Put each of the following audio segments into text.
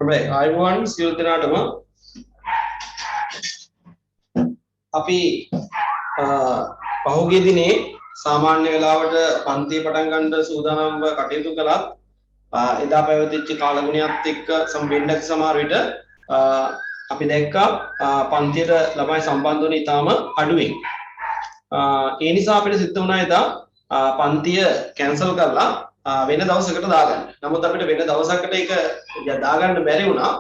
Right. I want සියලු දෙනාටම අපි පහුගිය දිනේ සාමාන්‍ය වෙලාවට පන්තිය පටන් ගන්න සූදානම්ව කටයුතු කළත් එදා පැවතිච්ච කාලගුණයත් එක්ක සම්බන්ධ නැති සමහර විට අපි දැක්කා පන්තියට ළමයි සම්බන්ධ වුණේ ඊටාම අඩුවෙන්. ඒ නිසා අපිට සිද්ධ වුණා එදා පන්තිය කැන්සල් කරලා වෙන දවසකට දාගන්න. නමුත් අපිට වෙන දවසකට ඒක දාගන්න බැරි වුණා.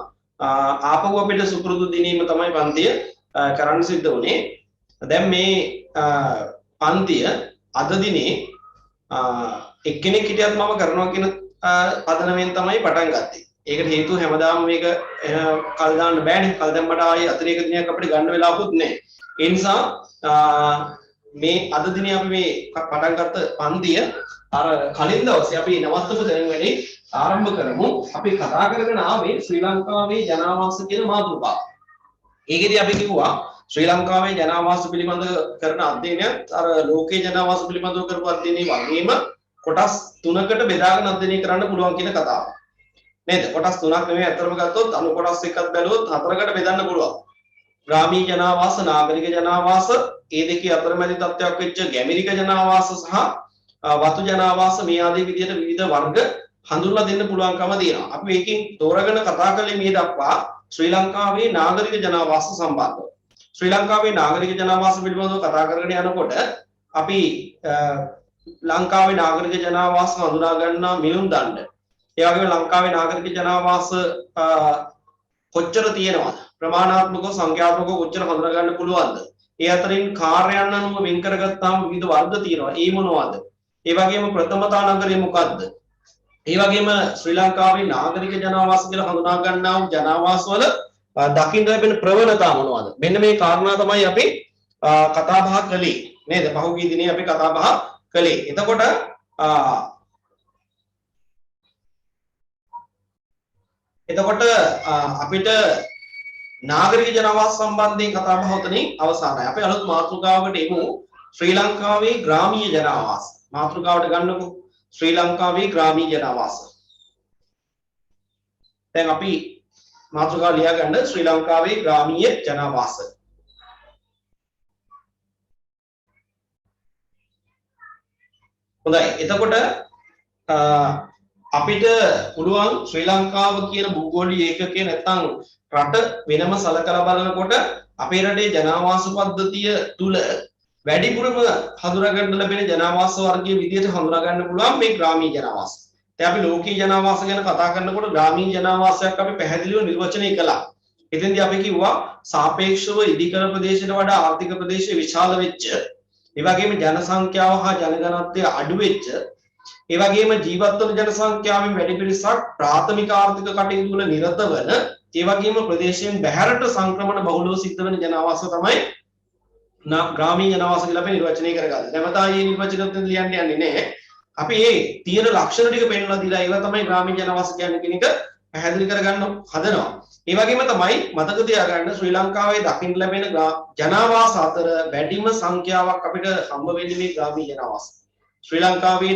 ආපහු අපිට සුපුරුදු දිනීම තමයි පන්තිය කරන්න සිද්ධ වුණේ. දැන් මේ පන්තිය අද දිනේ එක්කෙනෙක් හිටියත් මම කරනවා කියන පදනමෙන් තමයි පටන් ගත්තේ. ඒකට හේතුව හැමදාම මේක කල් දාන්න බෑනේ. කල් දැම්මට ආයේ අතිරේක දිනයක් අපිට ගන්න වෙලාවකුත් නැහැ. ඒ නිසා මේ අද දිනේ අපි මේ පටන් ගත්ත පන්තිය අර කලින් දවසේ අපි නවත්තපු තැනින් වැඩි ආරම්භ කරමු. අපි කතා කරගෙන ආවේ ශ්‍රී ලංකාවේ ජනාවාස කියන මාතෘකාව. ඒකෙදි අපි කිව්වා ශ්‍රී ලංකාවේ ජනාවාස පිළිබඳ කරන අධ්‍යයනයත් අර ලෝකයේ ජනාවාස පිළිබඳව කරපු අධ්‍යයනය වගේම කොටස් 3කට බෙදාගෙන අධ්‍යයනය කරන්න පුළුවන් කියන කතාව. නේද? කොටස් 3ක් නෙමෙයි අතරම ගත්තොත් අනු කොටස් එකක් බැලුවොත් 4කට බෙදන්න පුළුවන්. ග්‍රාමීය ජනාවාස, නාගරික ජනාවාස, ඒ දෙකේ අතරමැදි තත්ත්වයක් වෙච්ච ගැමිරික ජනාවාස සහ වතු ජනාවාස මේ ආදී විදිහට විවිධ වර්ග හඳුන්වලා දෙන්න පුළුවන්කම තියෙනවා. අපි මේකෙන් තෝරගෙන කතා කළේ මේ දක්වා ශ්‍රී ලංකාවේ නාගරික ජනාවාස සම්බන්ධව. ශ්‍රී ලංකාවේ නාගරික ජනාවාස පිළිබඳව කතා කරගෙන යනකොට අපි ලංකාවේ නාගරික ජනාවාස හඳුනා ගන්නා මිනුම් දණ්ඩ. ඒ වගේම ලංකාවේ නාගරික ජනාවාස කොච්චර තියෙනවද? ප්‍රමාණාත්මකව සංඛ්‍යාත්මකව කොච්චර හඳුනා ගන්න පුළුවන්ද? ඒ අතරින් කාර්යයන් අනුව වෙන් කරගත්තාම විවිධ වර්ග තියෙනවා. ඒ මොනවද? ඒ වගේම ප්‍රථමතා නගරය මොකද්ද? ඒ වගේම ශ්‍රී ලංකාවේ නාගරික ජනාවාස කියලා හඳුනා ගන්නා වූ ජනාවාස වල දකින්න ලැබෙන ප්‍රවණතා මොනවද? මෙන්න මේ කාරණා තමයි අපි කතා බහ කළේ. නේද? පහුගිය දිනේ අපි කතා බහ කළේ. එතකොට අපිට නාගරික ජනාවාස සම්බන්ධයෙන් කතා බහ උතනින් අවසానයි. අපි අලුත් මාතෘකාවකට එමු. ශ්‍රී ලංකාවේ ග්‍රාමීය ජනාවාස. මාතෘකාවට ගන්නකො ශ්‍රී ලංකාවේ ග්‍රාමීය ජනාවාස. දැන් අපි මාතෘකාව ලියා ගන්න ශ්‍රී ලංකාවේ ග්‍රාමීය ජනාවාස. හොඳයි. එතකොට අපිට පුළුවන් ශ්‍රී ලංකාව කියන භූගෝලීය ඒකකය නැත්නම් රට වෙනම සලකලා බලනකොට අපේ රටේ ජනාවාස පද්ධතිය තුල වැඩිපුරම හඳුනා ගන්න ලැබෙන ජනාවාස වර්ගයේ විදිහට හඳුනා ගන්න පුළුවන් මේ ග්‍රාමීය ජනාවාස. දැන් අපි ලෝකීය ජනාවාස ගැන කතා කරනකොට ග්‍රාමීය ජනාවාසයක් අපි පැහැදිලිව නිර්වචනය කළා. එතෙන්දී අපි කිව්වා සාපේක්ෂව ඉදිකර ප්‍රදේශයට වඩා ආර්ථික ප්‍රදේශය විශාල වෙච්ච, ඒ වගේම ජනසංඛ්‍යාව හා ජනඝනත්වය අඩු වෙච්ච, ඒ වගේම ජීවත් වන ජනසංඛ්‍යාවෙන් වැඩි පිරිසක් ප්‍රාථමික ආර්ථික කටයුතු වල නිරත වන, ඒ වගේම ප්‍රදේශයෙන් බැහැරට සංක්‍රමණ බහුලව සිද්ධ වෙන ජනාවාස තමයි ග්‍රාමීය ජනාවාස කියලා අපි නිර්වචනය කරගන්න. නැවතා මේ නිර්වචනයත් ලියන්න යන්නේ නැහැ. අපි මේ තියෙන ලක්ෂණ ටික පෙන්වලා දීලා ඒවා තමයි ග්‍රාමීය ජනාවාස කියන්නේ කියන එක පැහැදිලි කරගන්න හදනවා. ඒ වගේම තමයි මතක තියාගන්න ශ්‍රී ලංකාවේ දකින්න ලැබෙන ජනාවාස අතර වැඩිම සංඛ්‍යාවක් අපිට හම්බ වෙන්නේ මේ ග්‍රාමීය ජනාවාස. ශ්‍රී ලංකාවේ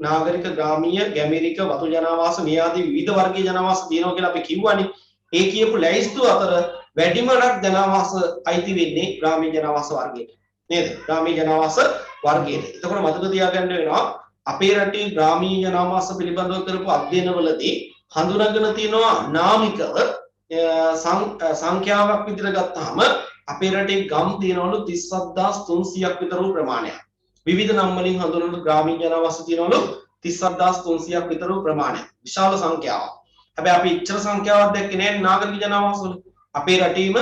නාගරික ග්‍රාමීය ගැමිරික වතු ජනාවාස මේ ආදී විවිධ වර්ගීය ජනාවාස තියෙනවා කියලා අපි කිව්වනේ. ඒ කියපු ලැයිස්තුව අතර වැඩිම රට ජනාවාස අයිති වෙන්නේ ග්‍රාමීය ජනාවාස වර්ගයට. නේද? ග්‍රාමීය ජනාවාස වර්ගයට. එතකොට මතක තියාගන්න වෙනවා අපේ රටේ ග්‍රාමීය ජනාවාස පිළිබඳව කරපු අධ්‍යයනවලදී හඳුනාගෙන තියෙනවා නාමිකව සංඛ්‍යාවක් විදිහට ගත්තාම අපේ රටේ ගම් තියෙනවලු 37300ක් විතර වූ ප්‍රමාණයක්. විවිධ නම් වලින් හඳුන්වන ග්‍රාමීය ජනාවාස තියෙනවලු 37300ක් විතර වූ ප්‍රමාණයක්. විශාල සංඛ්‍යාවක්. හැබැයි අපි ඉච්ඡර සංඛ්‍යාවක් දැක්කේ නැහැ නාගරික ජනාවාස වල. අපේ රටේම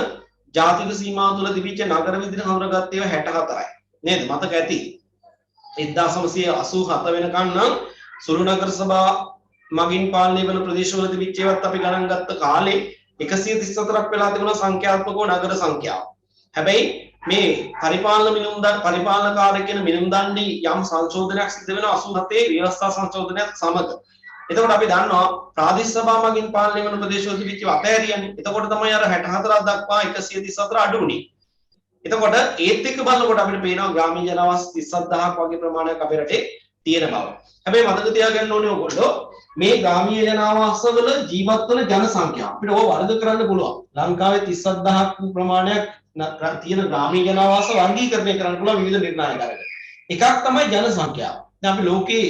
ජාතික සීමාව තුළ තිබිච්ච නගර විදිහට හඳුනාගත්තේ 64යි. නේද? මතක ඇති. 1987 වෙනකන් නම් සුළු නගර සභා මගින් පාලනය වන ප්‍රදේශවල තිබිච්ච ඒවත් අපි ගණන් ගත්ත කාලේ 134ක් වෙලා තිබුණා සංඛ්‍යාත්මකව නගර සංඛ්‍යාව. හැබැයි මේ පරිපාලනකාරය කියන මිනුම් දණ්ඩි යම් සංශෝධනයක් සිද්ධ වෙනවා 87 ව්‍යවස්ථා සංශෝධනයත් සමග. එතකොට අපි දන්නවා ප්‍රාදේශ සභා මගින් පාලනය වන ප්‍රදේශවල තිබිච්ච අතහැරියන්නේ. එතකොට තමයි අර 64ක් දක්වා 134 අඩු වුණේ. එතකොට ඒත් එක්ක බලනකොට අපිට පේනවා ග්‍රාමීය ජනාවාස 37000ක් වගේ ප්‍රමාණයක් අපේ රටේ තියෙන බව. හැබැයි මතක තියාගන්න ඕනේ ඔයගොල්ලෝ මේ ග්‍රාමීය ජනාවාසවල ජීවත් වන ජන සංඛ්‍යාව අපිට ඕක වර්ග කරන්න පුළුවන්. ලංකාවේ 37000ක් ප්‍රමාණයක් තියෙන ග්‍රාමීය ජනාවාස වර්ගීකරණය කරන්න පුළුවන් විවිධ නිර්ණායක අරගෙන. එකක් තමයි ජන සංඛ්‍යාව. දැන් අපි ලෝකේ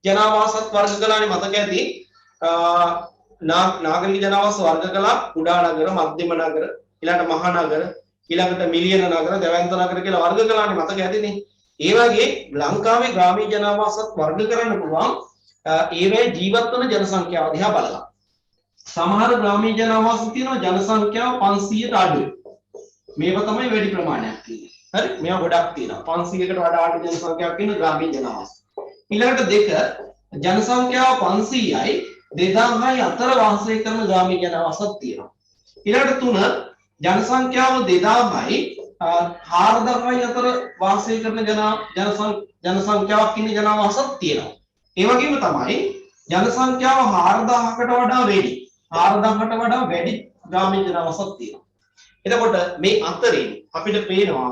ජනාවාසත් වර්ග කළානේ මතක ඇති. නාගරික ජනාවාස වර්ග කළා කුඩා නගර, මධ්‍යම නගර, ඊළඟට මහා නගර, ඊළඟට මිලියන නගර, දැවැන්ත නගර කියලා වර්ග කළානේ මතක ඇතිනේ. ඒ වගේ ලංකාවේ ග්‍රාමීය ජනාවාසත් වර්ග කරන්න පුළුවන් ඒවේ ජීවත් වන ජන සංඛ්‍යාව දිහා බලලා. සමහර ග්‍රාමීය ජනාවාස තියෙනවා ජන සංඛ්‍යාව 500ට අඩුයි. මේව තමයි වැඩි ප්‍රමාණයක් තියෙන්නේ. හරි? මේවා ගොඩක් තියෙනවා. 500කට වඩා අඩු ජන සංඛ්‍යාවක් තියෙන ග්‍රාමීය ජනාවාස. ඊළඟට දෙක ජන සංඛ්‍යාව 500යි 2000යි අතර වාසය කරන ග්‍රාමීය ජනාවාසක් තියෙනවා. ඊළඟට තුන ජන සංඛ්‍යාව 2000යි 4000යි අතර වාසය කරන ජන සංඛ්‍යාවක් ඉන්න ජනාවාසක් තියෙනවා. ඒ වගේම තමයි ජන සංඛ්‍යාව 4000කට වඩා වැඩි 4000කට වඩා වැඩි ග්‍රාමීය ජනාවාසක් තියෙනවා. එතකොට මේ අතරින් අපිට පේනවා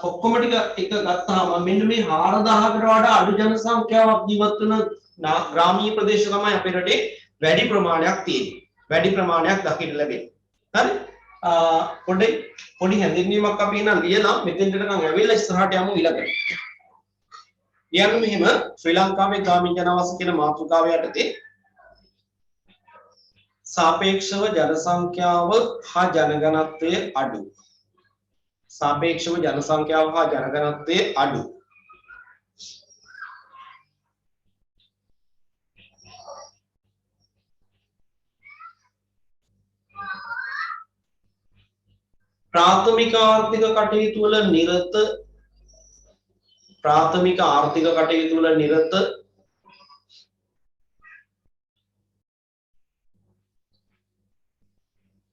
ඔක්කොම ටික එක ගත්තාම මෙන්න මේ 4000කට වඩා අඩු ජන සංඛ්‍යාවක් ජීවත් වෙන ග්‍රාමීය ප්‍රදේශ තමයි අපේ රටේ වැඩි ප්‍රමාණයක් තියෙන්නේ. වැඩි ප්‍රමාණයක් දකින්න ලැබෙන්නේ. හරි? පොඩි හැඳින්වීමක් අපි එන ලියලා මෙතෙන්ට නිකන් ඇවිල්ලා ඉස්සරහට යමු ඊළඟට. ඊයන්ම මෙහෙම ශ්‍රී ලංකාවේ ග්‍රාමීය ජනාවාස කියන මාතෘකාව යටතේ සාපේක්ෂව ජනසංඛ්‍යාව හා ජනගණත්වය අඩු. සාපේක්ෂව ජනසංඛ්‍යාව හා ජනගණත්වය අඩු. ප්‍රාථමික ආර්ථික කටයුතු වල නිරත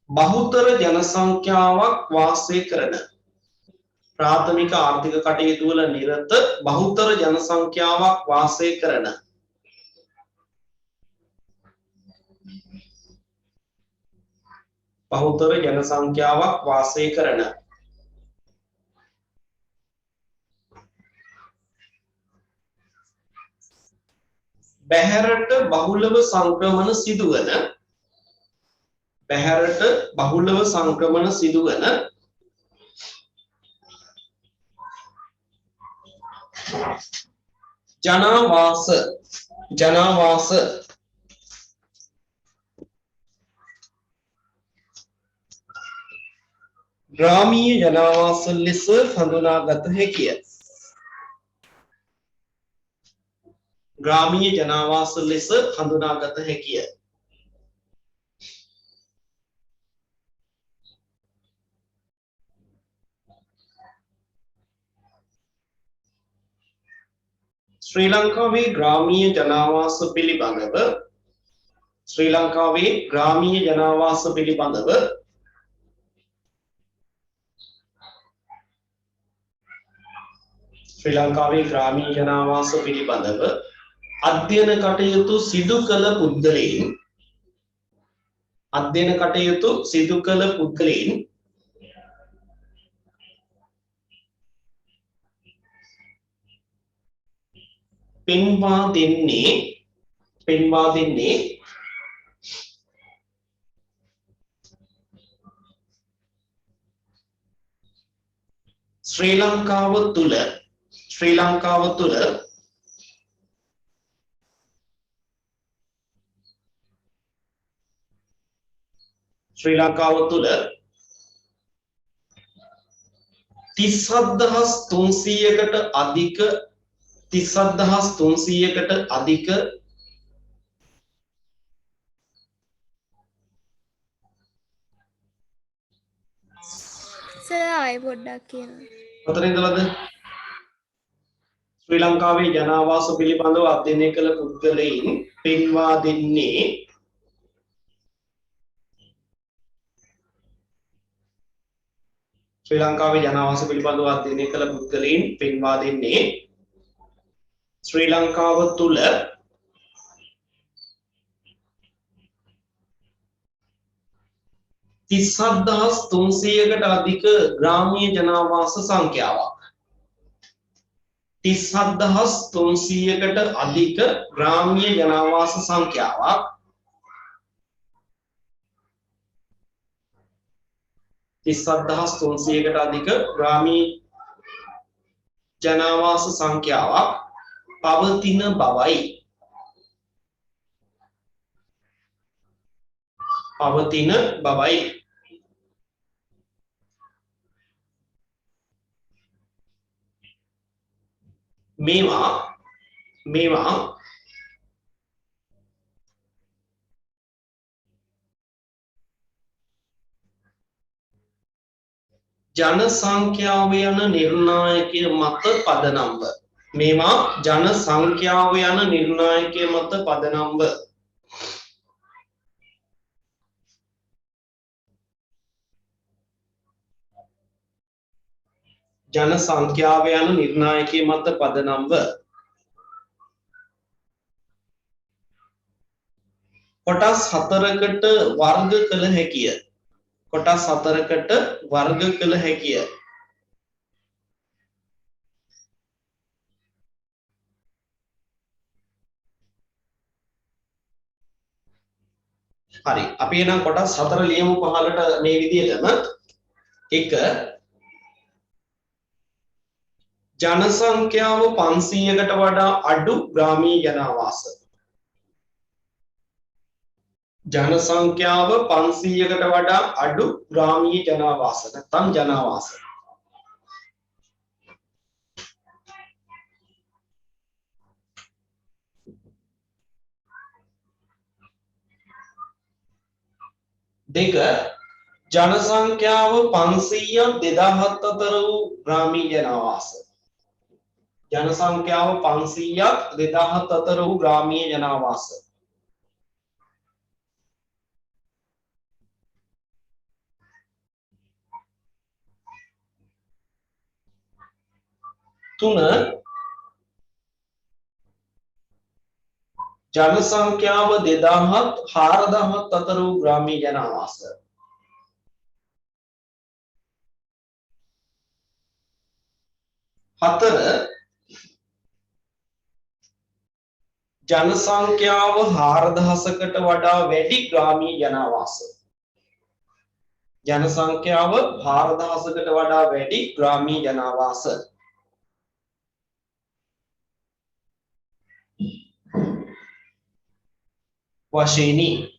බහුතර ජනසංඛ්‍යාවක් වාසය කරන ප්‍රාථමික ආර්ථික කටයුතු වල නිරත බහුතර ජනසංඛ්‍යාවක් වාසය කරන බහුතර ජනසංඛ්‍යාවක් වාසය කරන බැහැරට බහුලව සංක්‍රමණ සිදුවන ජනාවාස ග්‍රාමීය ජනාවාස ලෙස හඳුනාගත හැකිය. ග්‍රාමීය ජනාවාස ලෙස හඳුනාගත හැකිය. ශ්‍රී ලංකාවේ ග්‍රාමීය ජනාවාස පිළිබඳව ශ්‍රී ලංකාවේ ග්‍රාමීය ජනාවාස පිළිබඳව අධ්‍යයන කටයුතු සිදු කළ පුද්ගලයන් පෙන්වා දෙන්නේ ශ්‍රී ලංකාව තුළ ශ්‍රී ලංකාව තුළ 37300කට අධික සර් ආයෙ පොඩ්ඩක් කියන්න. කොතන ඉඳලාද? ශ්‍රී ලංකාවේ ජනාවාස පිළිබඳව අධ්‍යයනය කළ පුද්ගලයන් පෙන්වා දෙන්නේ ශ්‍රී ලංකාවේ ජනාවාස පිළිබඳව අධ්‍යයනය කළ පුද්ගලයන් පෙන්වා දෙන්නේ ශ්‍රී ලංකාව තුළ තිස්සත්දහස් 300කට අධික ග්‍රාමීය ජනාවාස සංඛ්‍යාවක් 37,300කට අධික ග්‍රාමීය ජනාවාස සංඛ්‍යාවක් 37,300කට අධික ග්‍රාමීය ජනාවාස සංඛ්‍යාවක් පවතින බවයි මේවා ජන සංඛ්‍යාව යන නිර්ණායකය මත පදනම්ව ජන සංඛ්‍යාව යන නිර්ණායකය මත පදනම්ව කොටස් 4කට වර්ග කළ හැකිය. හරි අපි එනම් කොටස් 4 ලියමු පහලට මේ විදිහටම 1 ජන සංඛ්‍යාව 500කට වඩා අඩු ග්‍රාමීය ජනාවාස ජන සංඛ්‍යාව 500කට වඩා අඩු ග්‍රාමීය ජනාවාස නැත්නම් ජනාවාස දෙක ජන සංඛ්‍යාව 500ක් 2000ක් අතර වූ ග්‍රාමීය ජනාවාස ජන සංඛ්‍යාව 500ක් 2000ක් අතර වූ ග්‍රාමීය ජනාවාස තුන ජන සංඛ්‍යාව 2000ක් 4000ක් අතර වූ ග්‍රාමීය ජනාවාස හතර ජන සංඛ්‍යාව 4000කට වඩා වැඩි ග්‍රාමීය ජනාවාස ජන සංඛ්‍යාව 4000කට වඩා වැඩි ග්‍රාමීය ජනාවාස වශයෙනි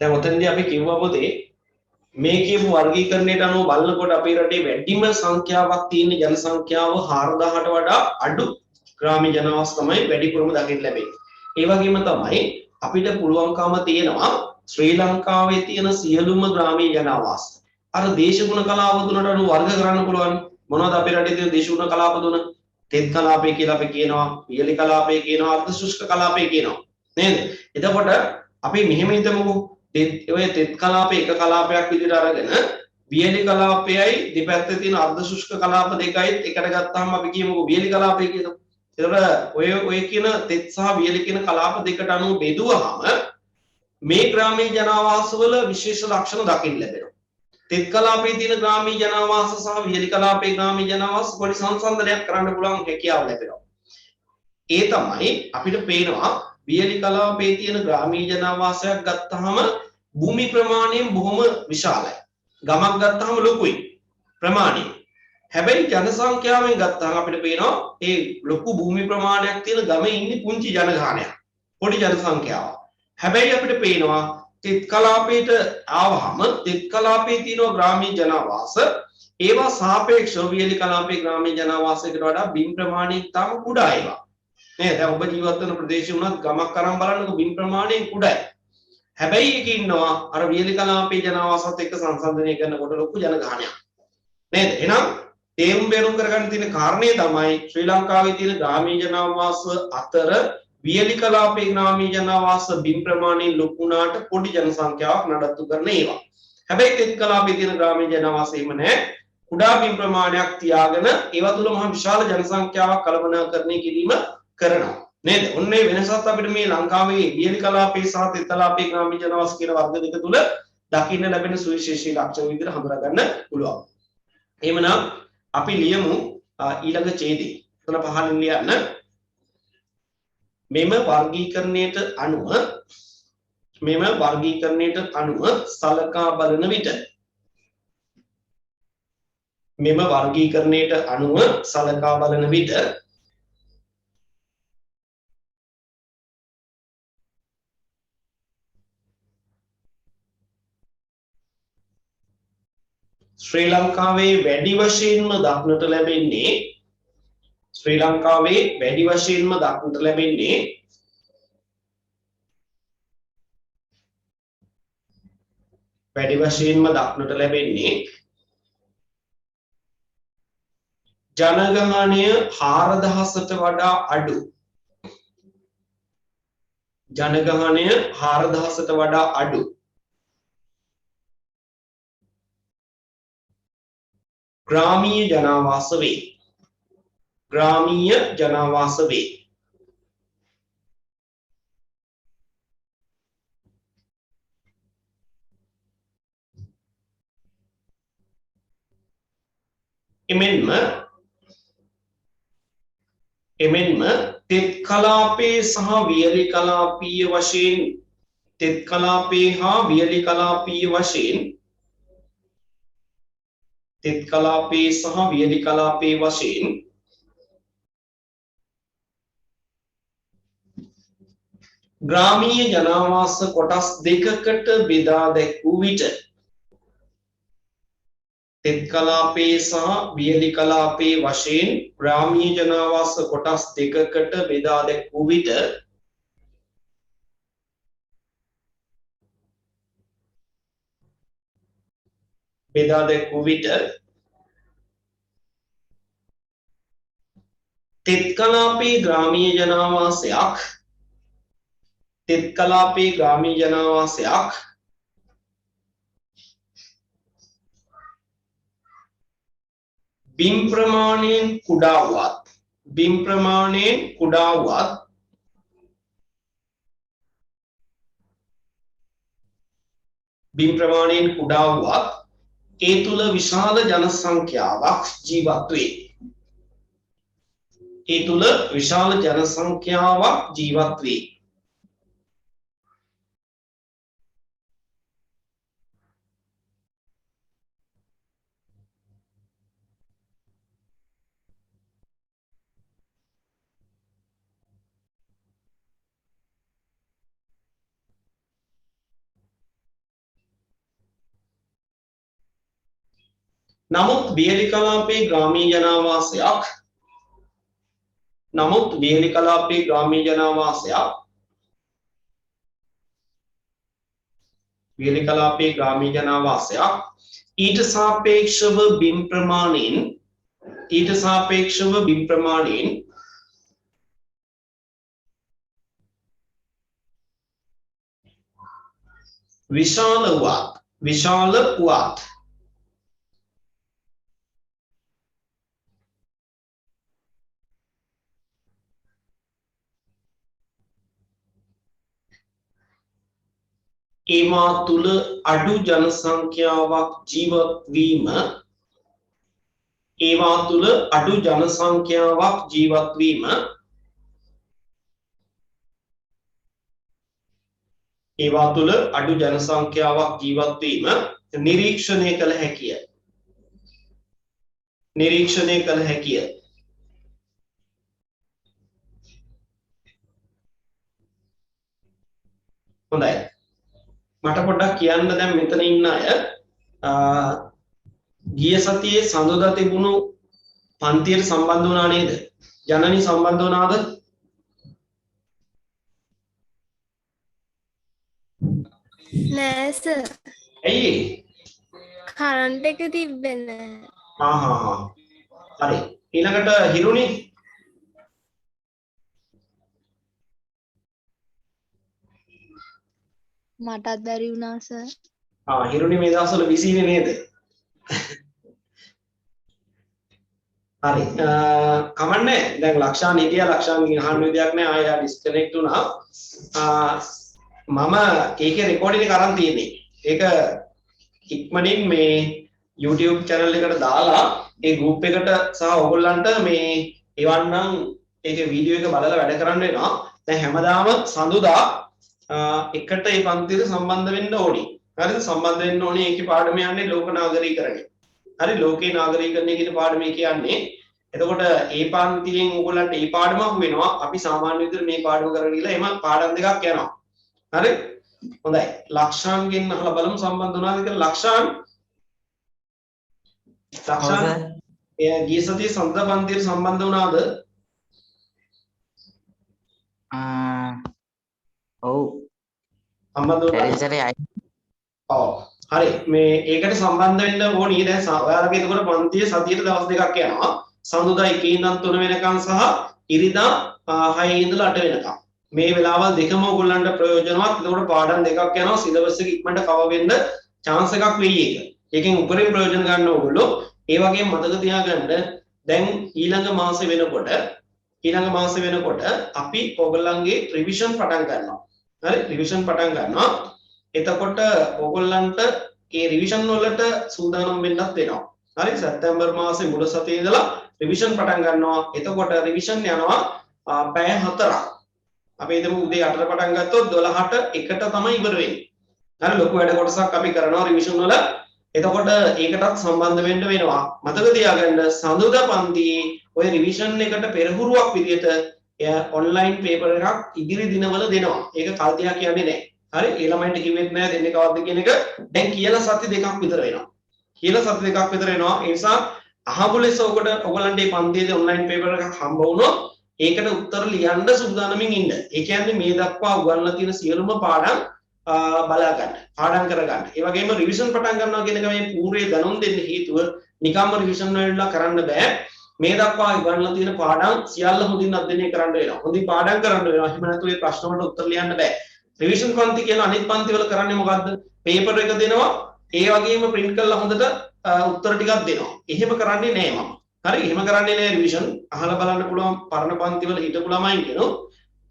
දැන් ඔතනදී අපි කිව්වා පොතේ මේ කියපු වර්ගීකරණයට අනුව බලනකොට අපේ රටේ වැඩිම සංඛ්‍යාවක් තියෙන ජන සංඛ්‍යාව 4000ට වඩා අඩු ග්‍රාමීය ජනාවාස තමයි වැඩිපුරම දකින්න ලැබෙන්නේ. ඒ වගේම තමයි අපිට පුළුවන්කම තියෙනවා ශ්‍රී ලංකාවේ තියෙන සියලුම ග්‍රාමීය ජනාවාස අර දේශගුණ කලාව තුනට අනුව වර්ග කරන්න පුළුවන්. මොනවද අපේ රටේ තියෙන දේශගුණ කලාප තුන? තෙත් කලාපය කියලා අපි කියනවා, වියලි කලාපය කියනවා, අර්ධ ශුෂ්ක කලාපය කියනවා. නේද? එතකොට අපි මෙහෙම හිතමුකෝ. ඔය තෙත් කලාපය එක කලාපයක් විදිහට අරගෙන වියලි කලාපයයි දෙපැත්තේ තියෙන අර්ධ ශුෂ්ක කලාප දෙකයි එකට ගත්තාම අපි කියමුකෝ වියලි කලාපය කියලා. එතකොට ඔය කියන තෙත් සහ වියලි කියන කලාප දෙකට අනුව බෙදුවාම මේ ග්‍රාමීය ජනාවාසවල විශේෂ ලක්ෂණ දකින්න ලැබෙනවා. තෙත් කලාපයේ තියෙන ග්‍රාමීය ජනාවාස සහ වියලි කලාපයේ ග්‍රාමීය ජනාවාස පොඩි සංසන්දනයක් කරන්න පුළුවන් හැකියාව ලැබෙනවා. ඒ තමයි අපිට පේනවා වියලි කලාපයේ තියෙන ග්‍රාමීය ජනාවාසයක් ගත්තාම භූමි ප්‍රමාණයෙන් බොහොම විශාලයි. ගමක් ගත්තාම ලොකුයි ප්‍රමාණය. හැබැයි ජන සංඛ්‍යාවෙන් ගත්තාම අපිට පේනවා ඒ ලොකු භූමි ප්‍රමාණයක් තියෙන ගමේ ඉන්නේ පුංචි ජනගහනයක්. පොඩි ජන සංඛ්‍යාවක්. හැබැයි අපිට පේනවා තෙත් කලාපයට ආවහම තෙත් කලාපයේ තියෙන ග්‍රාමීය ජනාවාස ඒවා සාපේක්ෂව වියලි කලාපයේ ග්‍රාමීය ජනාවාසයකට වඩා බිම් ප්‍රමාණයෙන් තම කුඩා ඒවා. නේද? දැන් ඔබ ජීවත් වෙන ප්‍රදේශය උනත් ගමක් අරන් බලන්නකො බිම් ප්‍රමාණයෙන් කුඩායි. හැබැයි ඒක ඉන්නවා අර වියලි කලාපයේ ජනාවාසත් එක්ක සංසන්දනය කරනකොට ලොකු ජනගහනයක්. නේද? එහෙනම් තේරුම් බේරුම් කරගන්න තියෙන කාරණේ තමයි ශ්‍රී ලංකාවේ තියෙන ග්‍රාමීය ජනාවාස අතර වියලි කලාපයේ ග්‍රාමීය ජනාවාස බිම් ප්‍රමාණයෙන් ලොකු වුණාට පොඩි ජන සංඛ්‍යාවක් නඩත්තු කරන ඒවා. හැබැයි තෙත් කලාපයේ තියෙන ග්‍රාමීය ජනාවාස එහෙම නැහැ. කුඩා බිම් ප්‍රමාණයක් තියාගෙන ඒවා තුල මහ විශාල ජන සංඛ්‍යාවක් කළමනාකරණය කිරීම කරනවා. නේද? ඔන්න ඒ වෙනසත් අපිට මේ ලංකාවේ වියලි කලාපයේ සහ තෙත් කලාපයේ ග්‍රාමීය ජනාවාස කියන වර්ග දෙක තුල දකින්න ලැබෙන සුවිශේෂී ලක්ෂණ විදිහට හඳුනා ගන්න පුළුවන්. එහෙමනම් අපි ලියමු ඊළඟ ඡේදය. එතන පහලින් ලියන්න මෙම වර්ගීකරණයට අනුව සලකා බලන විට ශ්‍රී ලංකාවේ වැඩි වශයෙන්ම දක්නට ලැබෙන්නේ ජනගහනය 4000ට වඩා අඩු ග්‍රාමීය ජනාවාස වේ. එමෙන්ම තෙත් කලාපයේ සහ වියලි කලාපීය වශයෙන් ග්‍රාමීය ජනාවාස කොටස් දෙකකට බෙදා දැක්වූ විට තෙත් කලාපයේ සහ වියලි කලාපයේ වශයෙන් ග්‍රාමීය ජනාවාස කොටස් දෙකකට බෙදා දැක්වූ විට තෙත් කලාපයේ ග්‍රාමීය ජනාවාසයක් බිම් ප්‍රමාණයෙන් කුඩා වුවත් ඒ තුල විශාල ජනසංඛ්‍යාවක් ජීවත් වේ. නමුත් වියලි කලාපයේ ග්‍රාමීය ජනාවාසයක් ඊට සාපේක්ෂව බිම් ප්‍රමාණයෙන් විශාල වුවත් ඒවා තුල අඩු ජනසංඛ්‍යාවක් ජීවත් වීම නිරීක්ෂණය කළ හැකිය. හොඳයි. මට පොඩ්ඩක් කියන්න දැන් මෙතන ඉන්න අය ගිය සතියේ සඳුදා තිබුණු පන්තියට සම්බන්ධ වුණා නේද? ජනනි සම්බන්ධ වුණාද? නෑ සර්. ඇයි? කරන්ට් එක තිබෙන්නේ නැහැ. හරි. ඊළඟට හිරුනි මටත් බැරි වුණා සර්. හිරුනි මේ දවස්වල බිසි නේද? හරි. කමන්නේ දැන් ලක්ෂාන් හිටියා ලක්ෂාන්ගෙන් අහන්න විදියක් නැහැ ආයෙ ඩිස්කනෙක්ට් වුණා. මම ඒකේ රෙකෝඩින් එක අරන් තියෙන්නේ. ඒක ඉක්මනින් මේ YouTube channel එකට දාලා ඒ group එකට සහ ඔයගොල්ලන්ට මේ එවන්නම් ඒකේ වීඩියෝ එක බලලා වැඩ කරන්න වෙනවා. දැන් හැමදාම සඳුදා එකට මේ පන්තියට සම්බන්ධ වෙන්න ඕනි. හරිද? සම්බන්ධ වෙන්න ඕනි. ඒකේ පාඩම යන්නේ ලෝක නාගරිකරණය. හරි ලෝකේ නාගරිකරණය කියන පාඩමේ කියන්නේ එතකොට ඒ පන්තියෙන් ඕගොල්ලන්ට මේ පාඩමක් වෙනවා. අපි සාමාන්‍ය විදිහට මේ පාඩම කරගෙන ගිහලා එම පාඩම් දෙකක් යනවා. හරි? හොඳයි. ලක්ෂාන්ගෙන් අහලා බලමු සම්බන්ධ වුණාද කියලා. ලක්ෂාන් එයා ගිය සතියේ සඳ පන්තියට සම්බන්ධ වුණාද? ඔව් සම්බන්ධ වුණා. ඔව්. හරි මේ ඒකට සම්බන්ධ වෙන්න ඕනි. දැන් ඔයාලගේ එතකොට පන්තියේ සතියට දවස් දෙකක් යනවා. සඳුදා 1 ඉඳන් 3 වෙනකන් සහ ඉරිදා 6 ඉඳලා 8 වෙනකන්. මේ වෙලාවල් දෙකම ඔයගොල්ලන්ට ප්‍රයෝජනවත්. එතකොට පාඩම් දෙකක් යනවා. සිලබස් එක ඉක්මනට කවර් වෙන්න chance එකක් වෙයි ඒක. ඒකෙන් උපරිම ප්‍රයෝජන ගන්න ඕගොල්ලෝ. ඒ වගේම මතක තියාගන්න දැන් ඊළඟ මාසෙ වෙනකොට අපි ඔයගොල්ලන්ගේ රිවිෂන් පටන් ගන්නවා. හරි රිවිෂන් පටන් ගන්නවා. එතකොට ඔයගොල්ලන්ට ඒ රිවිෂන් වලට සූදානම් වෙන්නත් වෙනවා. හරි සැප්තැම්බර් මාසේ මුල සතියේ ඉඳලා රිවිෂන් පටන් ගන්නවා. එතකොට රිවිෂන් යනවා පැය 4ක්. අපි හිතමු උදේ 8ට පටන් ගත්තොත් 12ට 1ට තමයි ඉවර වෙන්නේ. හරි ලොකු වැඩ කොටසක් අපි කරනවා රිවිෂන් වල. එතකොට ඒකටත් සම්බන්ධ වෙන්න වෙනවා. මතක තියාගන්න සඳුදා පන්තියේ ඔය රිවිෂන් එකට පෙරහුරුවක් විදියට ඔන්ලයින් පේපර් එකක් ඉදිරි දිනවල දෙනවා. ඒක කල්තියක් කියන්නේ නැහැ. හරි ඒ ළමයින්ට කිව්වෙත් නැහැ දෙන්නේ කවද්ද කියන එක. දැන් කියලා සති දෙකක් විතර වෙනවා. ඒ නිසා අහඹු ලෙස ඔයගොල්ලන්ට මේ පන්තියේ ඔන්ලයින් පේපර් එකක් හම්බ වුණොත් ඒකට උත්තර ලියන්න සූදානමින් ඉන්න. ඒ කියන්නේ මේ දක්වා උගන්වලා තියෙන සියලුම පාඩම් බලා ගන්න. පාඩම් කර ගන්න. ඒ වගේම රිවිෂන් පටන් ගන්නවා කියන එක මේ පූර්වයේ දැනුම් දෙන්න හේතුව නිකම්ම රිවිෂන් වලලා කරන්න බෑ. මේ දක්වා උගන්වලා තියෙන පාඩම් සියල්ල හොඳින් අධ්‍යයනය කරන්න වෙනවා. හොඳින් පාඩම් කරන්න වෙනවා. එහෙම නැත්නම් මේ ප්‍රශ්න වලට උත්තර ලියන්න බෑ. රිවිෂන් පන්ති කියලා අනිත් පන්ති වල කරන්නේ මොකද්ද? පේපර් එක දෙනවා. ඒ වගේම print කරලා හොඳට උත්තර ටිකක් දෙනවා. එහෙම කරන්නේ නෑ මම. හරි එහෙම කරන්නේ නෑ රිවිෂන්. අහලා බලන්න පුළුවන් පරණ පන්ති වල හිටපු ළමයින් කියනවා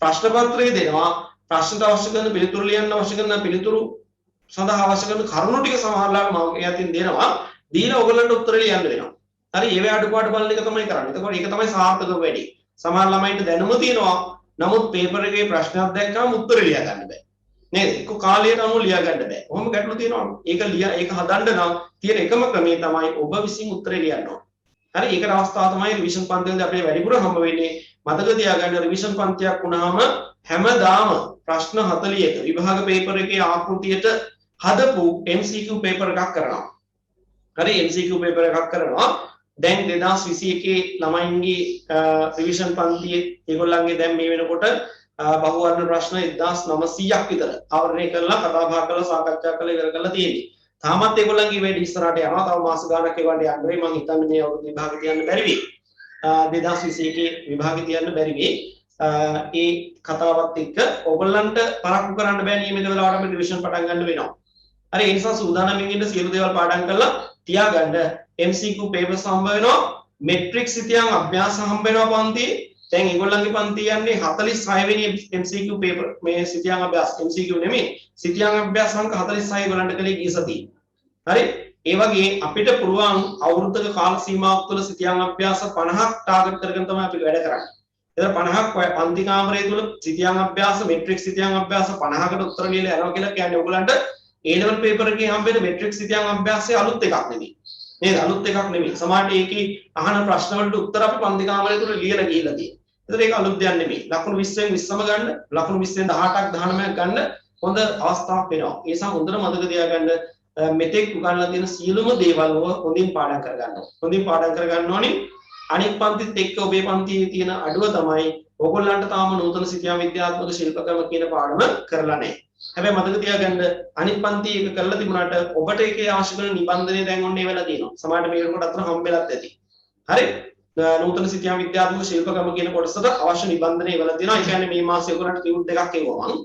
ප්‍රශ්න පත්‍රය දෙනවා. ප්‍රශ්නට අවශ්‍ය කරන පිළිතුරු ලියන්න අවශ්‍ය කරන පිළිතුරු සඳහා අවශ්‍ය කරන කරුණු ටික සමහරවල්ලාට මම එයාටින් දෙනවා. දීලා ඔයගොල්ලන්ට උත්තර ලියන්න වෙනවා. හරි ඒ වේ අඩුපාඩු බලන එක තමයි කරන්නේ. එතකොට ඒක තමයි සාර්ථක වෙන්නේ. සමහර ළමයින්ට දැනුම තියෙනවා. නමුත් පේපර් එකේ ප්‍රශ්නයක් දැක්කම උත්තර ලියා ගන්න බෑ. නේද? ඒක කාලයට අනුව ලියා ගන්න බෑ. කොහොම ගැටලු තියෙනවා. ඒක හදන්න නම් තියෙන එකම ක්‍රමය තමයි ඔබ විසින් උත්තරේ ලියන්න ඕන. හරි ඒකට අවස්ථාව තමයි රිවිෂන් පන්තිවලදී අපේ වැඩිපුර හම්බ වෙන්නේ. මතක තියාගන්න රිවිෂන් පන්තියක් වුණාම හැමදාම ප්‍රශ්න 40ක විභාග පේපර් එකේ ආකෘතියට හදපු MCQ පේපර් එකක් කරනවා. හරි MCQ පේපර් එකක් කරනවා. දැන් 2021 ළමයින්ගේ රිවිෂන් පන්තියේ ඒගොල්ලන්ගේ දැන් මේ වෙනකොට බහුවර්ණ ප්‍රශ්න 1900ක් විතර ආවරණය කරලා කතා බහ කරලා සාකච්ඡා කරලා ඉවර කරලා තියෙන්නේ. තාමත් ඒගොල්ලන්ගේ වැඩි ඉස්සරහට යනවා. තව මාස ගාණක් ඒගොල්ලන්ට යන්න වෙයි. මම හිතන්නේ මේ අවුරුදු විභාගෙ තියන්න බැරි වෙයි. 2021 විභාගෙ තියන්න බැරි වෙයි. ඒ කතාවත් එක්ක ඕගොල්ලන්ට පරක්කු කරන්න බෑ නියමිත වෙලාවටම රිවිෂන් පටන් ගන්න වෙනවා. හරි ඒ නිසා සූදානම්ින් ඉන්න සියලු දේවල් පාඩම් කරලා තියාගන්න. MCQ papers හම්බ වෙනවා. matrix ඉතිහාස අභ්‍යාස හම්බ වෙනවා පන්තියේ. දැන් ඒගොල්ලන්ගේ පන්තිය යන්නේ 46 වෙනි MCQ paper මේ සිතියන් අභ්‍යාස MCQ නෙමෙයි. සිතියන් අභ්‍යාස අංක 46 ඒගොල්ලන්ට කලේ ගිය සතියේ. හරි ඒ වගේ අපිට පුළුවන් අවුරුද්දක කාල සීමාවක් තුළ සිතියන් අභ්‍යාස 50ක් ටාගට් කරගෙන තමයි අපි වැඩ කරන්නේ. එතන 50ක් පන්ති කාමරය තුල සිතියන් අභ්‍යාස මෙට්‍රික්ස් සිතියන් අභ්‍යාස 50කට උත්තර ලියලා යනවා කියලා කියන්නේ ඔයගලන්ට A level paper එකේ හම්බෙන මෙට්‍රික්ස් සිතියන් අභ්‍යාසයේ අලුත් එකක් නෙමෙයි. නේද? අලුත් එකක් නෙමෙයි. සමහරට ඒකේ අහන ප්‍රශ්න වලට උත්තර අපි පන්ති කාමරය තුල ලියලා ගිහිල්ලා තියෙනවා. එතන ඒක අලුත් දෙයක් නෙමෙයි. ලකුණු 20න් 20ම ගන්න, ලකුණු 20න් 18ක් 19ක් ගන්න හොඳ අවස්ථාවක් වෙනවා. ඒ නිසා හොඳට මතක තියාගන්න මෙතෙක් උගන්ලා තියෙන සියලුම දේවල් හොඳින් පාඩම් කරගන්න ඕනේ. හොඳින් පාඩම් කරගන්න ඕනේ. අනිත් පන්තිත් එක්ක ඔබේ පන්තියේ තියෙන අඩුව තමයි ඔයගොල්ලන්ට තාම නූතන සිතියම් විද්‍යාත්මක ශිල්පකම කියන පාඩම කරලා නැහැ. හැබැයි මතක තියාගන්න අනිත් පන්ති එක කරලා තිබුණාට ඔබට ඒකේ අවශ්‍ය කරන නිබන්ධනය දැන් ඔන්න ඒ වෙලා තියෙනවා. සමහරට මේ වෙනකොට අතන හම්බෙලත් ඇති. හරි? නූතන සිතියම් විද්‍යාත්මක ශිල්පකම කියන කොටසට අවශ්‍ය නිබන්ධනය වෙලා තියෙනවා. ඒ කියන්නේ මේ මාසේ ඔයගොල්ලන්ට ටියුට් දෙකක් එවුවා මම.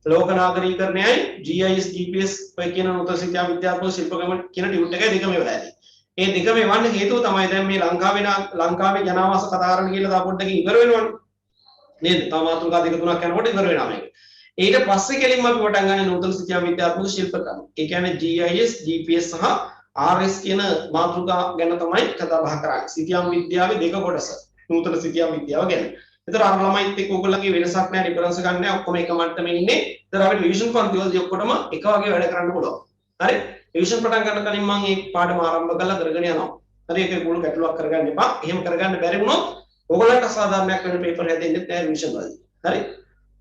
ලෝක නාගරිකරණයයි GIS GPS ඔය කියන නූතන සිතියම් විද්‍යාත්මක ශිල්පකම කියන ටියුට් එකයි දෙකම වෙලා ඇති. ඒ දෙකම එවන්න හේතුව තමයි දැන් මේ ලංකාවේ ජනාවාස කතා කරන්න කියලා තා පොඩ්ඩකින් ඉවර වෙනවනේ. නේද? තා මාතෘකා දෙක තුනක් යනකොට ඉවර වෙනවා මේක. ඊට පස්සේ කෙලින්ම අපි පටන් ගන්න නූතන සිතියම් විද්‍යාත්මක ශිල්ප ක්‍රම. ඒ කියන්නේ GIS, GPS සහ RS කියන මාතෘකා ගැන තමයි කතා බහ කරන්නේ. සිතියම් විද්‍යාවේ දෙක කොටස. නූතන සිතියම් විද්‍යාව ගැන. ඒතර අර ළමයිත් එක්ක ඕගොල්ලන්ගේ වෙනසක් නැහැ, ඩිෆරන්ස් ගන්න නැහැ. ඔක්කොම එක මට්ටමේ ඉන්නේ. ඒතර අපි රිවිෂන් පන්ති වලදී ඔක්කොටම එක වගේ වැඩ කරන්න පුළුවන්. හරි? රිවිෂන් පටන් ගන්න කලින් මම මේ පාඩම ආරම්භ කරලා කරගෙන යනවා. හරි? ඒකේ පුළු ගැටලුවක් කරගන්න එපා. එහෙම කරගන්න බැරි වුණොත් ඔයගොල්ලන්ට අසාධාරණයක් වෙන පේපර් හැදෙන්නේ නැහැ රිවිෂන් වලදී. හරි?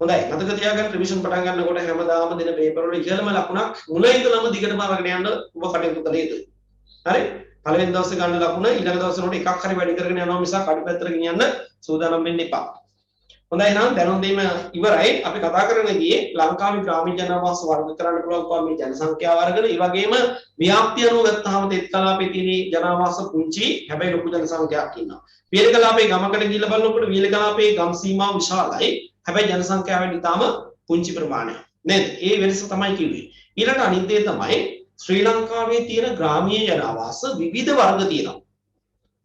හොඳයි. මතක තියාගන්න රිවිෂන් පටන් ගන්නකොට හැමදාම දෙන පේපර් වල ඉහළම ලකුණක් මුල ඉඳලම දිගටම අරගෙන යන්න ඔබ කටයුතු කළ යුතුයි. හරි? පළවෙනි දවසේ ගන්න ලකුණ ඊළඟ දවසේ උනට එකක් හරි වැඩි කරගෙන යනවා මිසක් අඩිපැත්තට ගෙනියන්න සූදානම් වෙන්න එපා. හොඳයි නම් දැනුම් දීම ඉවරයි. අපි කතා කරගෙන ගියේ ලංකාවේ ග්‍රාමීණ ජනවාස වර්ග කරන්න පුළුවන් මේ ජනසංඛ්‍යා වර්ගන. ඒ වගේම ව්‍යාප්තිය අනුව ගත්තාම තෙත් කලාපයේ තියෙන ජනවාස පුංචි හැබැයි ලොකු ජනසංඛ්‍යාවක් ඉන්නවා. වියලි කලාපයේ ගමකට ගිහිල්ලා බලනකොට වියලි කලාපයේ ගම් සීමාව විශාලයි. හැබැයි ජනසංඛ්‍යාවෙන් ඉතාම පුංචි ප්‍රමාණයක්. නේද? ඒ වෙනස තමයි කිව්වේ. ඊළඟ අනිත් දේ තමයි ශ්‍රී ලංකාවේ තියෙන ග්‍රාමීය ජනවාස විවිධ වර්ග තියෙනවා.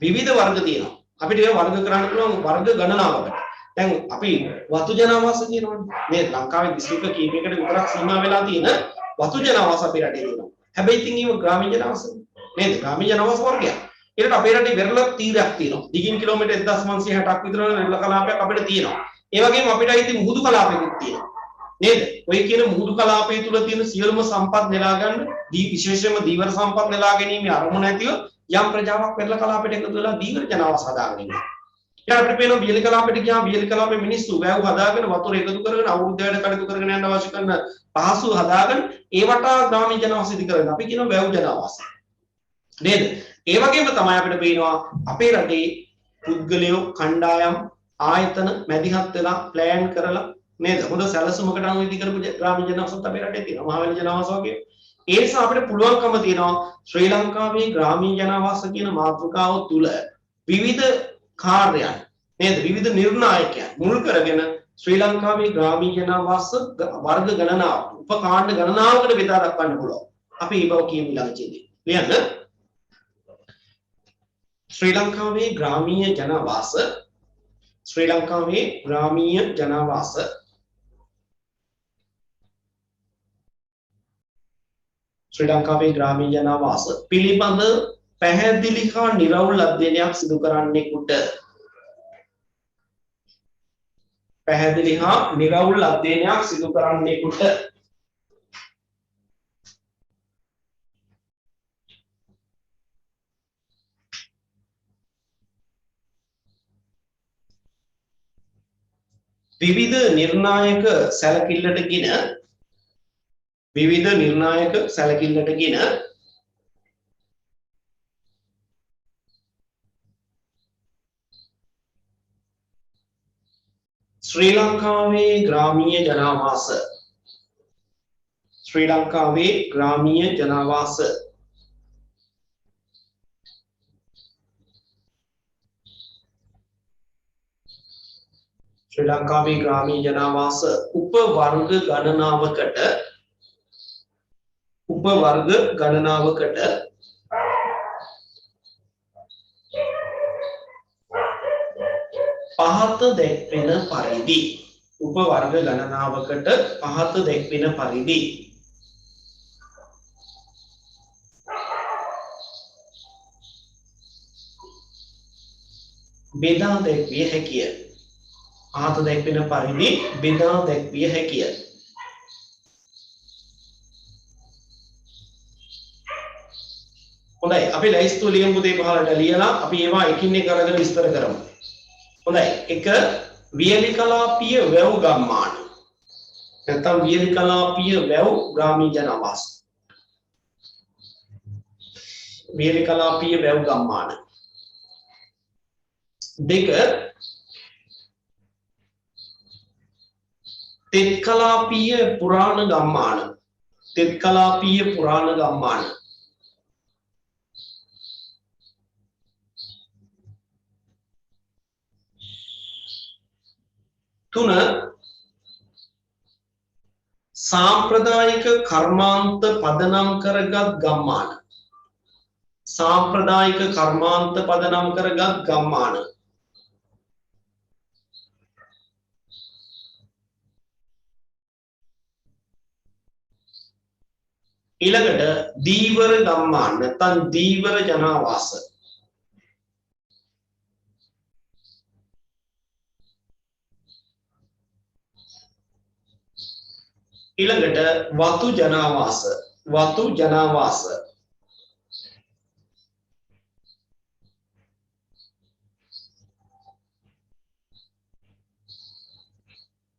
විවිධ වර්ග තියෙනවා. අපිට ඒක වර්ග කරන්න පුළුවන් වර්ග ගණනාවකට. දැන් අපි වතු ජනවාස කියනවනේ. මේ ලංකාවේ දිස්ත්‍රික්ක කීපයකට විතරක් සීමා වෙලා තියෙන වතු ජනවාස අපේ රටේ තියෙනවා. හැබැයි ඉතින් ඒක ග්‍රාමීය ජනවාස නේද? ග්‍රාමීය ජනවාස වර්ගයක්. ඒකට අපේ රටේ වෙරළ තීරයක් තියෙනවා. දිගින් කිලෝමීටර් 1560ක් විතර වෙරළ කලාපයක් අපිට තියෙනවා. ඒ වගේම අපිට ඉතින් මුහුදු කලාපයකුත් තියෙනවා. නේද? ඔය කියන මුහුදු කලාපය තුල තියෙන සියලුම සම්පත් නෙලා ගන්න, විශේෂයෙන්ම දීවර සම්පත් නෙලා ගැනීම අරමුණ ඇතිව යම් ප්‍රජාවක් වෙරළ කලාපයට එකතු වෙලා දීවර ජනවාස හදාගෙන ඉන්නවා. ඊට අපිට පේනවා වියලි කලාපයට ගියාම වියලි කලාපේ මිනිස්සු වැව් හදාගෙන වතුර එකතු කරගෙන අවුරුද්දකට කටයුතු කරගෙන යන්න අවශ්‍ය කරන පහසු හදාගෙන ඒ වටා ග්‍රාමීය ජනවාස ඉදි කරගෙන අපි කියනවා වැව් ජනවාස. නේද? ඒ වගේම තමයි අපිට පේනවා අපේ රටේ පුද්ගලයෝ කණ්ඩායම් ආයතන මැදිහත් වෙලා ප්ලෑන් කරලා නේද? හොඳ සැලසුමකට අනුව ඉදි කරපු ග්‍රාමීය ජනවාසත් අපේ රටේ තියෙනවා. මහවැලි ජනවාස වගේ. ඒ නිසා අපිට පුළුවන්කම තියෙනවා ශ්‍රී ලංකාවේ ග්‍රාමීය ජනවාස කියන මාතෘකාව තුල විවිධ කාර්යයන් නේද? විවිධ නිර්ණායකයන් මුල් කරගෙන ශ්‍රී ලංකාවේ ග්‍රාමීය ජනවාස වර්ග ගණනාව උපකාණ්ඩ ගණනාවකට බෙදා දක්වන්න පුළුවන්. අපි ඒ බව කියමු ළඟදී. ලියන්න. ශ්‍රී ලංකාවේ ග්‍රාමීය ජනවාස ශ්‍රී ලංකාවේ ග්‍රාමීය ජනවාස ශ්‍රී ලංකාවේ ග්‍රාමීය ජනවාස පිළිබඳ පැහැදිලි හා නිරවුල් අධ්‍යයනයක් සිදු කරන්නෙකුට පැහැදිලි හා නිරවුල් අධ්‍යයනයක් සිදු කරන්නෙකුට විවිධ නිර්ණායක සැලකිල්ලටගෙන ශ්‍රී ලංකාවේ ග්‍රාමීය ජනවාස ශ්‍රී ලංකාවේ ග්‍රාමීය ජනවාස ශ්‍රී ලංකාවේ ග්‍රාමීය ජනවාස උපවර්ග ගණනාවකට පහත දැක්වෙන පරිදි උපවර්ග ගණනාවකට පහත දැක්වෙන පරිදි බෙදා දැක්විය හැකිය. පහත දැක්වෙන පරිදි බෙදා දැක්විය හැකිය. හොඳයි අපි ලයිස්තු ලියමු පුතේ පහලට ලියලා අපි ඒවා එකින් එක අරගෙන විස්තර කරමු. හොඳයි එක වියලි කලාපීය වැව් ගම්මාන නැත්නම් වියලි කලාපීය වැව් ග්‍රාමීය ජනවාස වියලි කලාපීය වැව් ගම්මාන දෙක තෙත් කලාපීය පුරාණ ගම්මාන තුන සාම්ප්‍රදායික කර්මාන්ත පදනම් කරගත් ගම්මාන ඊළඟට දීවර ගම්මාන නැත්නම් දීවර ජනාවාස. ඊළඟට වතු ජනාවාස. වතු ජනාවාස.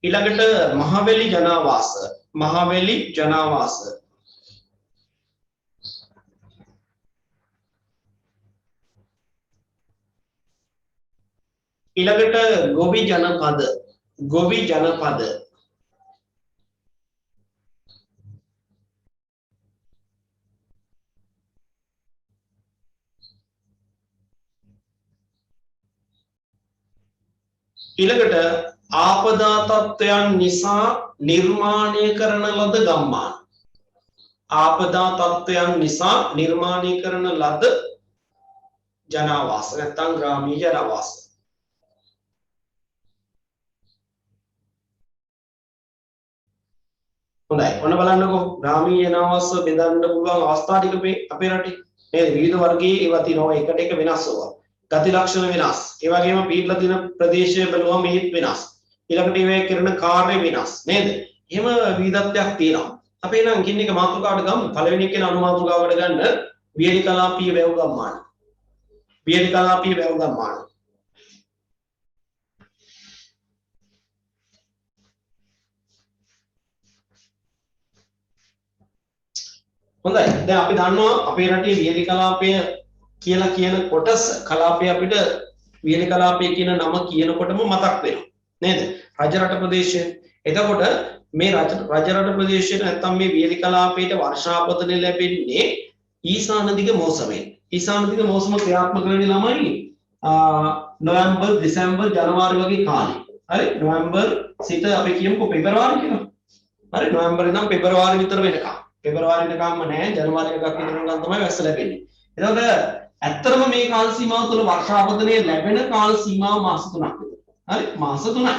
ඊළඟට මහවැලි ජනාවාස. මහවැලි ජනාවාස. ඊළඟට ගොවි ජනපද. ගොවි ජනපද. ඊළඟට ආපදා තත්ත්වයන් නිසා නිර්මාණය කරන ලද ගම්මාන. ආපදා තත්ත්වයන් නිසා නිර්මාණය කරන ලද ජනාවාස නැත්නම් ග්‍රාමීය ජනාවාස. හොඳයි. ඔන්න බලන්නකෝ ග්‍රාමීය ජනාවාස බෙදන්න පුළුවන් අවස්ථා ටික අපේ රටේ නේද? විවිධ වර්ගයේ ඒවා තියෙනවා එකට එක වෙනස් වෙනවා. ගති ලක්ෂණ වෙනස්. ඒ වගේම පිටලා තියෙන ප්‍රදේශය බලුවම මේත් වෙනස්. ඊළඟට ඒවැය කරන කාර්ය වෙනස් නේද? එහෙම විවිධත්වයක් තියෙනවා. අපි නම් කින් එක මාතෘකාවට ගමු. පළවෙනි එකේ අනු මාතෘකාවට ගන්න වියලි කලාපීය වැව් ගම්මාන. වියලි කලාපීය වැව් ගම්මාන. හොඳයි. දැන් අපි දන්නවා අපේ රටේ වියලි කලාපය කියලා කියන කොටස කලාපය අපිට වියලි කලාපය කියන නම කියනකොටම මතක් වෙනවා නේද? රජරට ප්‍රදේශය. එතකොට මේ රජරට ප්‍රදේශයේ නැත්තම් මේ වියලි කලාපයට වර්ෂාපතන ලැබෙන්නේ ඊසාන දිග මෝසමෙන්. ඊසාන දිග මෝසම ක්‍රියාත්මක වෙන්නේ ළමයි නොවැම්බර් දෙසැම්බර් ජනවාරි වගේ කාලේ. හරි? නොවැම්බර් සිට අපි කියමුකෝ පෙබරවාරි කියලා. හරි? නොවැම්බර් ඉඳන් පෙබරවාරි විතර වෙනකම්. පෙබරවාරි වෙනකම්ම නෑ ජනවාරි එකක් විතර වෙනකම් තමයි වැස්ස ලැබෙන්නේ. එතකොට ඇත්තටම මේ කාල සීමාව තුළ වර්ෂාපතනයේ ලැබෙන කාල සීමාව මාස 3ක් විතර. හරි? මාස 3යි.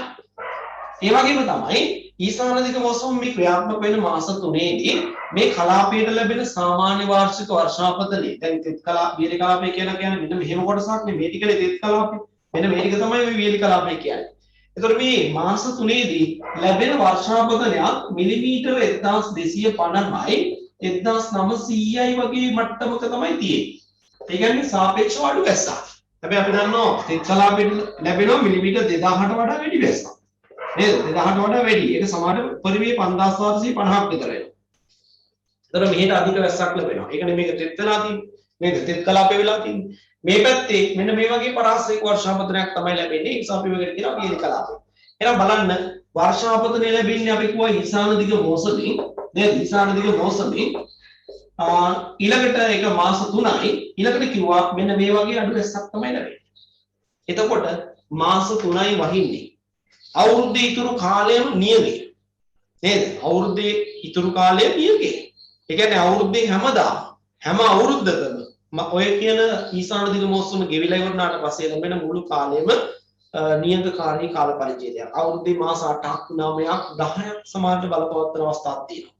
ඒ වගේම තමයි ඊසාන දිග මෝසම මේ ක්‍රියාත්මක වෙන මාස 3ේදී මේ කලාපයට ලැබෙන සාමාන්‍ය වාර්ෂික වර්ෂාපතනය දැන් තෙත් කලාප වියලි කලාපය කියලා කියන්නේ මෙන්න මෙහෙම කොටසක් නේ මේ ටිකනේ තෙත් කලාපය. මෙන්න මේ ටික තමයි මේ වියලි කලාපය කියන්නේ. එතකොට මේ මාස 3ේදී ලැබෙන වර්ෂාපතනයක් මිලිමීටර 1250යි 1900යි වගේ මට්ටමක තමයි තියෙන්නේ. ඒ කියන්නේ සාපේක්ෂව අඩු වැස්සක්. හැබැයි අපි දන්නවා තෙත් කලාපෙට ලැබෙනවා මිලිමීටර් 2000ට වඩා වැඩි වැස්සක්. නේද? 2000ට වඩා වැඩි. ඒක සමහර පරිමේ 5450ක් විතර වෙනවා. ඒතර මෙහෙට අධික වැස්සක් ලැබෙනවා. ඒකනේ මේක තෙත් වෙලා තියෙන්නේ. නේද? තෙත් කලාපේ වෙලා තියෙන්නේ. මේ පැත්තේ මෙන්න මේ වගේ පරාසයක වර්ෂාපතනයක් තමයි ලැබෙන්නේ. ඒ නිසා අපි මේකට කියනවා වියලි කලාපය. එහෙනම් බලන්න වර්ෂාපතනය ලැබෙන්නේ අපි කිව්වා ඊසාන දිග මෝසමින්. නේද? ඊසාන දිග මෝසමින් ඊළඟට ඒක මාස 3යි. ඊළඟට කිව්වා මෙන්න මේ වගේ අඩු වැස්සක් තමයි ලැබෙන්නේ. එතකොට මාස 3යි වහින්නේ. අවුරුද්දේ ඉතුරු කාලයම නියමයි නේද? අවුරුද්දේ ඉතුරු කාලය නියමයි. ඒ කියන්නේ අවුරුද්දේ හැම අවුරුද්දකම ඔය කියන ඊසාන දිග මෝසම ගෙවිලා ඉවරනාට පස්සේ ලැබෙන මුළු කාලෙම නියඟකාරී කාල පරිච්ඡේදයක්. අවුරුද්දේ මාස 8ක් 9ක් 10ක් සමානට බලපවත්වන අවස්ථාවක් තියෙනවා.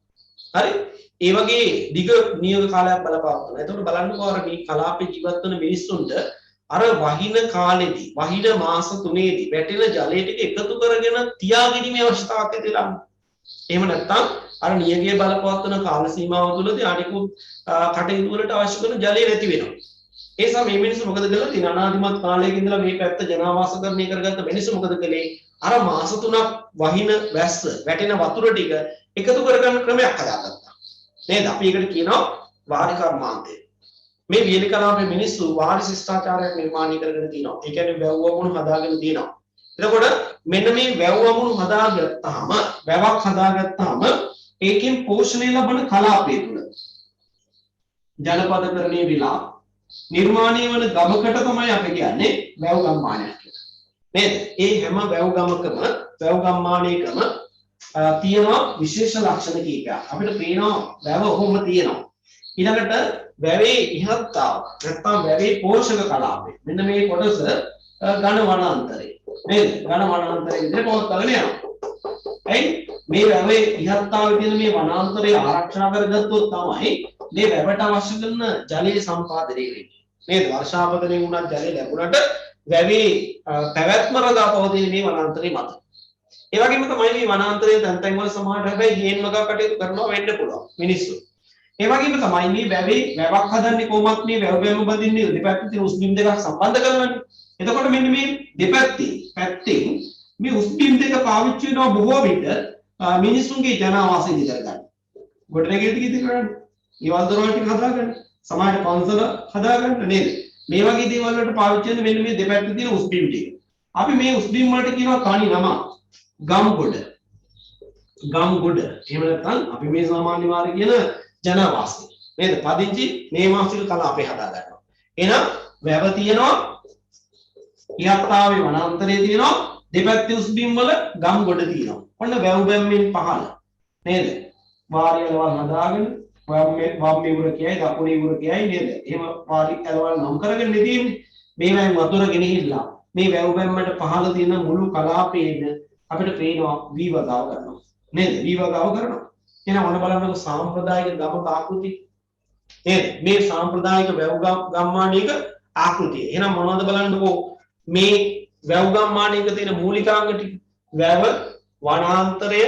හරි? ඒ වගේ දිග නියඟ කාලයක් බලපවත්වනවා. එතකොට බලන්නකෝ අර මේ කලාපේ ජීවත් වෙන මිනිස්සුන්ට අර වහින කාලෙදී වහින මාස 3ේදී වැටෙන ජලය ටික එකතු කරගෙන තියාගැනීමේ අවශ්‍යතාවයක් ඇතිලා. එහෙම නැත්නම් අර නියගයේ බලපවත්වන කාල සීමාව තුළදී අනිකුත් කටයුතු වලට අවශ්‍ය කරන ජලය නැති වෙනවා. ඒ නිසා මේ මිනිස්සු මොකද කළේ? තින අනාදිමත් කාලයක ඉඳලා මේ පැත්ත ජනාවාසකරණය කරගත්ත මිනිස්සු මොකද කළේ? අර මාස 3ක් වහින වැස්ස වැටෙන වතුර ටික එකතු කරගන්න ක්‍රමයක් හදාගත්තා. නේද? අපි ඒකට කියනවා වාරි කර්මාන්තය. මේ වියලි කලාපේ මිනිස්සු වාරි ශිෂ්ටාචාරයක් නිර්මාණය කරගෙන තියෙනවා. ඒ කියන්නේ වැව් වමුණු හදාගෙන තියෙනවා. එතකොට මෙන්න මේ වැව් වමුණු හදාගත්තාම වැවක් හදාගත්තාම ඒකෙන් පෝෂණය ලබන කලාපය තුල ජනපදකරණය වෙලා නිර්මාණය වන ගමකට තමයි අපි කියන්නේ වැව් ගම්මානයක් කියලා. නේද? ඒ හැම වැව් ගමකම වැව් ගම්මානයකම තියෙනවා විශේෂ ලක්ෂණ කීපයක්. අපිට පේනවා වැව ඔහොම තියෙනවා. ඊළඟට වැවේ ඉහත්තාව නැත්නම් වැවේ පෝෂක කලාපය. මෙන්න මේ කොටස ඝන වනාන්තරය. නේද? ඝන වනාන්තරය විදිහට පවත්වාගෙන යනවා. ඇයි මේ වැවේ ඉහත්තාවේ තියෙන මේ වනාන්තරය ආරක්ෂා කරගත්තොත් තමයි මේ වැවට අවශ්‍ය කරන ජලය සම්පාදනය වෙන්නේ. නේද? වර්ෂාපතනයෙන් උනත් ජලය ලැබුණට වැවේ පැවැත්ම රඳා පවතින මේ වනාන්තරය මත. ඒ වගේම තමයි මේ වනාන්තරයේ තැන් තැන් වල සමහරට හැබැයි හේන් වගා කටයුතු කරනවා වෙන්න පුළුවන් මිනිස්සු. ඒ වගේම තමයි මේ වැවේ වැවක් හදන්නේ කොහොමද මේ වැව බැම බදින්නේ දෙපැත්තේ තියෙන උස්බිම් දෙකක් සම්බන්ධ කරනවානේ. එතකොට මෙන්න මේ දෙපැත්තෙන් මේ උස්බිම් දෙක පාවිච්චි වෙනවා බොහෝ විට මිනිසුන්ගේ ජනාවාසය ඉදි කරගන්න. ගොඩනැගිලි ටික ඉදි කරගන්න. ඊවල දොරවල් ටික හදාගන්න. සමහරට පන්සල හදාගන්න නේද? මේ වගේ දේවල් වලට පාවිච්චි වෙන මෙන්න මේ දෙපැත්තේ තියෙන උස්බිම් ටික. අපි මේ උස්බිම් වලට කියනවා කණි නම ගම්ගොඩ. ගම්ගොඩ. එහෙම නැත්නම් අපි මේ සාමාන්‍ය වාරේ කියන ජනාවාසය. නේද? පදිංචි නේවාසික කලාපේ හදා ගන්නවා. එහෙනම් වැව තියෙනවා ඉහත්තාවේ වනාන්තරයේ තියෙනවා දෙපැත්තේ උස්බිම් වල ගම්ගොඩ තියෙනවා. ඔන්න වැව් බැම්මෙන් පහළ. නේද? වාරි ඇලවල් හදාගෙන වම් ඉවුර කියයි දකුණු ඉවුර කියයි නේද? එහෙම වාරි ඇලවල් නම් කරගෙන ඉඳීන්නේ. මේවෙන් වතුර ගෙනහිල්ලා මේ වැව් බැම්මට පහළ තියෙන මුළු කලාපේන අපිට පේනවා වී වගාව කරනවා. නේද? වී වගාව කරනවා. එහෙනම් ඔන්න බලන්නකො සාම්ප්‍රදායික ගමක ආකෘතිය. නේද? මේ සාම්ප්‍රදායික වැව් ගම්මානයක ආකෘතිය. එහෙනම් මොනවද බලන්නකො මේ වැව් ගම්මානයක තියෙන මූලිකාංග ටික. වැව, වනාන්තරය,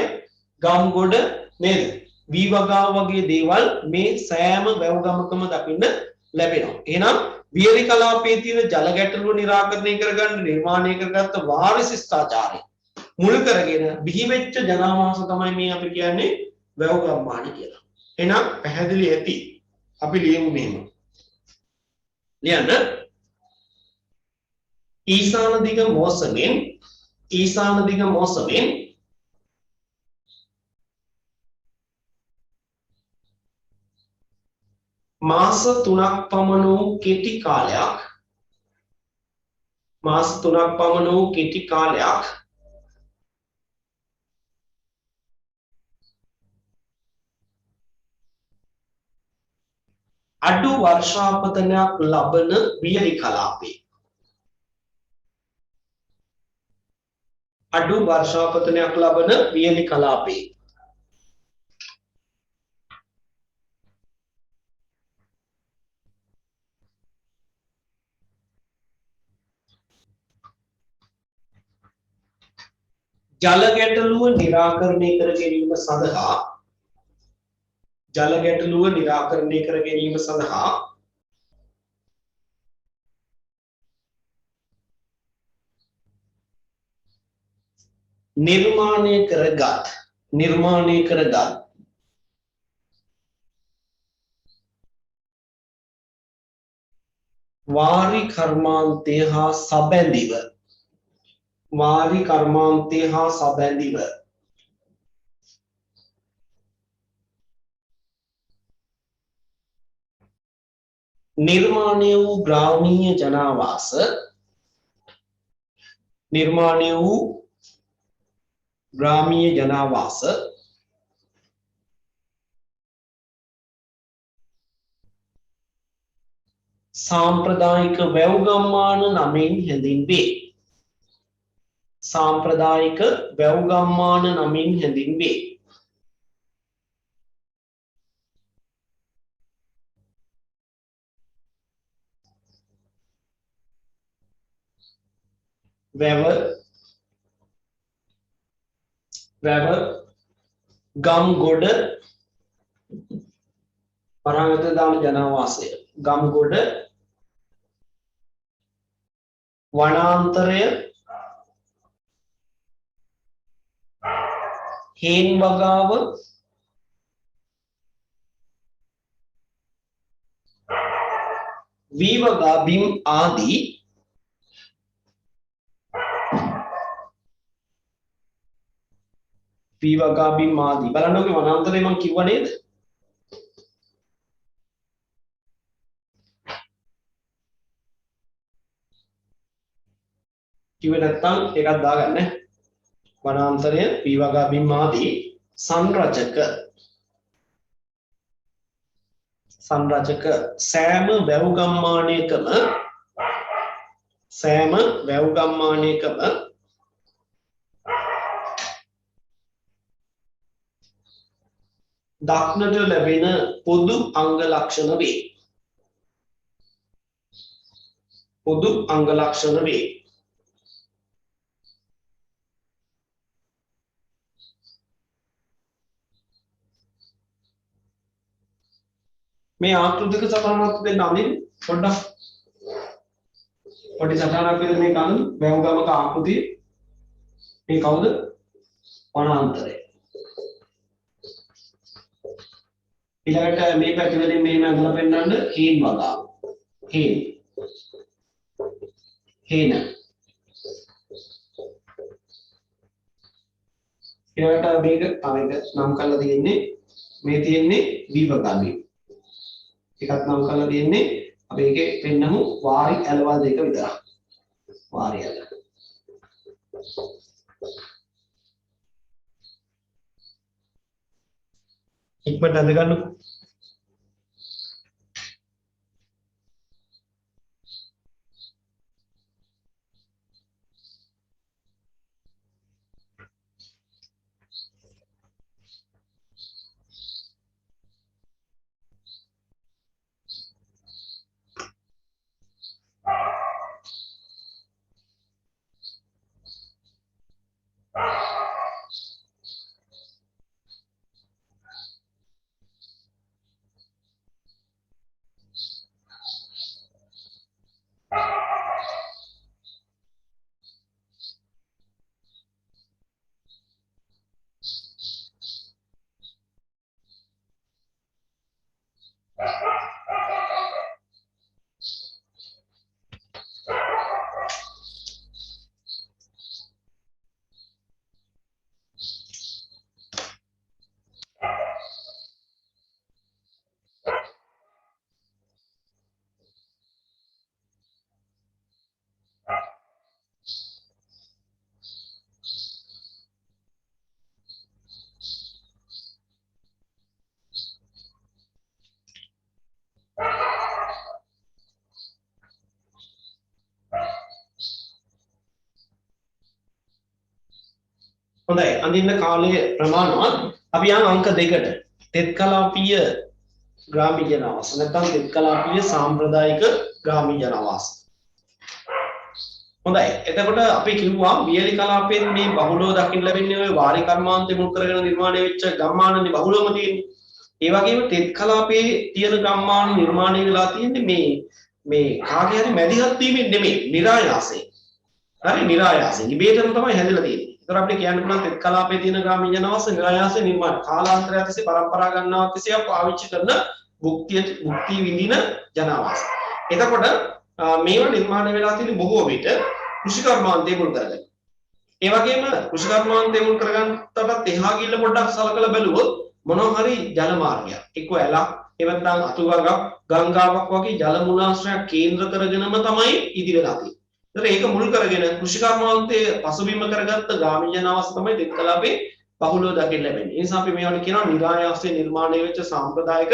ගම්ගොඩ නේද? වී වගාව වගේ දේවල් මේ සෑම වැව් ගමකම දකින්න ලැබෙනවා. එහෙනම් වියලි කලාපයේ තියෙන ජල ගැටලුව निराකරණය කරගන්න නිර්මාණය කරගත්ත වාරි ශිෂ්ටාචාරය මුල් කරගෙන බිහි වෙච්ච ජනාවාස තමයි මේ අපි කියන්නේ වැව් ගම්මාන කියලා. එහෙනම් පැහැදිලි ඇති. අපි ලියමු මෙහෙම. ලියන්න. ඊසාන දිග මෝසමෙන් මාස 3ක් පමණ වූ කෙටි කාලයක් අඩු වර්ෂාපතනයක් ලබන වියලි කලාපේ. ජල ගැටලුව निराකරණය කර ගැනීම සඳහා නිර්මාණය කරගත් වාරි කර්මාන්තය හා සබැඳිව නිර්මාණය වූ ග්‍රාමීය ජනාවාස සාම්ප්‍රදායික වැව් ගම්මාන නමින් හැඳින්වේ. වැව ගම්ගොඩ පරාගත දාන ජනාවාසය ගම්ගොඩ වනාන්තරය හේන් වගාව වී වගා බිම් ආදී බලන්නකෝ වනාන්තරේ මම කිව්වා නේද? කිව්වේ නැත්තම් එකක් දාගන්න. වනාන්තරය වී වගා බිම් ආදී සංරචක සෑම වැව් ගම්මානයකම දක්නට ලැබෙන පොදු අංග ලක්ෂණ වේ. පොදු අංග ලක්ෂණ වේ. මේ ආකෘතික සටහනක් දෙන්න අඳින්න පොඩ්ඩක් පොඩි සටහනක් විතර මේ කලින් වැවුගමක ආකෘතිය මේ කවුද වනාන්තරය ඊළඟට මේ පැතිවලින් මේ මඟුල පෙන්වන්න හේන් වගාව හේන ඊළඟට මේක නම් කරලා තියෙන්නේ මේ තියෙන්නේ විවගාමී එකක් නම් කරලා තියෙන්නේ අපි ඒකේ පෙන්නමු වාරි ඇලවල් දෙක විතරක් වාරි ඇල ඉක්මනට අඳ ගන්නකො හොඳයි අඳින්න කාලය ප්‍රමාණවත් අපි යන අංක දෙකට තෙත් කලාපීය ග්‍රාමීය ජනාවාස නැත්නම් තෙත් කලාපීය සාම්ප්‍රදායික ග්‍රාමීය ජනාවාස හොඳයි එතකොට අපි කිව්වා වියලි කලාපයෙන් මේ බහුලව දකින්න ලැබෙන්නේ ඔය වාරි කර්මාන්තය මුල් කරගෙන නිර්මාණය වෙච්ච ගම්මානනේ බහුලවම තියෙන්නේ ඒ වගේම තෙත් කලාපයේ තියෙන ගම්මාන නිර්මාණය වෙලා තියෙන්නේ මේ කාගේ හරි මැදිහත් වීමෙන් නෙමෙයි નિરાයාසයෙන් හරි નિરાයාසයෙන් ඉබේටම තමයි හැදලා තියෙන්නේ ඒතර අපිට කියන්න පුළුවන් තෙත් කලාපයේ තියෙන ග්‍රාමීය ජනවාස નિરાයාසයෙන් නිර්මාණ කාලාන්තරය තිස්සේ පරම්පරා ගණනාවක් තිස්සේ පාවිච්චි කරන භුක්ති විඳින ජනවාස. එතකොට මේවා නිර්මාණය වෙලා තියෙන බොහෝ විට කෘෂි කර්මාන්තය මුල් කරගෙන. ඒ වගේම කෘෂි කර්මාන්තය මුල් කරගන්නටත් එහා ගිල්ල පොඩ්ඩක් සලකලා බැලුවොත් මොනවා හරි ජල මාර්ගයක් එක්ක ඇලක් එහෙම නැත්නම් අතුගඟක් ගංගාවක් වගේ ජල මූලාශ්‍රයක් කේන්ද්‍ර කරගෙනම තමයි ඉදි වෙලා තියෙන්නේ. ඒක මුල් කරගෙන කෘෂි කර්මාන්තයේ පසුබිම කරගත්ත ග්‍රාමීය ජනවාස තමයි තෙත් කලාපේ බහුලව දකින්න ලැබෙන්නේ. ඒ නිසා අපි මේවට කියනවා નિરાයාසයෙන් නිර්මාණය වෙච්ච සාම්ප්‍රදායික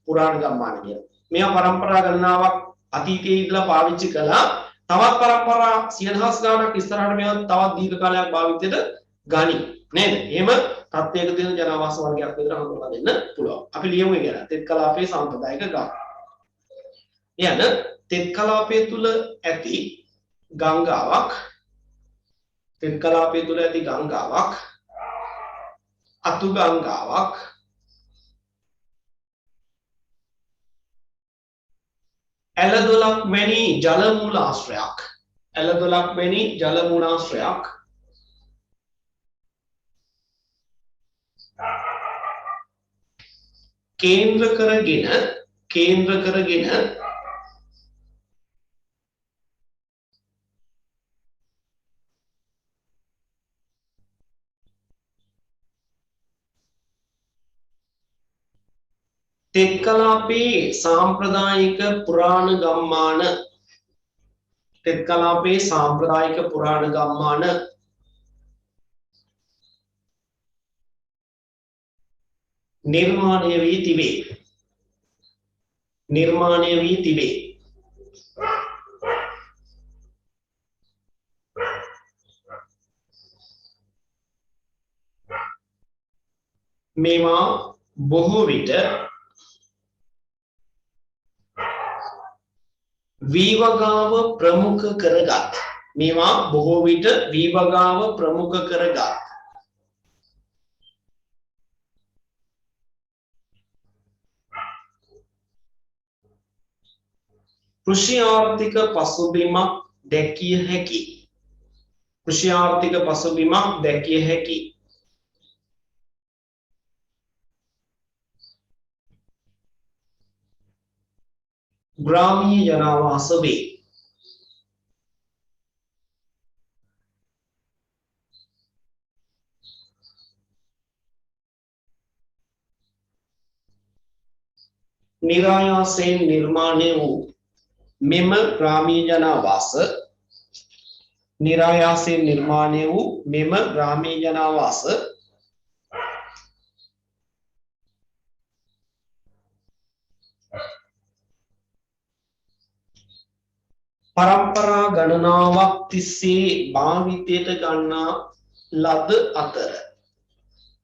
පුරාණ ගම්මාන කියලා. මේවා පරම්පරා ගණනාවක් අතීතයේ ඉඳලා පාවිච්චි කළා. තවත් පරම්පරා 100,000 ගණනක් ඉස්සරහට මේවා තවත් දීර්ඝ කාලයක් භාවිතයට ගනි. නේද? එහෙම තත්ත්වයක තියෙන ජනවාස වර්ගයක් විතර හඳුන්වා දෙන්න පුළුවන්. අපි ලියමු ඒක ගැන. තෙත් කලාපේ සාම්ප්‍රදායික ගම්. එයන තෙත් කලාපයේ තුල ඇති ගංගාවක් තෙත් කලාපයේ තුල ඇති ගංගාවක් අතු ගංගාවක් ඇලදොලක් වැනි ජල මූලාශ්‍රයක් ඇලදොලක් වැනි ජල මූලාශ්‍රයක් කේන්ද්‍ර කරගෙන තෙත් කලාපේ සාම්ප්‍රදායික පුරාණ ගම්මාන තෙත් කලාපේ සාම්ප්‍රදායික පුරාණ ගම්මාන නිර්මාණය වී තිබේ මේවා බොහෝ විට වීවගාව ප්‍රමුඛ කරගත් මේවා බොහෝ විට වීවගාව ප්‍රමුඛ කරගත් කෘෂි ආර්ථික පසුබිමක් දැකිය හැකි කෘෂි ආර්ථික පසුබිමක් දැකිය හැකි ग्रामीय जनावास वे निरायासेन निर्माणे वූ මෙම ग्रामीय जनावास निरायासेन निर्माणे वූ මෙම ग्रामीय जनावास परंपरा गणनाවක් තිස්සේ භාවිතයට ගන්නා ලද අතර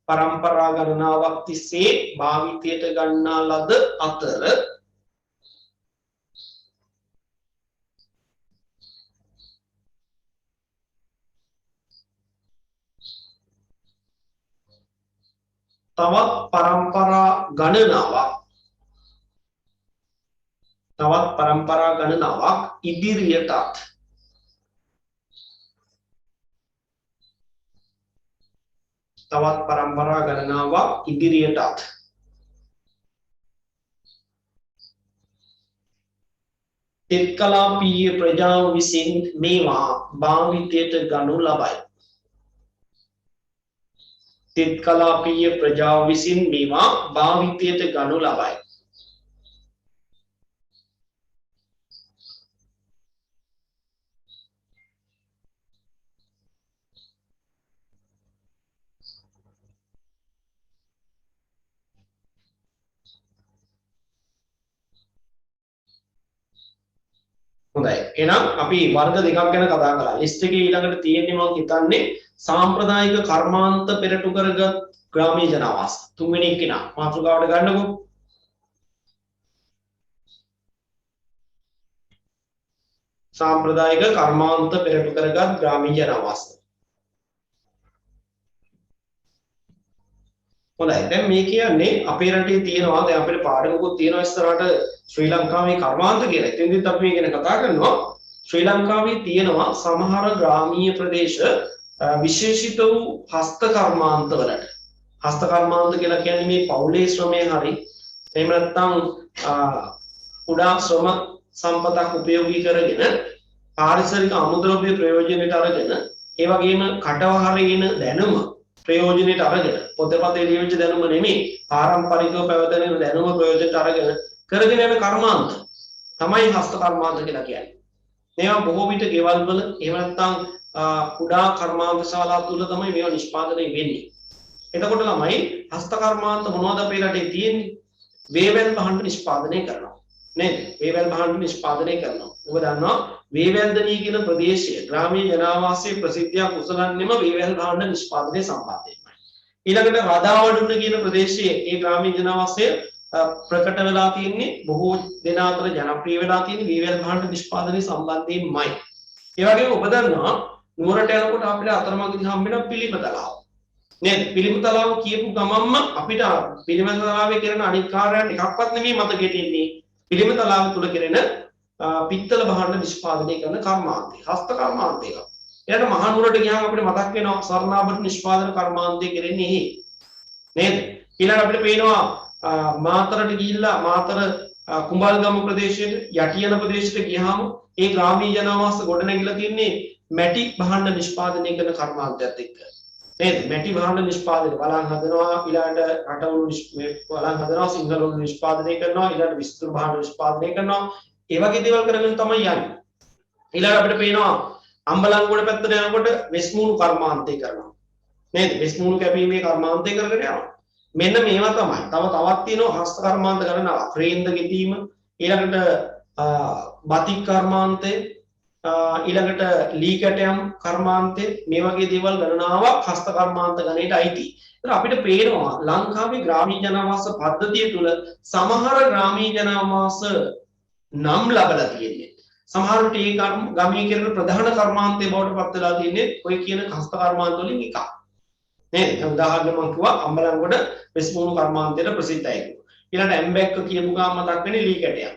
परंपरा गणनाවක් තිස්සේ භාවිතයට ගන්නා ලද අතර තවත් परंपरा ගණනාවක් ඉදිරියටත් තවත් परंपरा ගණනාවක් ඉදිරියටත් තෙත්කලාපීය ප්‍රජාව විසින් මේවා භාවිතයට ගනු ලබයි තෙත්කලාපීය ප්‍රජාව විසින් මේවා භාවිතයට ගනු ලබයි හොඳයි එහෙනම් අපි වර්ග දෙකක් ගැන කතා කරා ලිස්ට් එකේ ඊළඟට තියෙන්නේ මම හිතන්නේ සාම්ප්‍රදායික කර්මාන්ත පෙරටු කරගත් ග්‍රාමීය ජනාවාස තුන්වෙනි එක නා මාතෘකාවට ගන්නකො සාම්ප්‍රදායික කර්මාන්ත පෙරටු කරගත් ග්‍රාමීය ජනාවාස හොඳයි දැන් මේ කියන්නේ අපේ රටේ තියෙනවා දැන් අපේ පාඩමකුත් තියෙනවා ඉස්සරහට ශ්‍රී ලංකාවේ කර්මාන්ත කියලා. එතෙන්දිත් අපි මේ ගැන කතා කරනවා. ශ්‍රී ලංකාවේ තියෙනවා සමහර ග්‍රාමීය ප්‍රදේශ විශේෂිත වූ හස්ත කර්මාන්ත වලට. හස්ත කර්මාන්ත කියලා කියන්නේ මේ පවුලේ ශ්‍රමය හරි එහෙම නැත්නම් කුඩා ශ්‍රම සම්පතක් උපයෝගී කරගෙන පාරිසරික අමුද්‍රව්‍ය ප්‍රයෝජනෙට අරගෙන ඒ වගේම කටවහරේන දැනුම ප්‍රයෝජනෙට අරගෙන පොතපතේ ලියවිච්ච දැනුම නෙමෙයි පාරම්පරිකව පැවතෙන දැනුම ප්‍රයෝජනට අරගෙන කරගෙන යන කර්මාන්ත තමයි හස්ත කර්මාන්ත කියලා කියන්නේ. මේවා බොහෝ විට ගෙවල් වල එහෙම නැත්නම් කුඩා කර්මාන්ත ශාලා තුල තමයි මේවා නිෂ්පාදනය වෙන්නේ. එතකොට ළමයි හස්ත කර්මාන්ත මොනවද අපේ රටේ තියෙන්නේ? වේවැල් භාණ්ඩ නිෂ්පාදනය කරනවා. නේද? වේවැල් භාණ්ඩ නිෂ්පාදනය කරනවා. ඔබ දන්නවා වේවැල්දනී කියන ප්‍රදේශය ග්‍රාමීය ජනාවාසයේ ප්‍රසිද්ධියක් උසලන්නේම වේවැල් භාණ්ඩ නිෂ්පාදනය සම්බන්ධයෙන්මයි. ඊළඟට රදාවඩුන්න කියන ප්‍රදේශයේ ඒ ග්‍රාමීය ජනාවාසය ප්‍රකට වෙලා තියෙන්නේ බොහෝ දෙනා අතර ජනප්‍රිය වෙලා තියෙන වේවැල් භාණ්ඩ නිෂ්පාදනය සම්බන්ධයෙන්මයි. ඒ වගේම ඔබ දන්නවා නුවරට යනකොට අපිට අතරමඟදී හම්බ වෙන පිළිමතලාව. නේද? පිළිමතලාව කියපු ගමන්ම අපිට පිළිමතලාවේ කරන අනිත් කාර්යයන් එකක්වත් නෙමෙයි මතකෙට එන්නේ. පිළිමතලාව තුල කෙරෙන පිත්තල භාණ්ඩ නිෂ්පාදනය කරන කර්මාන්තය, හස්ත කර්මාන්තය. ඊළඟ මහනුවරට ගියාම අපිට මතක් වෙනවා ස්වර්ණාභරණ නිෂ්පාදන කර්මාන්තය කෙරෙන්නේ එහි. නේද? ඊළඟ අපිට පේනවා මාතරට ගිහිල්ලා මාතර කුඹල්ගම ප්‍රදේශයේ යටියන ප්‍රදේශයට ගියාම ඒ ග්‍රාමීය ජනාවාස ගොඩනැගිලා තින්නේ මැටි භාණ්ඩ නිෂ්පාදනය කරන කර්මාන්තයත් එක්ක. නේද? මැටි භාණ්ඩ නිෂ්පාදනය බලන් හදනවා ඊළඟට රටවල බලන් හදනවා සිංහල වල නිෂ්පාදනය කරනවා ඊළඟට විස්තර භාණ්ඩ නිෂ්පාදනය කරනවා ඒ වගේ දේවල් කරගෙන තමයි යන්නේ. ඊළඟ අපිට පේනවා අම්බලන්ගොඩ පැත්තට යනකොට වෙස්මුණු කර්මාන්තය කරනවා. නේද? වෙස්මුණු කැපීමේ කර්මාන්තය කරගෙන යනවා. මෙන්න මේවා තමයි. තවත් තියෙනවා හස්ත කර්මාන්ත ගණනාවක්. රේන්ද ගෙතීම ඊළඟට බතික් කර්මාන්තය ඊළඟට ලී කැටයම් කර්මාන්තේ මේ වගේ දේවල් ගණනාවක් හස්ත කර්මාන්ත ගණයට අයිති. ඒතර අපිට පේනවා ලංකාවේ ග්‍රාමීය ජනාවාස පද්ධතිය තුල සමහර ග්‍රාමීය ජනාවාස නම් ලබලා තියෙන්නේ. සමහරට ඒ ගමේ කරන ප්‍රධාන කර්මාන්තේ බවට පත් වෙලා තියෙන්නේ ඔය කියන හස්ත කර්මාන්ත වලින් එකක්. නේද? උදාහරණ මම කිව්වා අම්බලන්ගොඩ වෙස්මුණු කර්මාන්තයට ප්‍රසිද්ධයි. ඊළඟට ඇම්බැක්ක කියපු ගාම මතක් වෙන්නේ ලී කැටයම්.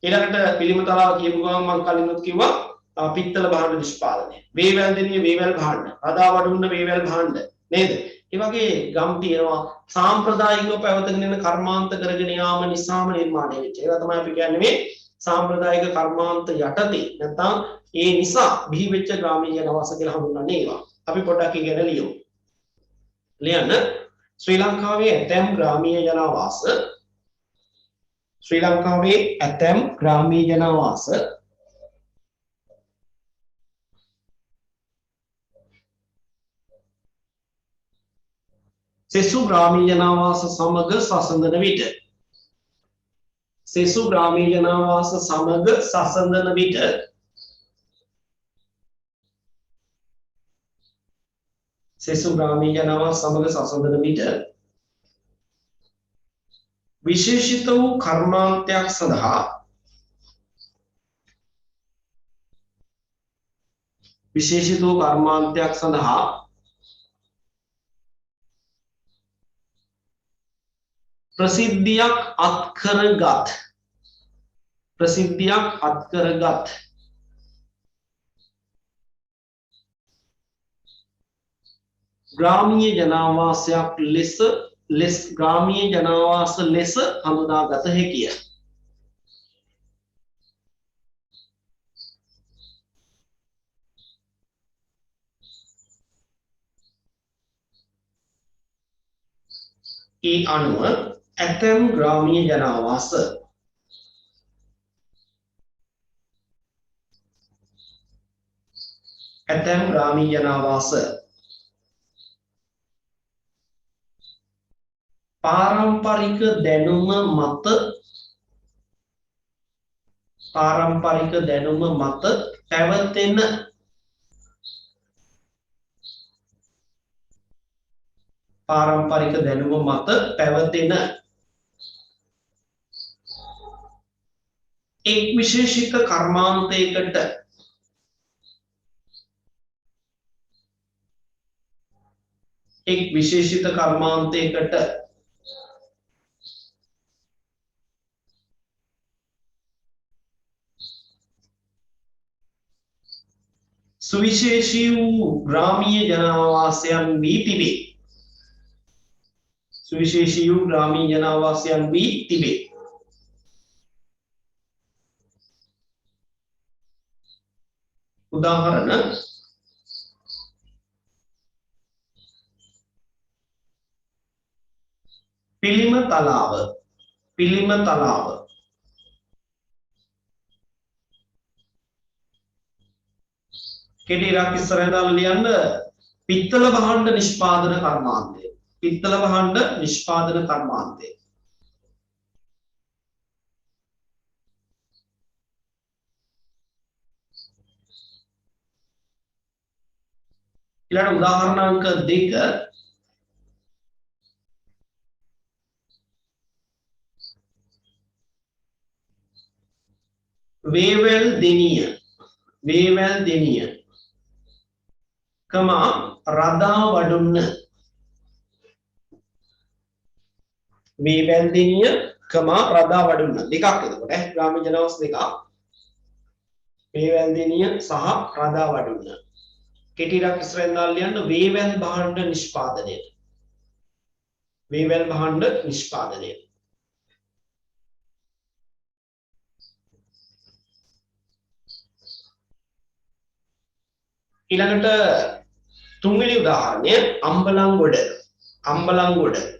ඊළඟට පිළිමතලාව කියපු ගාම මම කලිනුත් කිව්වා පිත්තල භාණ්ඩ නිෂ්පාදනය. වේවැල් දෙනිය වේවැල් භාණ්ඩ. රදා වඩුන්න වේවැල් භාණ්ඩ. නේද? ඒ වගේ ගම් තියෙනවා සාම්ප්‍රදායිකව පැවතගෙන යන කර්මාන්ත කරගෙන යාම නිසාම නිර්මාණය වෙච්ච. ඒවා තමයි අපි කියන්නේ මේ සාම්ප්‍රදායික කර්මාන්ත යටතේ නැත්නම් ඒ නිසා බිහි වෙච්ච ග්‍රාමීය ජනවාස කියලා හඳුන්වන්නේ ඒවා. අපි පොඩ්ඩක් ඉගෙන ලියමු. ලියන්න ශ්‍රී ලංකාවේ ඇතැම් ග්‍රාමීය ජනවාස ශ්‍රී ලංකාවේ ඇතැම් ග්‍රාමීය ජනවාස සෙසු ග්‍රාමීය ජනවාස සමග සසඳන විට සෙසු ග්‍රාමීය ජනවාස සමග සසඳන විට සෙසු ග්‍රාමීය ජනවාස සමග සසඳන විට විශේෂිත වූ කර්මාන්තයක් සඳහා විශේෂිත වූ කර්මාන්තයක් සඳහා ප්‍රසිද්ධියක් අත්කරගත් ග්‍රාමීය ජනාවාසයක් ලෙස ග්‍රාමීය ජනාවාස ලෙස හඳුනාගත හැකිය. ඒ අනුව ඇතැම් ග්‍රාමීය ජනාවාස පාරම්පරික දැනුම මත පැවතෙන එක් විශේෂිත කර්මාන්තයකට සුවිශේෂී වූ ග්‍රාමීය ජනාවාසයන් වී තිබේ. උදාහරණ පිළිමතලාව කෙටිරක් ඉස්සරහට දාලා ලියන්න පිත්තල භාණ්ඩ නිෂ්පාදන කර්මාන්තය. ඊළඟ උදාහරණ අංක 2 වේවැල් දෙනිය රදා වඩුන්න දෙකක් එතකොට ග්‍රාමීය ජනවාස දෙකක් වේවැල් දෙනිය සහ රදා වඩුන්න කෙටිරක් ඉස්සරෙන් දාලා ලියන්න වේවැල් භාණ්ඩ නිෂ්පාදනය ඊළඟට තුන්වෙනි උදාහරණය අම්බලන්ගොඩ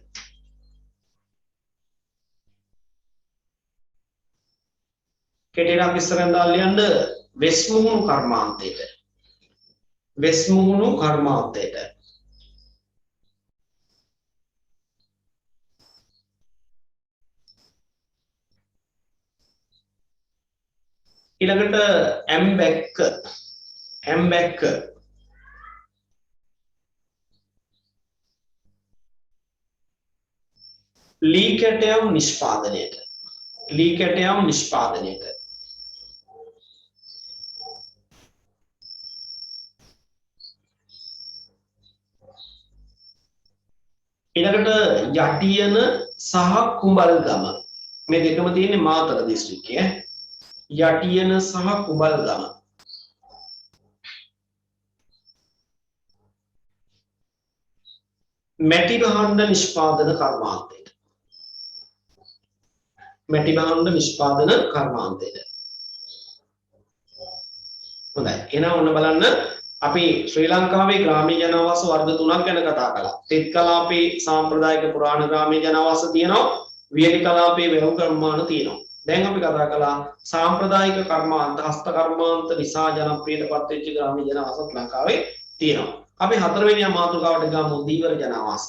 කෙටිරක් ඉස්සරෙන් දාලා ලියන්න වෙස්මුහුණු කර්මාන්තයට ඊළඟට ඇම්බැක්ක ලී කැටයම් නිෂ්පාදනයට ඊළඟට යටියන සහ කුඹල්ගම මේ දෙකම තියෙන්නේ මාතර දිස්ත්‍රික්කයේ යටියන සහ කුඹල්ගම මැටි භාණ්ඩ නිෂ්පාදන කර්මාන්තයට හොඳයි එහෙනම් ඔන්න බලන්න අපි ශ්‍රී ලංකාවේ ග්‍රාමීය ජනාවාස වර්ග තුනක් ගැන කතා කළා. තෙත් කලාපේ සාම්ප්‍රදායික පුරාණ ග්‍රාමීය ජනාවාස තියෙනවා. වියලි කලාපේ වැව් කර්මාණ තියෙනවා. දැන් අපි කතා කළා සාම්ප්‍රදායික කර්මාන්ත හස්ත කර්මාන්ත නිසා ජනප්‍රියටපත් වෙච්ච ග්‍රාමීය ජනාවාසත් ලංකාවේ තියෙනවා. අපි හතරවෙනි මාතෘකාවට ගමු දීවර ජනාවාස.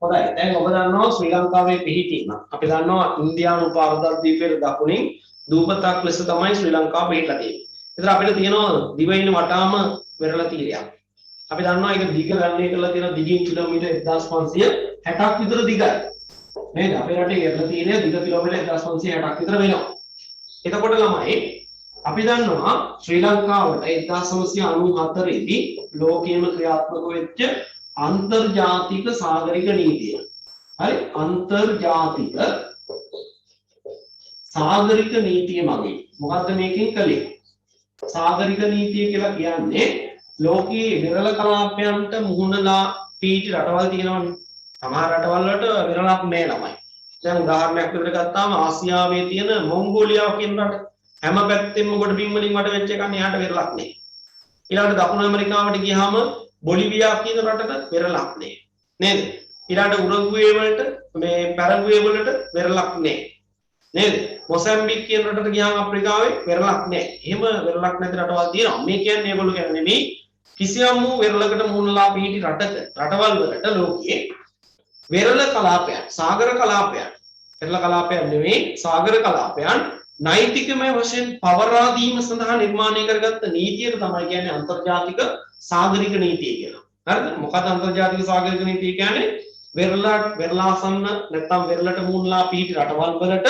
හොඳයි දැන් ඔබ දන්නවා ශ්‍රී ලංකාවේ පිහිටීම අපි දන්නවා ඉන්දියානු පාරදර්ශීපයේ දකුණින් දූපතක් ලෙස තමයි ශ්‍රී ලංකාව පිහිටලා තියෙන්නේ. ඒතර අපිට තියෙනවා දිවයින වටාම වෙරළ තීරයක්. අපි දන්නවා ඒක දිග ගණනය කරලා තියෙන දිගින් කිලෝමීටර් 1560ක් විතර දිගයි. නේද? අපේ රටේ වෙරළ තීරය දිග කිලෝමීටර් 1560ක් විතර වෙනවා. එතකොට ළමයි අපි දන්නවා ශ්‍රී ලංකාවට 1994 දී ලෝකයේම ක්‍රියාත්මක වෙච්ච අන්තර්ජාතික සාගරික නීතිය. හරි අන්තර්ජාතික සාගරික නීතිය මගින් මොකද්ද මේකෙන් කළේ? සාගරික නීතිය කියලා කියන්නේ ලෝකයේ විරල කලාපයන්ට මුහුණලා පීටි රටවල් තියෙනවනේ. සමහර රටවල් වලට විරලක් නෑ ළමයි. දැන් උදාහරණයක් විදිහට ගත්තාම ආසියාවේ තියෙන මොංගෝලියාව කියන රට හැම පැත්තෙම කොට බිම් වලින් වට වෙච්ච එකක් නේ යාට විරලක් නෑ. ඊළඟට දකුණු ඇමරිකාවට ගියාම බොලිවියා කියන රටට වෙරළක් නෑ නේද? ඊළඟ උරුග්වේ වලට මේ පැරගුවේ වලට වෙරළක් නෑ නේද? මොසැම්බික් කියන රටට ගියාම අප්‍රිකාවේ වෙරළක් නෑ. එහෙම වෙරළක් නැති රටවල් තියෙනවා. මේ කියන්නේ ඒගොල්ලෝ කියන්නේ නෙමෙයි කිසියම් වූ වෙරළකට මුහුණලා පිහිටි රටවල් වලට ලෝකයේ වෙරළ කලාපයන් සාගර කලාපයන් වෙරළ කලාපයන් නෙමෙයි සාගර කලාපයන් නෛතිකමය වශයෙන් පවරා දීම සඳහා නිර්මාණය කරගත්ත නීතියට තමයි කියන්නේ අන්තර්ජාතික සාගරික නීතිය කියලා. හරිද? මොකක්ද අන්තර්ජාතික සාගරික නීතිය කියන්නේ? වෙරළාසන්න නැත්නම් වෙරළට මුහුණලා පිහිටි රටවල් වලට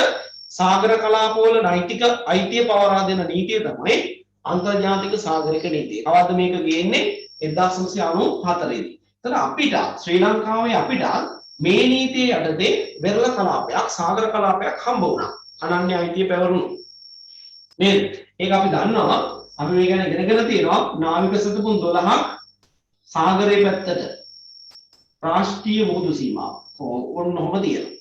සාගර කලාපවල නෛතික අයිතිය පවරා දෙන නීතිය තමයි අන්තර්ජාතික සාගරික නීතිය. කවද්ද මේක ගේන්නේ? 1994 දී. එතන අපිට ශ්‍රී ලංකාවේ අපිට මේ නීතිය යටතේ වෙරළ කලාපයක් සාගර කලාපයක් හම්බ වුණා. අනන්‍ය අයිතිය පැවරුණු. නේද? ඒක අපි දන්නවා. අපි මේ ගැන ඉගෙනගෙන තියෙනවා නාවික සතුපුන් 12ක් සාගරයේ පැත්තට රාෂ්ට්‍රීය මුහුදු සීමාව. ඔන්න ඔහොම තියෙනවා.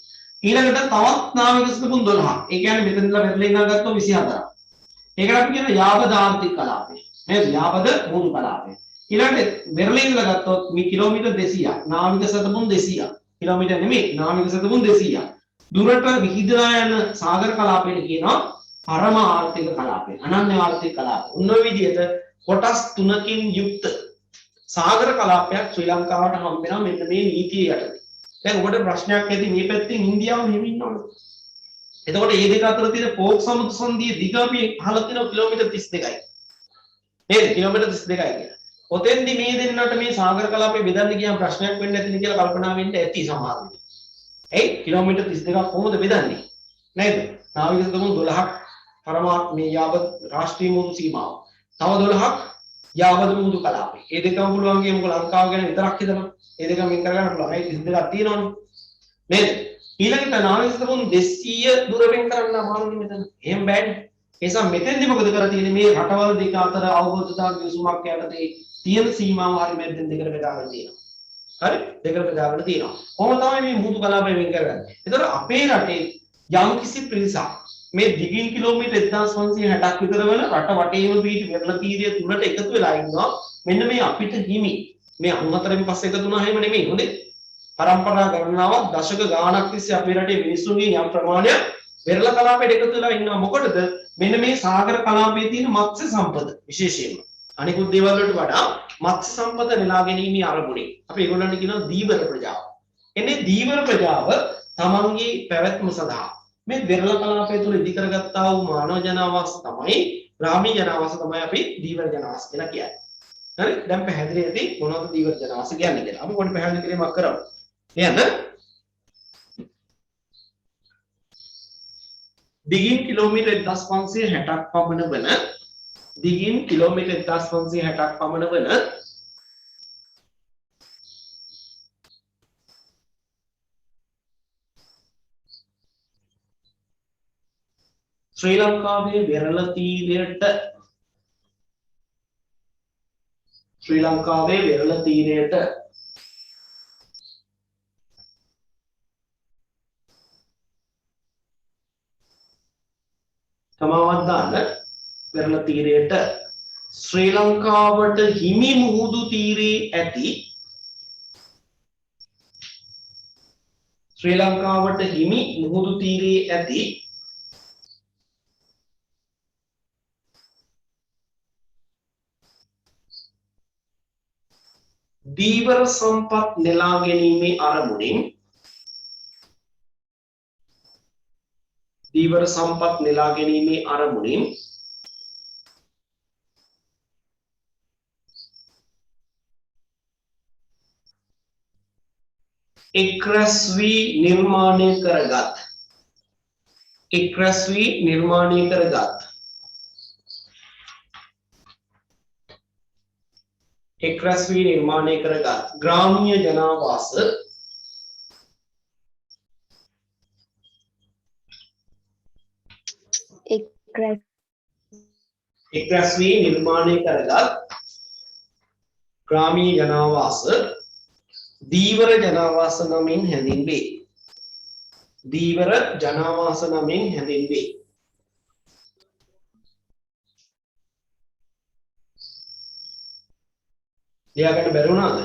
ඊළඟට තවත් නාවික සතුපුන් 12ක්. ඒ කියන්නේ මෙතන ඉඳලා වෙරළෙන් ගත්තොත් 24ක්. ඒකට අපි කියන යාබද ආර්ථික කලාපය. නේද? යාබද මුහුදු කලාපය. ඊළඟට වෙරළෙන් ඉඳලා ගත්තොත් මේ කිලෝමීටර් 200ක්. නාවික සතුපුන් 200ක්. කිලෝමීටර් නෙමෙයි නාවික සතුපුන් 200ක්. දුරට විහිදලා යන සාගර කලාපයට කියනවා පරම ආර්ථික කලාපය. අනන්‍ය ආර්ථික කලාපය. උන්න විදිහට කොටස් 3කින් යුක්ත සාගර කලාපයක් ශ්‍රී ලංකාවට හම්බ වෙනවා මෙන්න මේ නීතිය යටතේ. දැන් ඔබට ප්‍රශ්නයක් ඇති මේ පැත්තෙන් ඉන්දියාව මෙහෙම ඉන්නවනේ. එතකොට මේ දෙක අතර තියෙන පෝක් සමුද්‍ර සංධියේ දිග අපි අහලා තියෙනවා කිලෝමීටර් 32යි. නේද? කිලෝමීටර් 32යි කියලා. ඔතෙන්දි මේ දෙන්නට මේ සාගර කලාපේ බෙදන්න ගියාම ප්‍රශ්නයක් වෙන්නේ නැතිද කියලා කල්පනා වෙන්න ඇති සමහර විට. ඒ කිලෝමීටර් 32ක් කොහොමද බෙදන්නේ? නේද? නාවික සතුපුන් 12ක් පරමාර්ථ මේ යාබත් රාෂ්ට්‍රීය මුහුදු සීමාව. තව 12ක් යාබද මුහුදු කලාපය. මේ දෙකම පුළුවන් ගියේ මොකද ලංකාව ගැන විතරක් හිතනවා. මේ දෙකම වෙන් කරගන්න පුළුවන්. ඒ 32ක් තියෙනවනේ. නේද? ඊළඟට නාවික සතුපුන් 200 දුර වෙන් කරන්න අමාරුනේ මෙතන. එහෙම බෑනේ. ඒ නිසා මෙතෙන්දි මොකද කරලා තියෙන්නේ මේ රටවල් දෙක අතර අවබෝධතාවක විසුමක් යටතේ තියෙන සීමාව හරිය මෙතෙන් දෙකට බෙදාගෙන තියෙනවා. හරි? දෙකට බෙදාගෙන තියෙනවා. කොහොම තමයි මේ මුහුදු කලාපය වෙන් කරගන්නේ? ඒතර අපේ රටේ යම්කිසි පිරිසක් මේ දිගින් කිලෝමීටර් 1560ක් විතර වල රට වටේම පිහිටි වෙරළ තීරය තුලට එකතු වෙලා ඉන්නවා. මෙන්න මේ අපිට හිමි මේ 94න් පස්සේ එකතු වුණා හැම නෙමෙයි හොඳේ. පරම්පරා ගණනාවක් දශක ගාණක් තිස්සේ අපේ රටේ මිනිස්සුන්ගේ යම් ප්‍රමාණයක් වෙරළ කලාපයට එකතු වෙලා ඉන්නවා. මොකටද? මෙන්න මේ සාගර කලාපයේ තියෙන මත්ස්‍ය සම්පත විශේෂයෙන්ම අනිකුත් දේවල් වලට වඩා මත්ස්‍ය සම්පත නෙලා ගැනීමේ අරමුණේ අපි ඒගොල්ලන්ට කියනවා දීවර ප්‍රජාව. එන්නේ දීවර ප්‍රජාව තමන්ගේ පැවැත්ම සඳහා මේ වෙරළ කලාපය තුළ ඉදි කරගත්තා වූ මානව ජනාවාස තමයි ග්‍රාමීය ජනාවාස තමයි අපි දීවර ජනාවාස කියලා කියන්නේ. හරි? දැන් පැහැදිලි ඇති මොනවද දීවර ජනාවාස කියන්නේ කියලා. අපි පොඩි පැහැදිලි කිරීමක් කරමු. නේද? දිගින් කිලෝමීටර් 1560ක් පමණ වන දිගින් කිලෝමීටර් 1560ක් පමණ වන ශ්‍රී ලංකාවේ වෙරළ තීරයට සමාවක් දාන්න වෙරළ තීරයට ශ්‍රී ලංකාවට හිමි මුහුදු තීරයේ ඇති දීවර සම්පත් නෙලා ගැනීමේ අරමුණින් එක්රැස් වී නිර්මාණය කරගත් ග්‍රාමීය ජනාවාස දීවර ජනාවාස නමින් හැඳින්වේ. ලියාගන්න බැරි වුණාද?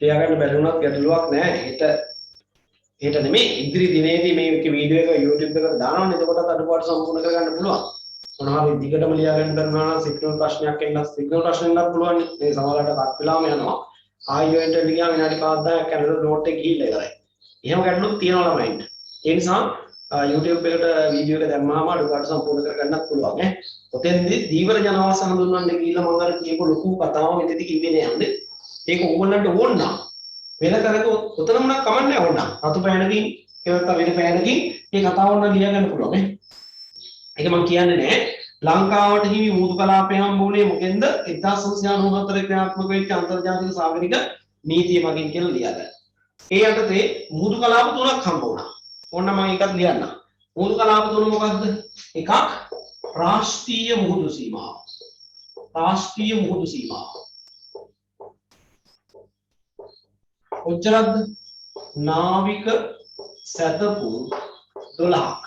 ලියාගන්න බැරි වුණත් ගැටලුවක් නැහැ. හෙට නෙමෙයි ඉදිරි දිනේදී මේක වීඩියෝ එක YouTube එකට දානවනේ. එතකොටත් අඩුපාඩු සම්පූර්ණ කරගන්න පුළුවන්. මොනවා හරි දිගටම ලියාගන්න බැරුණා නම් සිග්නල් ප්‍රශ්නයක් එන්න සිග්නල් ප්‍රශ්නෙන්නත් පුළුවන්. මේ සමහරවිට කට් වෙලාම යනවා. ආයෙ එන්ටර් ගියාම විනාඩි 5-10ක් යනකොට නෝට් එක ගිහිල්ලා ඉවරයි. එහෙම ගැටලුත් තියෙනවා ළමයින්ට. ඒ නිසා YouTube එකට වීඩියෝ එක දැම්මාම අඩුපාඩු සම්පූර්ණ කරගන්නත් පුළුවන් ඈ. ඔතෙන්දී දීවර ජනවාස හඳුන්වන්න ගිහිල්ලා මම අර කියපු ලොකු කතාව මෙතෙදි කිව්වේ නෑ යන්නේ. ඒක ඕගොල්ලන්ට ඕන නම් වෙන කරක ඔතනම නම් කමන්නේ ඕන නම් රතු පෑනකින් ඒවත් වෙන පෑනකින් මේ කතාව නම් ලියා ගන්න පුළුවන් ඈ. ඒක මම කියන්නේ නෑ ලංකාවට හිමි මුහුදු කලාපය හම්බුනේ මොකෙන්ද 1994 ක්‍රියාත්මක වෙච්ච අන්තර්ජාතික සාගරික නීතිය මගින් කියලා ලියා ගන්න. ඒ යටතේ මුහුදු කලාප තුනක් හම්බ වුණා. ඕන්න මම එකක් ලියන්න. මුහුදු කලාප තුන මොකක්ද? එකක් රාෂ්ට්‍රීය මුහුදු සීමාව. කොච්චරද? නාවික සැතපුම් 12ක්.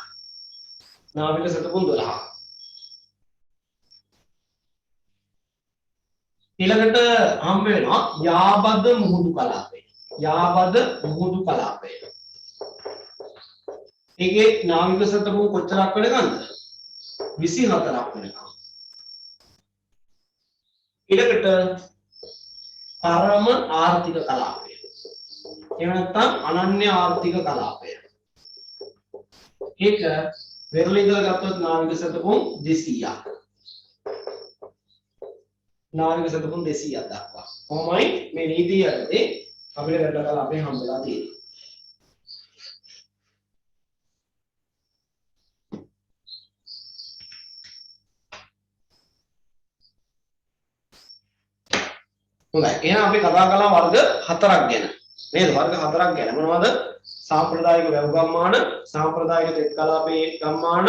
ඊළඟට හම්බ වෙනවා යාබද මුහුදු කලාපය. ඒකේ නාවික සැතපුම් කොච්චරක් වෙනකන්ද? 24ක් වෙනකන්. ඊළඟට පරම ආර්ථික කලාපය. එහෙම නැත්නම් අනන්‍ය ආර්ථික කලාපය. ඒක වෙරළ ඉඳලා ගත්තොත් නාවික සැතපුම් 200ක්. දක්වා. කොහොමයි මේ නීතිය යටතේ අපිට වෙරළ කලාපය හම්බෙලා තියෙන්නේ. හොඳයි. එහෙනම් අපි කතා කළා වර්ග 4ක් ගැන. නේද? වර්ග 4ක් ගැන. මොනවද? සාම්ප්‍රදායික වැව් ගම්මාන, සාම්ප්‍රදායික තෙත් කලාපයේ ගම්මාන,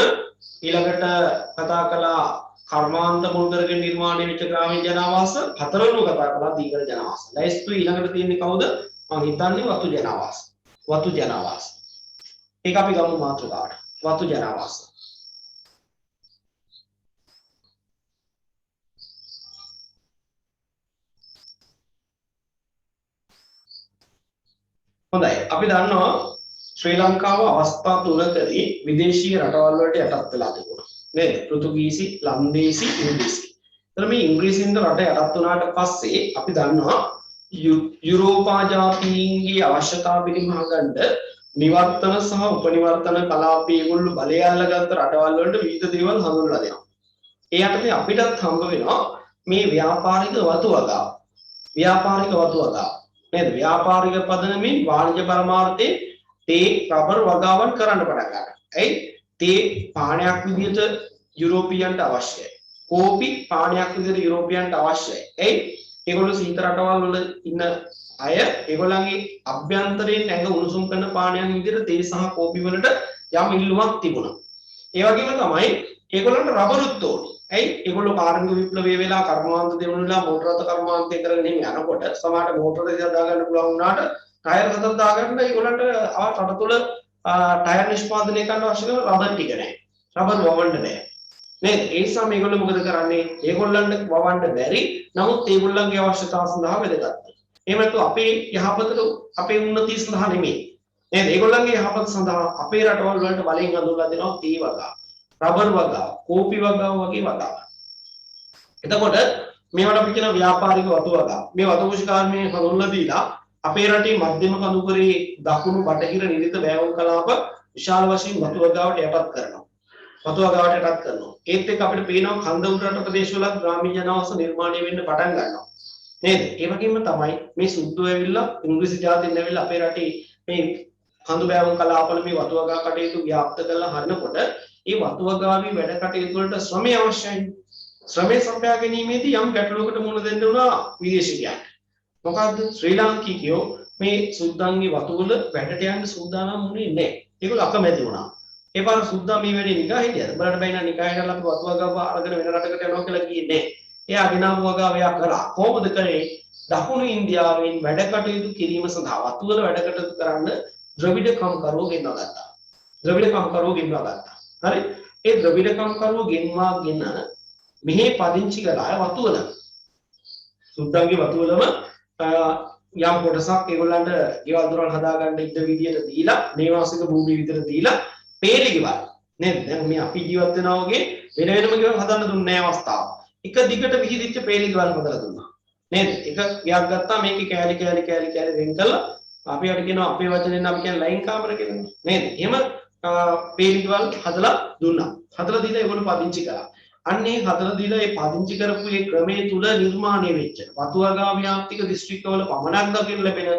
ඊළඟට කතා කළා කර්මාන්ත මුල් කරගෙන නිර්මාණය වෙච්ච ග්‍රාමීය ජනාවාස, හතරවෙනිව කතා කළා දීවර ජනාවාස. ලයිස්තු ඊළඟට තියෙන්නේ කවුද? මම හිතන්නේ වතු ජනාවාස. ඒක අපි ගමු මාතෘකාවට. වතු ජනාවාස. හොඳයි අපි දන්නවා ශ්‍රී ලංකාව අවස්ථා තුනකදී විදේශීය රටවල් වලට යටත් වෙලා තිබුණා. නේද? පෘතුගීසි, ලන්දේසි, ඉංග්‍රීසි. එතන මේ ඉංග්‍රීසින්ට රට යටත් වුණාට පස්සේ අපි දන්නවා යුරෝපා ජාතීන්ගේ අවශ්‍යතාව පිළිමහගන්න නිවර්තන සහ උපනිවර්තන කලාපයේ ඒගොල්ලෝ බලය අල්ලගත්ත රටවල් වලට විවිධ දේවල් හඳුන්වලා දෙනවා. ඒ යටතේ අපිටත් හම්බ වෙනවා මේ ව්‍යාපාරික වතු වගාව. ව්‍යාපාරික වතු වගාව. නේද? ව්‍යාපාරික පදනමින් වාණිජ පරමාර්ථයේ තේ රබර් වගාවන් කරන්න පටන් ගන්නවා. ඇයි? තේ පානයක් විදිහට යුරෝපියන්ට අවශ්‍යයි. කෝපි පානයක් විදිහට යුරෝපියන්ට අවශ්‍යයි. ඇයි? ඒගොල්ලෝ සීත රටවල් වල ඉන්න අය ඒගොල්ලන්ගේ අභ්‍යන්තරයෙන් ඇඟ උණුසුම් කරන පානයන් විදිහට තේ සහ කෝපි වලට යම් ඉල්ලුමක් තිබුණා. ඒ වගේම තමයි ඒගොල්ලන්ට රබරුත් ඕනේ. ඇයි? ඒගොල්ලෝ කාර්මික විප්ලවයේ වෙලා කර්මාන්ත දෙවනුලා මෝටර රථ කර්මාන්තය කරගෙන යනකොට සමහරට මෝටර දෙක දාගන්න පුළුවන් වුණාට ටයර් හතක් දාගන්න ඒගොල්ලන්ට රට තුළ ටයර් නිෂ්පාදනය කරන්න අවශ්‍ය කරන රබර් ටික නැහැ. රබර් වවන්න නැහැ. නේද? ඒ නිසා මේගොල්ලෝ මොකද කරන්නේ? ඒගොල්ලන්ට වවන්න බැරි. නමුත් ඒගොල්ලන්ගේ අවශ්‍යතාව සඳහා වැදගත්. එහෙම නැත්නම් අපේ යහපතට අපේ උන්නතිය සඳහා නෙමෙයි. නේද? ඒගොල්ලන්ගේ යහපත සඳහා අපේ රටවල් වලට බලෙන් අඳුරලා දෙනවා තේ වගාව, රබර් වගාව, කෝපි වගාව වගේ වගාව. එතකොට මේවට අපි කියන ව්‍යාපාරික වතු වගාව. මේ වතු කෘෂිකාර්මයේ හඳුන්වලා දීලා අපේ රටේ මධ්‍යම කඳුකරේ දකුණු බටහිර නිරිත බෑවුම් කලාප විශාල වශයෙන් වතු වගාවට යටත් කරනවා. වතු වගාවට යටත් කරනවා. ඒත් එක්ක අපිට පේනවා කන්ද උඩරට ප්‍රදේශවල ග්‍රාමීය ජනවාස නිර්මාණය වෙන්න පටන් ගන්නවා. නේද? ඒ වගේම තමයි මේ සුද්ධෝ ඇවිල්ලා ඉංග්‍රීසි ජාතින් ඇවිල්ලා අපේ රටේ මේ කඳු බෑවුම් කලාපවල මේ වතු වගා කටයුතු ව්‍යාප්ත කරලා හරිනකොට ඒ වතු වගාවේ වැඩ කටයුතු වලට ශ්‍රමය අවශ්‍යයි. ශ්‍රමය සපයා ගැනීමේදී යම් ගැටලුවකට මුහුණ දෙන්න උනා විදේශිකයන්ට. මොකද්ද? ශ්‍රී ලාංකිකයෝ මේ සුද්දන්ගේ වතු වල වැඩට යන්න සූදානම් වුණේ නැහැ. ඒගොල්ලෝ අකමැති වුණා. ඒ පාර සුද්දා මේ වැඩේ නිකා හිටියද? බලන්න බෑ නා නිකා හිටලා අපි වතු වගාව අරගෙන වෙන රටකට යනවා කියලා කියේ නැහැ. එයා ගෙනාවු වගාව එයා කරා. කොහොමද කරේ? දකුණු ඉන්දියාවෙන් වැඩ කටයුතු කිරීම සඳහා වතු වල වැඩ කටයුතු කරන්න ද්‍රවිඩ කම්කරුවෝ ගෙන්වා ගත්තා. ද්‍රවිඩ කම්කරුවෝ ගෙන්වා ගත්තා. හරි? ඒ ද්‍රවිඩ කම්කරුවෝ ගෙන්වාගෙන මෙහි පදිංචි කළා වතු වල. සුද්දන්ගේ වතු වලම යම් කොටසක් ඒගොල්ලන්ට ගෙවල් දොරවල් හදාගන්න ඉඩ විදියට දීලා, නේවාසික භූමිය විතර දීලා පේලි ගෙවල්. නේද? දැන් මේ අපි ජීවත් වෙනා වගේ වෙන වෙනම ගෙවල් හදන්න දුන්නේ නැහැ අවස්ථාව. එක දිගට විහිදිච්ච පේලි ගෙවල් හදලා දුන්නා. නේද? එක ගයක් ගත්තා මේකේ කෑලි වෙන් කළා. අපි අර කියනවා අපේ වචනෙන් අපි කියන්නේ ලයින් කාමර කියලා. නේද? එහෙම පේලි ගෙවල් හදලා දුන්නා. හදලා දීලා ඒගොල්ලෝ පදිංචි කළා. අන්නේ හදලා දීලා මේ පදිංචි කරපු මේ ක්‍රමයේ තුල නිර්මාණය වෙච්ච වතු වගා ව්‍යාප්තික දිස්ත්‍රික්කවල පමණක් දකින්න ලැබෙන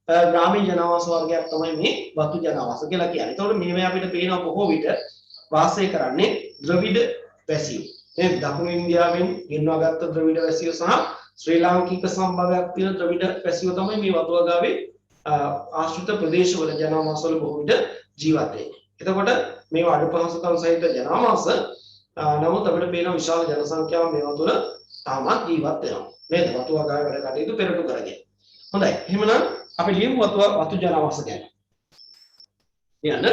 ග්‍රාමීය ජනවාස වර්ගයක් තමයි මේ වතු ජනවාස කියලා කියන්නේ. ඒතකොට මේවා අපිට පේනවා බොහෝ විට වාසය කරන්නේ ද්‍රවිඩ වැසියෝ. මේ දකුණු ඉන්දියාවෙන් ගෙන්වාගත්ත ද්‍රවිඩ වැසියෝ සහ ශ්‍රී ලාංකික සම්භවයක් තියෙන ද්‍රවිඩ වැසියෝ තමයි මේ වතු වගාවේ ආශ්‍රිත ප්‍රදේශවල ජනවාසවල බොහෝ විට ජීවත් වෙන්නේ. එතකොට මේවා අඩුපහසුකම් සහිත ජනවාස නමුත් අපිට පේන විශාල ජන සංඛ්‍යාව මේවා තුළ තාමත් ජීවත් වෙනවා. නේද? වතු වගාවේ වැඩ කටයුතු පෙරටු කරගෙන. හොඳයි. එහෙමනම් අපි ලියමු වතු ජනවාස ගැන. යන්න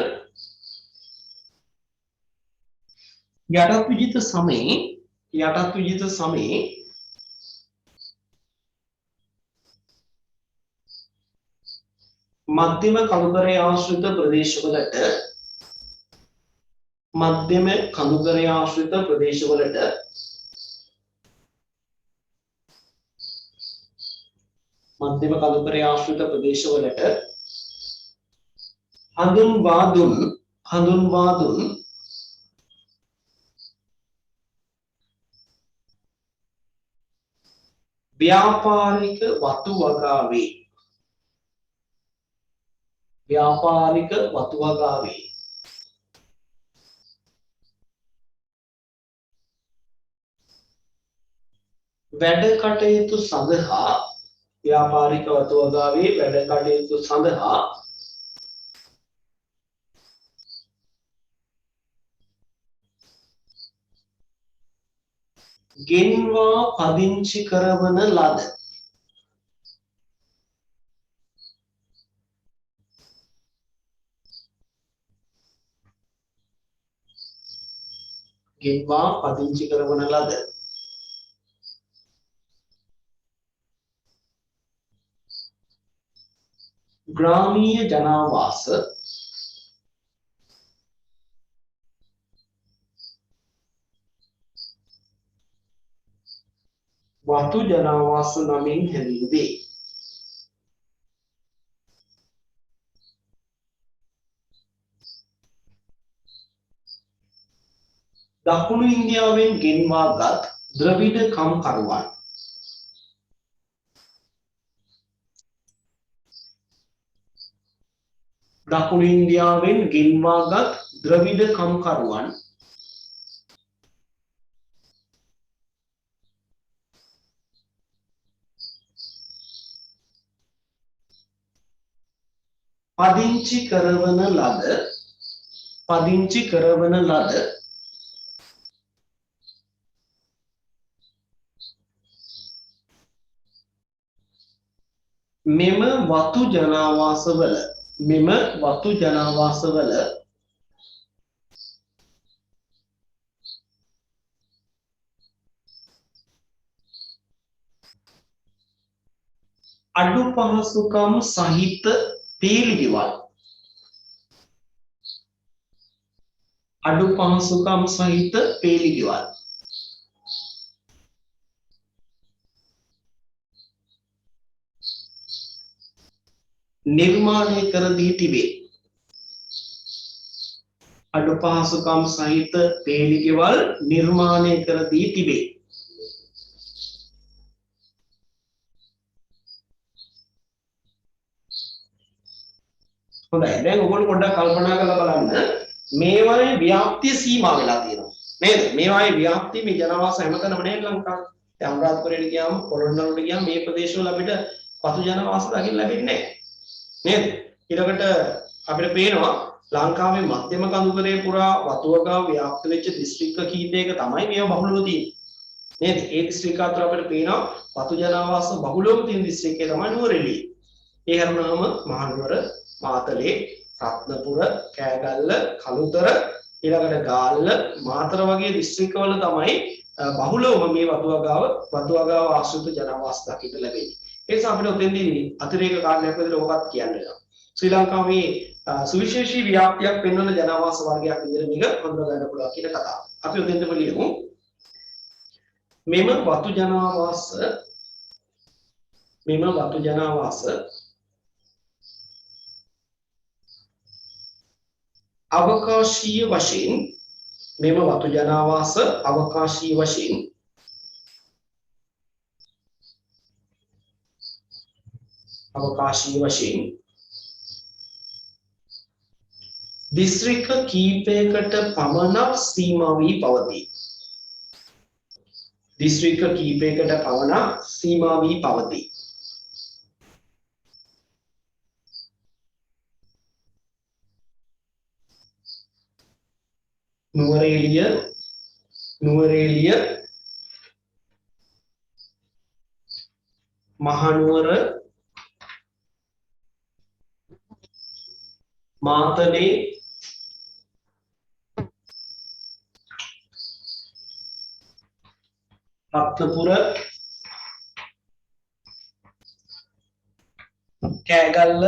යටත් විජිත සමයේ මධ්‍යම කඳුකරයේ ආශ්‍රිත ප්‍රදේශවලට හඳුන්වා දුන් ව්‍යාපාරික වතු වගාවේ වැඩ කටයුතු සඳහා ගෙන්වා පදිංචි කරවන ලද ග්‍රාමීය ජනාවාස වතු ජනාවාස නමින් හැඳින්වේ. දකුණු ඉන්දියාවෙන් ගෙන්වාගත් ද්‍රවිඩ කම්කරුවන්. දකුණු ඉන්දියාවෙන් ගෙන්වාගත් ද්‍රවිඩ කම්කරුවන් පදිංචි කරවන ලද මෙම වතු ජනාවාසවල අඩු පහසුකම් සහිත පීලිගෙවල් නිර්මාණය කර දී තිබේ. අඩු පහසුකම් සහිත පීලිගෙවල් නිර්මාණය කර දී තිබේ. හොඳයි, දැන් ඔයගොල්ලෝ පොඩ්ඩක් කල්පනා කරලා බලන්න මේවායේ ව්‍යාප්තිය සීමා වෙලා තියෙනවා නේද? මේවායේ ව්‍යාප්තිය මේ ජනාවාස හැමතැනම නේද ලංකාවේ. දැන් අනුරාධපුරයට ගියාම පොළොන්නරුවට ගියාම මේ ප්‍රදේශවල අපිට වතු ජනාවාස දකින්න ලැබෙන්නේ නැහැ නේද? ඊළඟට අපිට පේනවා ලංකාවේ මධ්‍යම කඳුකරේ පුරා වතු වගාව ව්‍යාප්ත වෙච්ච දිස්ත්‍රික්ක කීපයක තමයි මේව බහුලව තියෙන්නේ නේද? ඒ දිස්ත්‍රික්ක අතර අපිට පේනවා වතු ජනාවාස බහුලවම තියෙන දිස්ත්‍රික්කය තමයි නුවරඑළිය. ඒ හැරුණාම මහනුවර, මාතලේ, රත්නපුර, කෑගල්ල, කළුතර, ඊළඟට ගාල්ල, මාතර වගේ දිස්ත්‍රික්කවල තමයි බහුලවම මේ වතු වගාව ආශ්‍රිත ජනාවාස දකින්න ලැබෙන්නේ. ඒ නිසා අපිට උදෙන්දී අතිරේක කාරණයක් විදිහට ඔබත් කියන්න වෙනවා. ශ්‍රී ලංකාවේ සුවිශේෂී ව්‍යාප්තියක් පෙන්වන ජනාවාස වර්ගයක් විදිහට මේක හඳුනා ගන්න පුළුවන් කියන කතාව. අපි උදෙන්දම ලියමු. මෙම වතු ජනාවාස අවකාශීය වශයෙන් දිස්ත්‍රික්ක කීපයකට පමණක් සීමා වී පවතී. නුවරඑළිය, මහනුවර, මාතලේ, රත්නපුර, කෑගල්ල,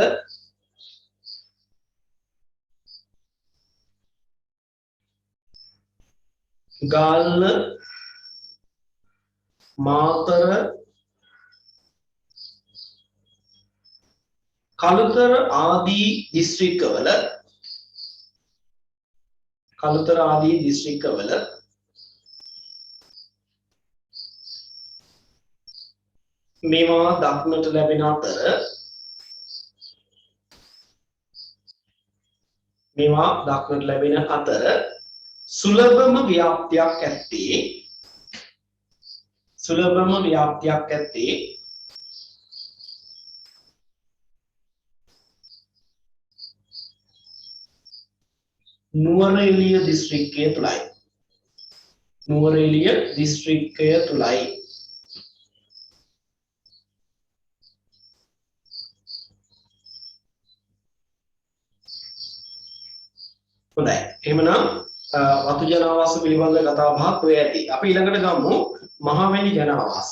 ගාල්ල, මාතර, කළුතර ආදී දිස්ත්‍රික්කවල මේවා දක්නට ලැබෙන අතර සුලභම ව්‍යාප්තියක් ඇත්තේ නුවරඑළිය දිස්ත්‍රික්කය තුලයි. හොඳයි. එහෙමනම් වතු ජනාවාස පිළිබඳ කතා බහක් ඔය ඇති. අපි ඊළඟට ගමු මහවැලි ජනාවාස.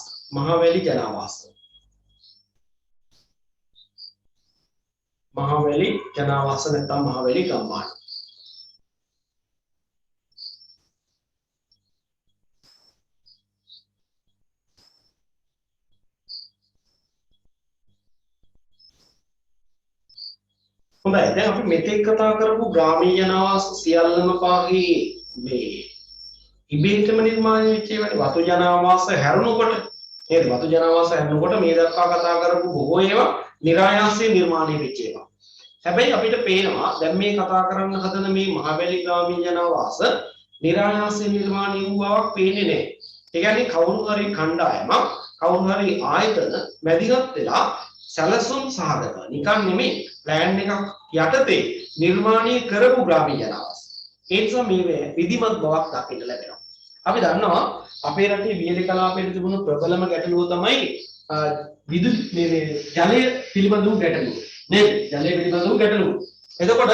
මහවැලි ජනාවාස නැත්නම් මහවැලි ගම්මාන. හොඳයි දැන් අපි මෙතෙක් කතා කරපු ග්‍රාමීය ජනාවාස සියල්ලම පාහි මේ ඉබේටම නිර්මාණය වෙච්ච ඒවානේ වතු ජනාවාස හැරුණකොට නේද වතු ජනාවාස හැරුණකොට මේ දක්වා කතා කරපු බොහෝ ඒවා નિરાයාසයෙන් නිර්මාණය වෙච්ච ඒවා. හැබැයි අපිට පේනවා දැන් මේ කතා කරන්න හදන මේ මහවැලි ග්‍රාමීය ජනාවාස નિરાයාසයෙන් නිර්මාණය වූ බවක් පේන්නේ නැහැ. ඒ කියන්නේ කවුරු හරි කණ්ඩායමක් කවුරු හරි ආයතන මැදිහත් වෙලා සැලසුම් සහගතව නිකන් නෙමෙයි ප්ලෑන් එකක් යටතේ නිර්මාණය කරපු ග්‍රාමීය ජනාවාස. ඒ නිසා මේ විධිමත් බවක් දක්ින්න ලැබෙනවා. අපි දන්නවා අපේ රටේ වියලි කලාපයේ තිබුණු ප්‍රබලම ගැටලුව තමයි විදුලි මේ ජලය පිළිබඳව ගැටලුව. නේද? ජලය පිළිබඳව ගැටලුව. එතකොට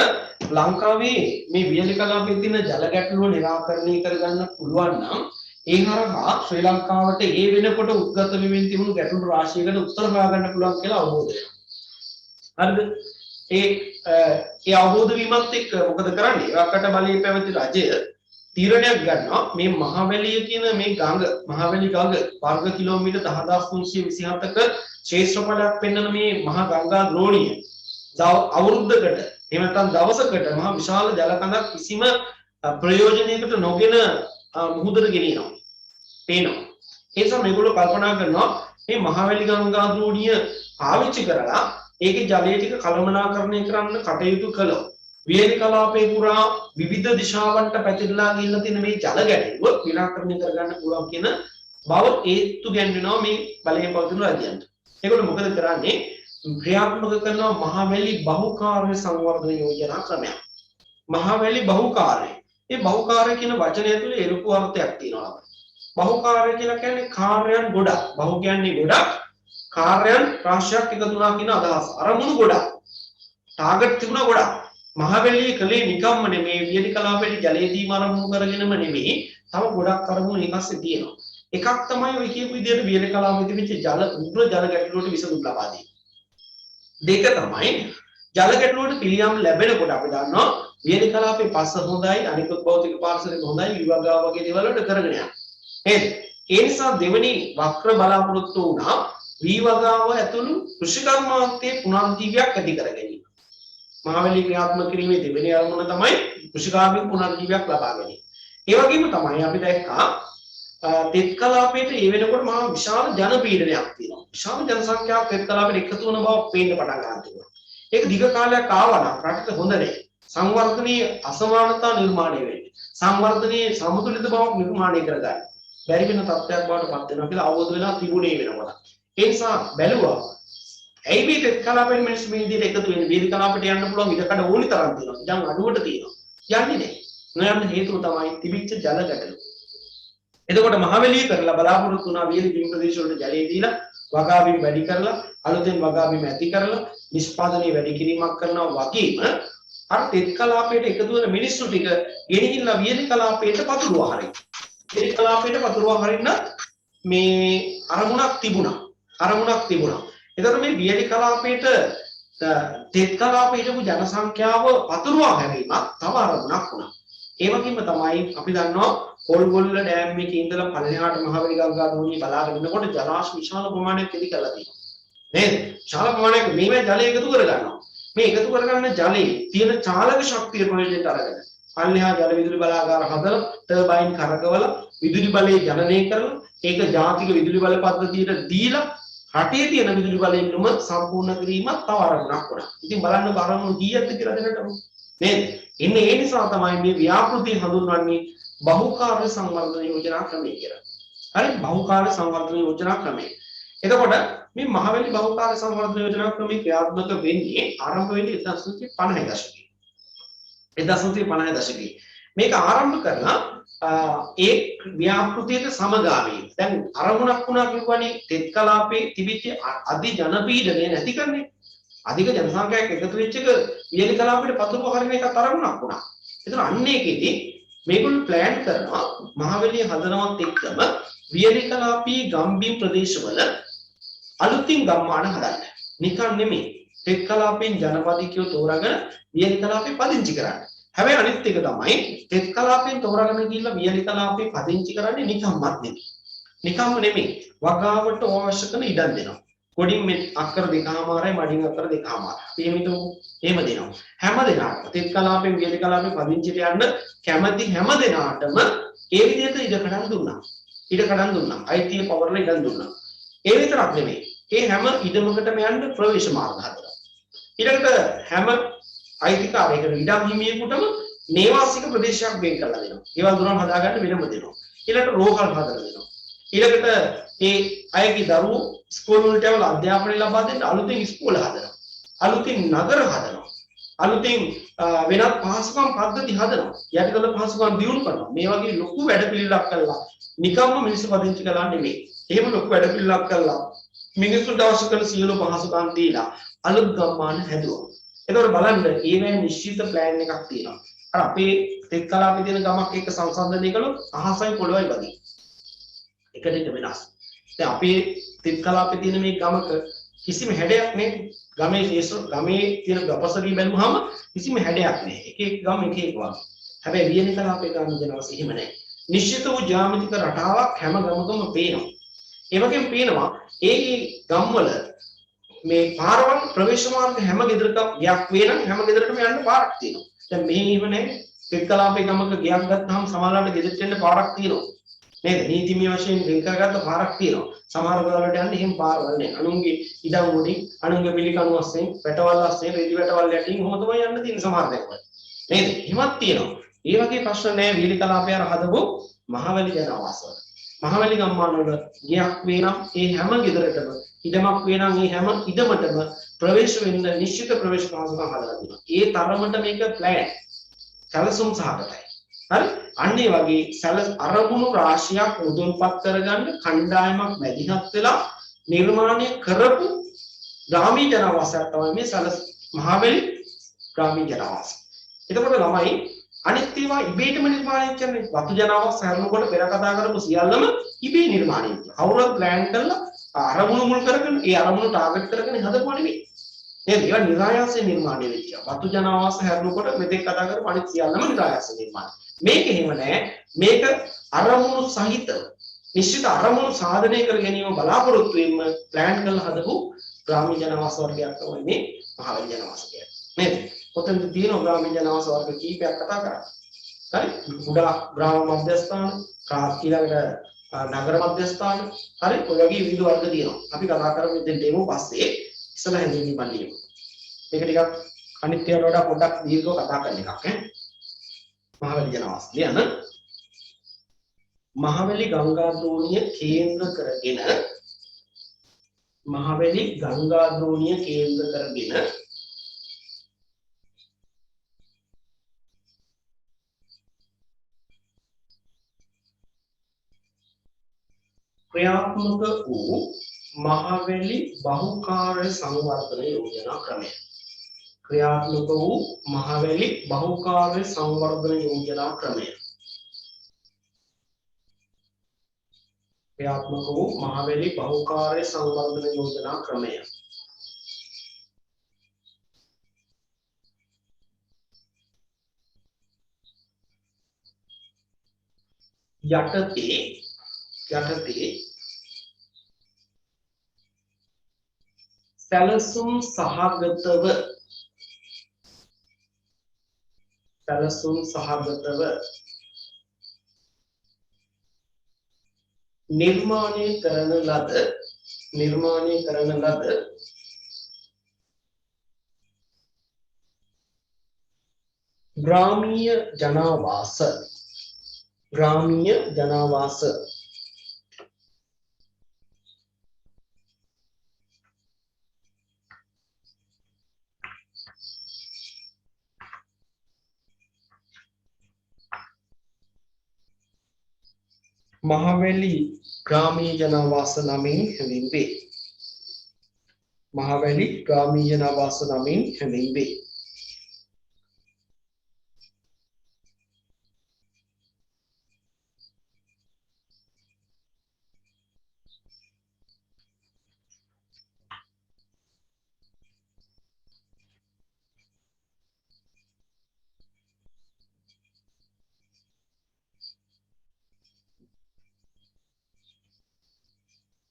ලංකාවේ මේ වියලි කලාපයේ තියෙන ජල ගැටලුව निराකරණය කරගන්න පුළුවන් නම් ඒ හරහා ශ්‍රී ලංකාවට ඒ වෙනකොට උද්ගත වෙමින් තිබුණු ගැටලු රාශියකට උත්තර හොයාගන්න පුළුවන් කියලා අවබෝධ වෙනවා. හරිද? ඒ අවබෝධ වීමත් එක්ක මොකද කරන්නේ? රටට බලයේ පැවති රජය තීරණයක් ගන්නවා මේ මහවැලිය කියන මේ ගඟ මහවැලි ගඟ වර්ග කිලෝමීටර් 10327ක ක්ෂේත්‍රඵලයක් පෙන්වන මේ මහා ගංගා ද්‍රෝණිය අවුරුද්දකට එහෙම නැත්නම් දවසකට මහා විශාල ජල කඳක් කිසිම ප්‍රයෝජනයකට නොගෙන මුහුදට ගෙනියනවා. පේනවා. ඒ නිසා මේගොල්ලෝ කල්පනා කරනවා මේ මහවැලි ගංගා ද්‍රෝණිය පාවිච්චි කරලා ඒකේ ජලය ටික කළමනාකරණය කරන්න කටයුතු කළොත් වියලි කලාපේ පුරා විවිධ දිශාවන්ට පැතිරලා ගිහිල්ලා තියෙන මේ ජල ගැටලුව निराකරණය කරගන්න පුළුවන් කියන බව හේතු ගැන්වෙනවා මේ බලයෙන් පවතින රජයන්ට. ඒකට මොකද කරන්නේ? ක්‍රියාත්මක කරනවා මහවැලි බහුකාර්ය සංවර්ධන යෝජනා ක්‍රමයක්. මහවැලි බහුකාර්ය. මේ බහුකාර්ය කියන වචනය තුළ එරුපු අර්ථයක් තියෙනවා. බහුකාර්ය කියලා කියන්නේ කාර්යයන් ගොඩක්. බහු කියන්නේ ගොඩක්. කාර්යයන් රාශියක් එකතු වුණා කියන අදහස. අරමුණු ගොඩක්. ටාගට් තිබුණා ගොඩක්. මහවැලියේ කලේ නිකම්ම නෙමේ වියලි කලාපයේ ජලයේ දීම ආරම්භ කරගෙනම නෙමේ තව ගොඩක් අරමුණු ඊපස්සේ තියෙනවා. එකක් තමයි ඔය කියපු විදිහට වියලි කලාපයේ තිබිච්ච ජල උග්‍ර ජල ගැටලුවට විසඳුම් ලබා දෙන්නේ. දෙක තමයි ජල ගැටලුවට පිළියම් ලැබෙනකොට අපි දන්නවා වියලි කලාපයේ පස්ස හොඳයි අනිකුත් භෞතික පාර්ශවයට හොඳයි විවගාව වගේ දේවල් වලට කරගෙන යනවා. නේද? ඒ නිසා දෙවෙනි වක්‍ර බලාපොරොත්තු වුණා විවගාව ඇතුළු කෘෂිකර්මාන්තයේ පුනරුජීවයක් ඇති කර ගැනීම. මහවැලි ක්‍රියාත්මක කිරීමේ දෙවෙනි අරමුණ තමයි කෘෂිකාර්මික පුනරුජීවයක් ලබා ගැනීම. ඒ වගේම තමයි අපි දැක්කා තෙත් කලාපයේ ඒ වෙනකොට මහා විශාල ජන පීඩනයක් තියෙනවා. විශාල ජනසංඛ්‍යාවක් තෙත් කලාපයට එකතු වෙන බව පේන්න පටන් ගන්නවා. ඒක දිග කාලයක් ආවා නම් රටට හොඳ නැහැ. සංවර්ධනීය අසමානතා නිර්මාණය වෙන්නේ. සංවර්ධනීය සමතුලිත බවක් නිර්මාණය කරගන්න. බැරි වෙන තත්ත්වයක් බවට පත් වෙනවා කියලා අවබෝධ වෙලා තිබුණේ වෙනකොට. ඒ නිසා බැලුවා ඇයි මේ තෙත් කලාපෙන් මිනිස්සු මේ විදිහට එකතු වෙන්නේ? වීදි කලාපයට යන්න පුළුවන් ඉඩකඩ ඕනි තරම් තියෙනවා. ඉතින් අඩුවට තියෙනවා. යන්නේ නැහැ. නොයන්න හේතුව තමයි තිබිච්ච ජල ගැටලුව. එතකොට මහවැලිය කරලා බලාපොරොත්තු වුණා වියලි බිම් ප්‍රදේශ වලට ජලය දීලා වගා බිම් වැඩි කරලා අලුතෙන් වගා බිම් ඇති කරලා නිෂ්පාදනයේ වැඩි කිරීමක් කරනවා වගේම අර තෙත් කලාපයට එකතු වෙන මිනිස්සු ටික ගෙනිහිල්ලා වියලි කලාපයට පතුරවා හරින්න. වියලි කලාපයට පතුරවා හරින්න මේ අරමුණක් තිබුණා. එතකොට මේ වියලි කලාපයට තෙත් කලාපයේ හිටපු ජනසංඛ්‍යාව පතුරවා හැරීමක් තව අරමුණක් වුණා. ඒ වගේම තමයි අපි දන්නවා පොල්ගොල්ල ඩෑම් එකේ ඉඳලා පල්ලෙහාට මහවැලි ගංගා දෝණිය බලාගෙන ඉන්නකොට ජලාශ විශාල ප්‍රමාණයක් ඉදි කරලා තියෙනවා. නේද? විශාල ප්‍රමාණයක් මේවා ජලය එකතු කර ගන්නවා. මේ එකතු කරගන්න ජලයේ තියෙන චාලක ශක්තිය ප්‍රයෝජනට අරගෙන පල්ලෙහා ජල විදුලි බලාගාර හදලා ටර්බයින් කරකවලා විදුලි බලය ජනනය කරලා ඒක ජාතික විදුලි බල පද්ධතියට දීලා රටේ තියෙන විදුලි බලයෙන්ම සම්පූර්ණ කිරීමක් තව අරමුණක් වුණා. ඉතින් බලන්න බරමුණු කීයක්ද කියලා දැනටම නේද? ඉන්නේ ඒ නිසා තමයි මේ ව්‍යාපෘතිය හඳුන්වන්නේ බහුකාර්ය සංවර්ධන යෝජනා ක්‍රමය කියලා. හරි බහුකාර්ය සංවර්ධන යෝජනා ක්‍රමය. එතකොට මේ මහවැලි බහුකාර්ය සංවර්ධන යෝජනා ක්‍රමය ක්‍රියාත්මක වෙන්නේ ආරම්භ වෙන්නේ 1950 දශකයේ. 1950 දශකයේ. මේක ආරම්භ කරලා ඒ ව්‍යාපෘතියට සමගාමීව දැන් අරමුණක් වුණා කියවනේ තෙත් කලාපේ තිබිච්ච අධි ජනපීඩනය නැති කරන්නේ. අධික ජනසංඛ්‍යාවක් එකතු වෙච්ච එක වියලි කලාපයට පතුරව හරින එකක් අරමුණක් වුණා. ඒතර අන්න ඒකෙදී මේගොල්ලෝ ප්ලෑන් කරනවා මහවැලිය හදනවත් එක්කම වියලි කලාපී ගම්බිම් ප්‍රදේශවල අලුතින් ගම්මාන හදන්න. නිකන් නෙමෙයි. තෙත් කලාපෙන් ජනපදිකයෝ තෝරාගෙන වියලි කලාපේ පදිංචි කරන්න. හැබැයි අනිත් එක තමයි තෙත් කලාපෙන් තෝරාගෙන ගිහිල්ලා වියලි කලාපේ පදිංචි කරන්නේ නිකම්මත් නෙමෙයි. නිකම්ම නෙමෙයි. වගාවට අවශ්‍ය කරන ඉඩම් දෙනවා. කොඩින් මේ අක්කර දෙකමාරයි මඩින් අක්කර දෙකමාරයි. අපි එහෙම හිතමු. එහෙම දෙනවා. හැම දිනාටම තෙත් කලාපෙන් වියලි කලාපෙන් පදිංචිට යන්න කැමැති හැම දිනාටම ඒ විදිහට ඉඩකඩම් දුන්නා. ඉඩකඩම් දුන්නා. අයිතිය පවර්ල ඉඩම් දුන්නා. ඒ විතරක් නෙමෙයි. ඒ හැම ඉඩමකටම යන්න ප්‍රවේශ මාර්ග හදලා. ඊළඟට හැම අයිතිකාරයෙකුට ඉඩම් හිමියෙකුටම නේවාසික ප්‍රදේශයක් වෙන් කරලා දෙනවා. ඒවල් දුරම හදාගන්න වෙනම දෙනවා. ඊළඟට රෝහල් හදලා දෙනවා. ඊළඟට ඒ අයගේ දරුවෝ ස්කෝල් වලට යවලා අධ්‍යාපනය ලබා දෙන්න අලුතින් ස්කෝල හදනවා. අලුතින් නගර හදනවා. අලුතින් වෙනත් පහසුකම් පද්ධති හදනවා. යටිතල පහසුකම් දියුණු කරනවා. මේ වගේ ලොකු වැඩ පිළිවෙලක් කළා. නිකම්ම මිනිස්සු පදිංචි කරලා නෙමෙයි. එහෙම ලොකු වැඩ පිළිවෙලක් කළා. මිනිස්සුන්ට අවශ්‍ය කරන සියලු පහසුකම් දීලා අලුත් ගම්මාන හැදුවා. එතකොට බලන්න ඊමේ නිශ්චිත ප්ලෑන් එකක් තියෙනවා. අර අපේ තෙත් කලාපේ තියෙන ගමක් එක්ක සංසන්දනය කළොත් අහසයි පොළොවයි වගේ. එකට එක වෙනස්. දැන් අපේ තෙත් කලාපේ තියෙන මේ ගමක කිසිම හැඩයක් නෑ. ගමේ තියෙන ගපසරි බැලුවහම කිසිම හැඩයක් නෑ. එක එක ගම එක එක වගේ. හැබැයි වියලි කලාපේ ගම දෙනවස් එහෙම නෑ. නිශ්චිත වූ ජ්‍යාමිතික රටාවක් හැම ගමකම පේනවා. ඒ වගේම පේනවා ඒ ගම්වල මේ පාරවල් ප්‍රවේශ මාර්ග හැම ගෙදරකම ගයක් වේ නම් හැම ගෙදරකම යන්න පාරක් තියෙනවා. දැන් මේ ඉව නැහැ. තෙත් කලාපේ ගමක ගයක් ගත්තාම සමහරවිට ගෙදරට එන්න පාරක් තියෙනවා. නේද? නීතිමය වශයෙන් වෙන් කරගත්ත පාරක් තියෙනවා. සමහර වෙලාවට යන්න එහෙම පාරවල් නැහැ. අනුන්ගේ ඉඩම් වලින් අනුන්ගේ පිළිකණු වශයෙන් පැටවල් වශයෙන් රෙදි වැටවල් යටින් කොහොම තමයි යන්න තියෙන සමහර දේවල්. නේද? එහෙමත් තියෙනවා. ඒ වගේ ප්‍රශ්න නැහැ වියලි කලාපේ අර හදපු මහවැලි ජනවාසවල. මහවැලි ගම්මාන වල ගයක් වේ නම් ඒ හැම ගෙදරටම ඉඩමක් වේ නම් ඒ හැම ඉඩමටම ප්‍රවේශ වෙන්න නිශ්චිත ප්‍රවේශ පහසුකම් හදලා දෙනවා. ඒ තරමට මේක ප්ලෑන් සැලසුම් සහගතයි. හරි? අන්න ඒ වගේ අරමුණු රාශියක් මුදුන්පත් කරගන්න කණ්ඩායමක් මැදිහත් වෙලා නිර්මාණය කරපු ග්‍රාමීය ජනවාසයක් තමයි මේ මහවැලි ග්‍රාමීය ජනවාසය. එතකොට ළමයි අනිත් ඒවා ඉබේටම නිර්මාණය කරන්නේ වතු ජනවාස හැරුණකොට පෙර කතා කරපු සියල්ලම ඉබේ නිර්මාණය වෙනවා. කවුරුත් ප්ලෑන් කරලා අරමුණු මුල් කරගෙන ඒ අරමුණු ටාගට් කරගෙන හදපුවා නෙමෙයි. නේද? ඒවා නිරායාසයෙන් නිර්මාණය වෙච්ච. වතු ජනවාස හැරුණකොට මෙතෙක් කතා කරපු අනිත් සියල්ලම නිරායාසයෙන් නිර්මාණය. මේක එහෙම නෑ. මේක අරමුණු සහිතව නිශ්චිත අරමුණු සාධනය කර ගැනීම බලාපොරොත්තු වෙන්න ප්ලෑන් කරලා හදපු ග්‍රාමීය ජනවාස වර්ගයක් තමයි මේ මහවැලි ජනවාස කියන්නේ. නේද? කොතනද තියෙන ග්‍රාමීය ජනවාස වර්ග කීපයක් කතා කරන්නේ? හරි? කුඩා ග්‍රාම මධ්‍යස්ථාන, ඊළඟට නගර මධ්‍යස්ථාන, හරි? ඔය වගේ විවිධ වර්ග තියෙනවා. අපි කතා කරමු දැන් දෙමු පස්සේ ඉස්සලා හැඳින්වීම බලන්න. මේක ටිකක් අනිත් ඒවාට වඩා පොඩ්ඩක් දීර්ඝව කතා කරන එකක් ඈ. මහවැලි ජනවාස ලියන්න. මහවැලි ගංගා දෝණිය කේන්ද්‍ර කරගෙන මහවැලි ගංගා දෝණිය කේන්ද්‍ර කරගෙන ක්‍රියාත්මක වූ මහවැලි බහුකාර්ය සංවර්ධන යෝජනා ක්‍රමය. ක්‍රියාත්මක වූ මහවැලි බහුකාර්ය සංවර්ධන යෝජනා ක්‍රමය. ක්‍රියාත්මක වූ මහවැලි බහුකාර්ය සංවර්ධන යෝජනා ක්‍රමය. යටතේ සැලසුම් සහගතව නිර්මාණය කරන ලද ග්‍රාමීය ජනාවාස මහවැලි ග්‍රාමීය ජනාවාස නමින් හැඳින්වේ. මහවැලි ග්‍රාමීය ජනාවාස නමින් හැඳින්වේ.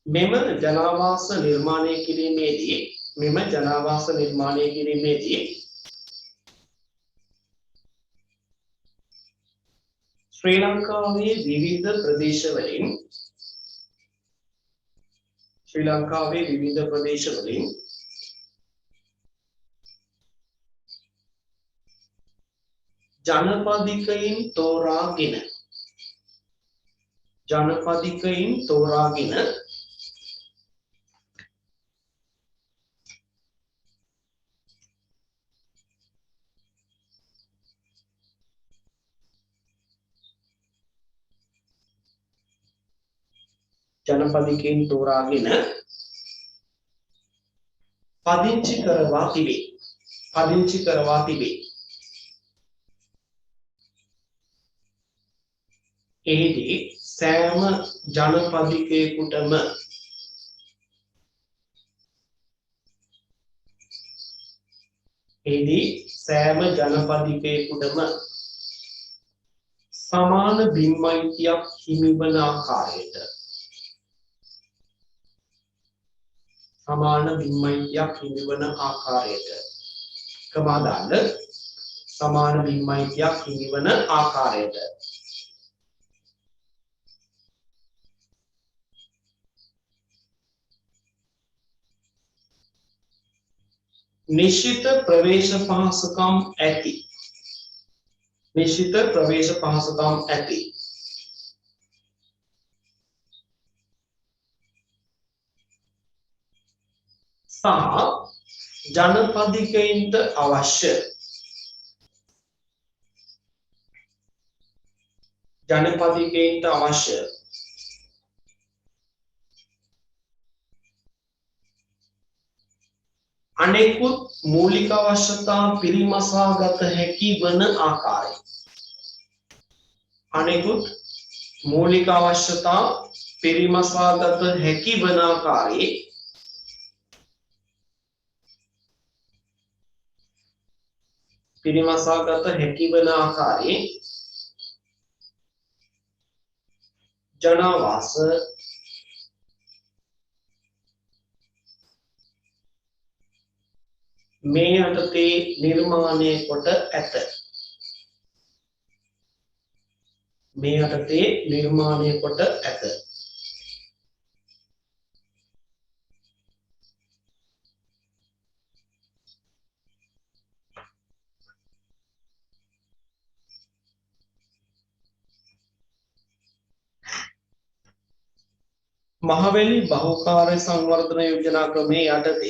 මෙම ජනාවාස නිර්මාණය කිරීමේදී ශ්‍රී ලංකාවේ විවිධ ප්‍රදේශවලින් ජනපදිකයින් තෝරාගෙන පදිංචි කරවා තිබේ. එහිදී සෑම ජනපදිකයෙකුටම සමාන බිම්මයිතියක් හිමිවන ආකාරයට සමාන බිම්මයිතියක් හිමිවන ආකාරයට නිශ්චිත ප්‍රවේශ පහසුකම් ඇති සහ ජනපදිකයින්ට අවශ්‍ය අනෙකුත් මූලික අවශ්‍යතා පිරිමසා ගත හැකි වන ආකාරය ජනාවාස මේ යටතේ නිර්මාණය කොට ඇත. මහවැලි බහුකාර්ය සංවර්ධන යෝජනා ක්‍රමයේ යටතේ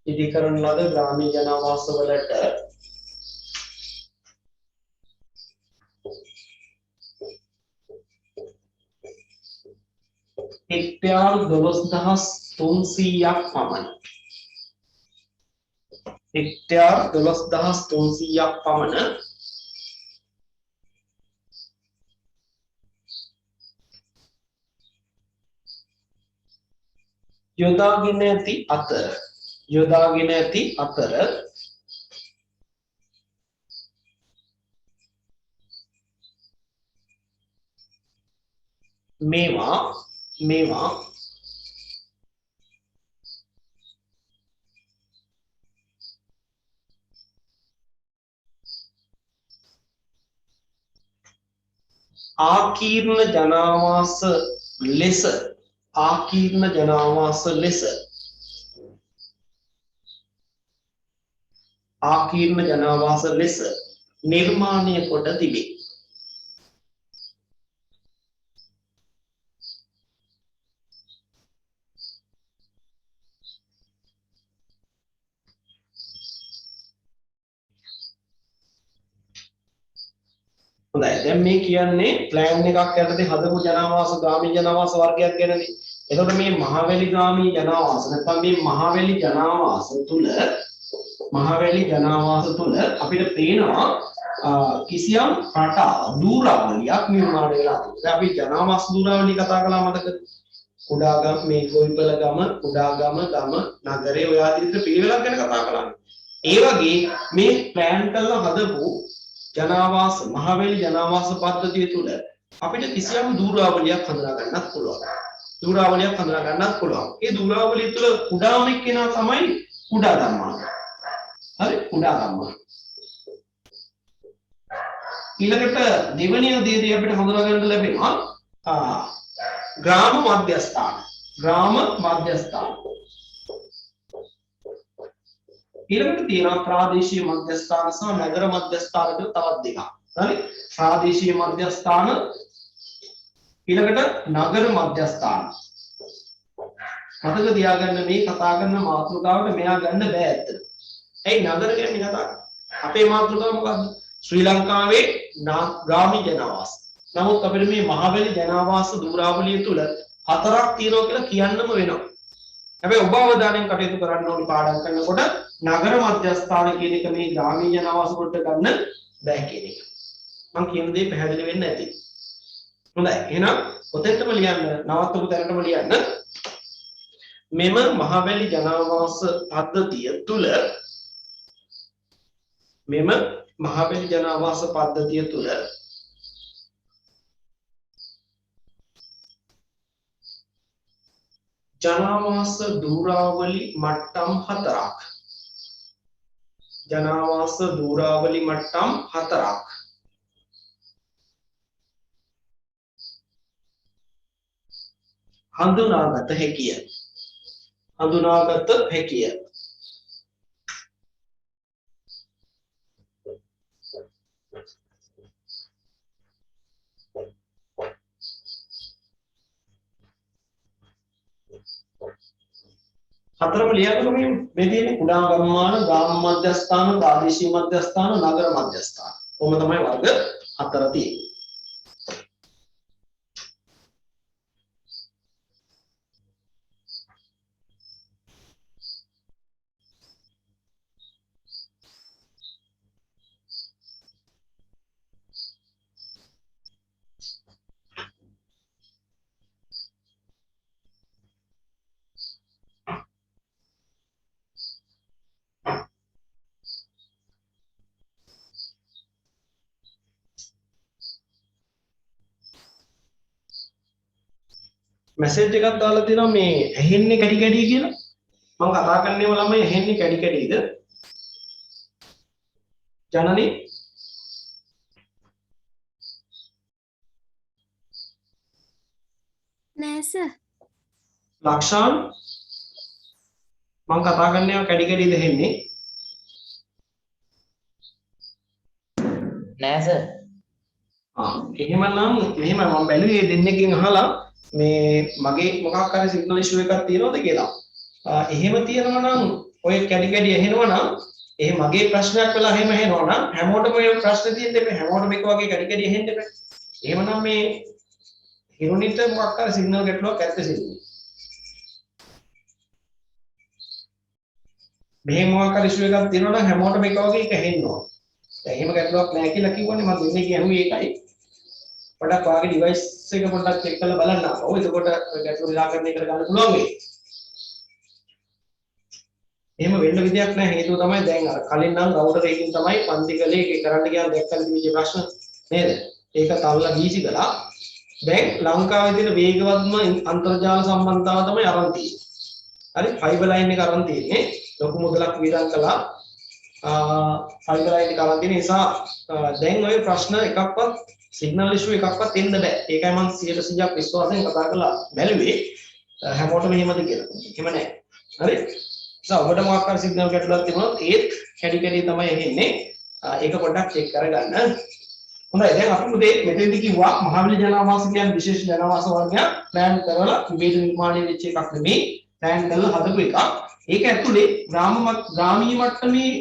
ඉදිකරන ලද ග්‍රාමීය ජනාවාසවලට හෙක්ටයාර් 12300ක් පමණ යොදාගෙන ඇති අතර මේවා ආකීර්ණ ජනාවාස ලෙස නිර්මාණය කොට තිබේ. හොඳයි දැන් මේ කියන්නේ ප්ලෑන් එකක් යටතේ හදපු ජනාවාස ග්‍රාමීය ජනාවාස වර්ගයක් ගැනනේ. එතකොට මේ මහවැලි ග්‍රාමීය ජනාවාස නැත්නම් මේ මහවැලි ජනාවාස තුල මහවැලි ජනාවාස තුල අපිට පේනවා කිසියම් රටා දූරාවලියක් නිර්මාණය වෙලා තියෙනවා. අපි ජනාවාස දූරාවලිය කතා කළා මතකද? කුඩාගම මේ ගොවිපළ ගම, කුඩාගම, ගම, නගරේ ඔය ආදී විදිහට පිළිවෙලක් ගැන කතා කළා. ඒ වගේ මේ ප්ලෑන් කරලා හදපු ජනාවාස මහවැලි ජනාවාස පද්ධතිය තුල අපිට කිසියම් දූරාවලියක් හඳුනා ගන්නත් පුළුවන්. දූරාවලියක් හඳුනා ගන්නත් පුළුවන්. ඒ දූරාවලිය තුල කුඩාම එක්කෙනා තමයි කුඩා ගම්මාන. හරි කුඩා ගම්මාන. ඊළඟට දෙවෙනි දේදී අපිට හඳුනා ගන්න ලැබෙනවා ග්‍රාම මධ්‍යස්ථාන. ග්‍රාම මධ්‍යස්ථාන. ඊළඟට තියෙනවා ප්‍රාදේශීය මධ්‍යස්ථාන සහ නගර මධ්‍යස්ථාන කියලා තවත් දෙකක්. හරි? ප්‍රාදේශීය මධ්‍යස්ථාන ඊළඟට නගර මධ්‍යස්ථාන. මතක තියාගන්න මේ කතා කරන මාතෘකාවට මෙයා ගන්න බෑ ඇත්තට. ඒ නගර කියන්නේ කතා කරන්නේ. අපේ මාතෘකාව මොකක්ද? ශ්‍රී ලංකාවේ ග්‍රාමීය ජනාවාස. නමුත් අපිට මේ මහවැලි ජනාවාස දූරාවලිය තුල හතරක් තියෙනවා කියලා කියන්නම වෙනවා. හැබැයි ඔබ අවධානයෙන් කටයුතු කරන්න ඕනි පාඩම් කරනකොට නගර මධ්‍යස්ථාන කියන එක මේ ග්‍රාමීය ජනාවාස වලට ගන්න බෑ කියන එක. මම කියන දේ පැහැදිලි වෙන්න ඇති. හොඳයි. එහෙනම් ඔතෙන්ටම ලියන්න නවත්තපු තැනටම ලියන්න. මෙම මහවැලි ජනාවාස පද්ධතිය තුල මෙම මහවැලි ජනාවාස පද්ධතිය තුල ජනාවාස දූරාවලි මට්ටම් 4ක් ජනාවාස දූරාවලි මට්ටම් 4ක් හඳුනාගත හැකිය. හඳුනාගත හැකිය. හතරම ලියන්න මේ තියෙන්නේ කුඩා ගම්මාන, ග්‍රාම මධ්‍යස්ථාන, ප්‍රාදේශීය මධ්‍යස්ථාන, නගර මධ්‍යස්ථාන. කොහොම තමයි වර්ග හතර තියෙන්නේ. මැසේජ් එකක් දාලා තියෙනවා මේ ඇහෙන්නේ කැඩි කැඩි කියලා. මම කතා කරන්නේම ළමයි ඇහෙන්නේ කැඩි කැඩිද? ජනනි නෑ සර්. ලක්ෂාන් මම කතා කරන්නේ කැඩි කැඩිද ඇහෙන්නේ? නෑ සර්. එහෙමනම් මෙහෙම මම බැලුවේ දෙන්නෙක්ගෙන් අහලා මේ මගේ මොකක් හරි සිග්නල් ඉෂුව එකක් තියෙනවද කියලා. එහෙම තියෙනවා නම් ඔය කැඩි කැඩි ඇහෙනවා නම් එහෙම මගේ ප්‍රශ්නයක් වෙලා එහෙම ඇහෙනවා නම් හැමෝටම ඔය ප්‍රශ්නේ තියෙන්න එපා. හැමෝටම එක වගේ කැඩි කැඩි ඇහෙන්න එපා. එහෙමනම් මේ හිරුනිට මොකක් හරි සිග්නල් ගැටලුවක් ඇත්තේ සිද්ධි. මෙහෙම මොකක් හරි ඉෂුව එකක් තියෙනවා නම් හැමෝටම එක වගේ එක ඇහෙන්න ඕන. දැන් එහෙම ගැටලුවක් නැහැ කියලා කිව්වනේ මම දෙන්නේ කියන්නේ ඒකයි. පොඩක් වාගේ ඩිවයිස් එක පොඩ්ඩක් චෙක් කරලා බලන්න. ඔව් එතකොට ගැටලු නිරාකරණය කරගන්න පුළුවන් වෙයි. එහෙම වෙන්න විදියක් නැහැ. හේතුව තමයි දැන් අර කලින් නම් රවුටර් එකකින් තමයි පන්ති කලේ ඒක කරන්න ගියාම දැක්කද මේ ප්‍රශ්න නේද? ඒක තල්ලා වීසි කළා. දැන් ලංකාවේ තියෙන වේගවත්ම අන්තර්ජාල සම්බන්ධතාව තමයි අරන් තියෙන්නේ. හරි ෆයිබර් ලයින් එක අරන් තියෙන්නේ. ලොකු මුදලක් වියදම් කළා. ෆයිබර් ලයින් එක අරන් තියෙන නිසා දැන් ওই ප්‍රශ්න එකක්වත් සිග්නල් ඉෂුව එකක්වත් එන්න බෑ. ඒකයි මම 100% විශ්වාසයෙන් කතා කරලා බැලුවේ හැමෝටම එහෙමද කියලා. එහෙම නැහැ. හරි? ඔබට මොකක් හරි සිග්නල් ගැටලුවක් තිබුණොත් ඒත් කැඩි කැඩි තමයි එන්නේ. ඒක පොඩ්ඩක් චෙක් කරගන්න. හොඳයි දැන් අපි මුදේ මෙතෙන්දි කිව්වා මහවැලි ජනාවාස කියන්නේ විශේෂ ජනාවාස වර්ගයක් ප්ලෑන් කරලා විභේද නිර්මාණය වෙච්ච එකක් නෙමෙයි. ප්ලෑන් කරලා හදපු එකක්. ඒක ඇතුලේ ග්‍රාමීය මට්ටමේ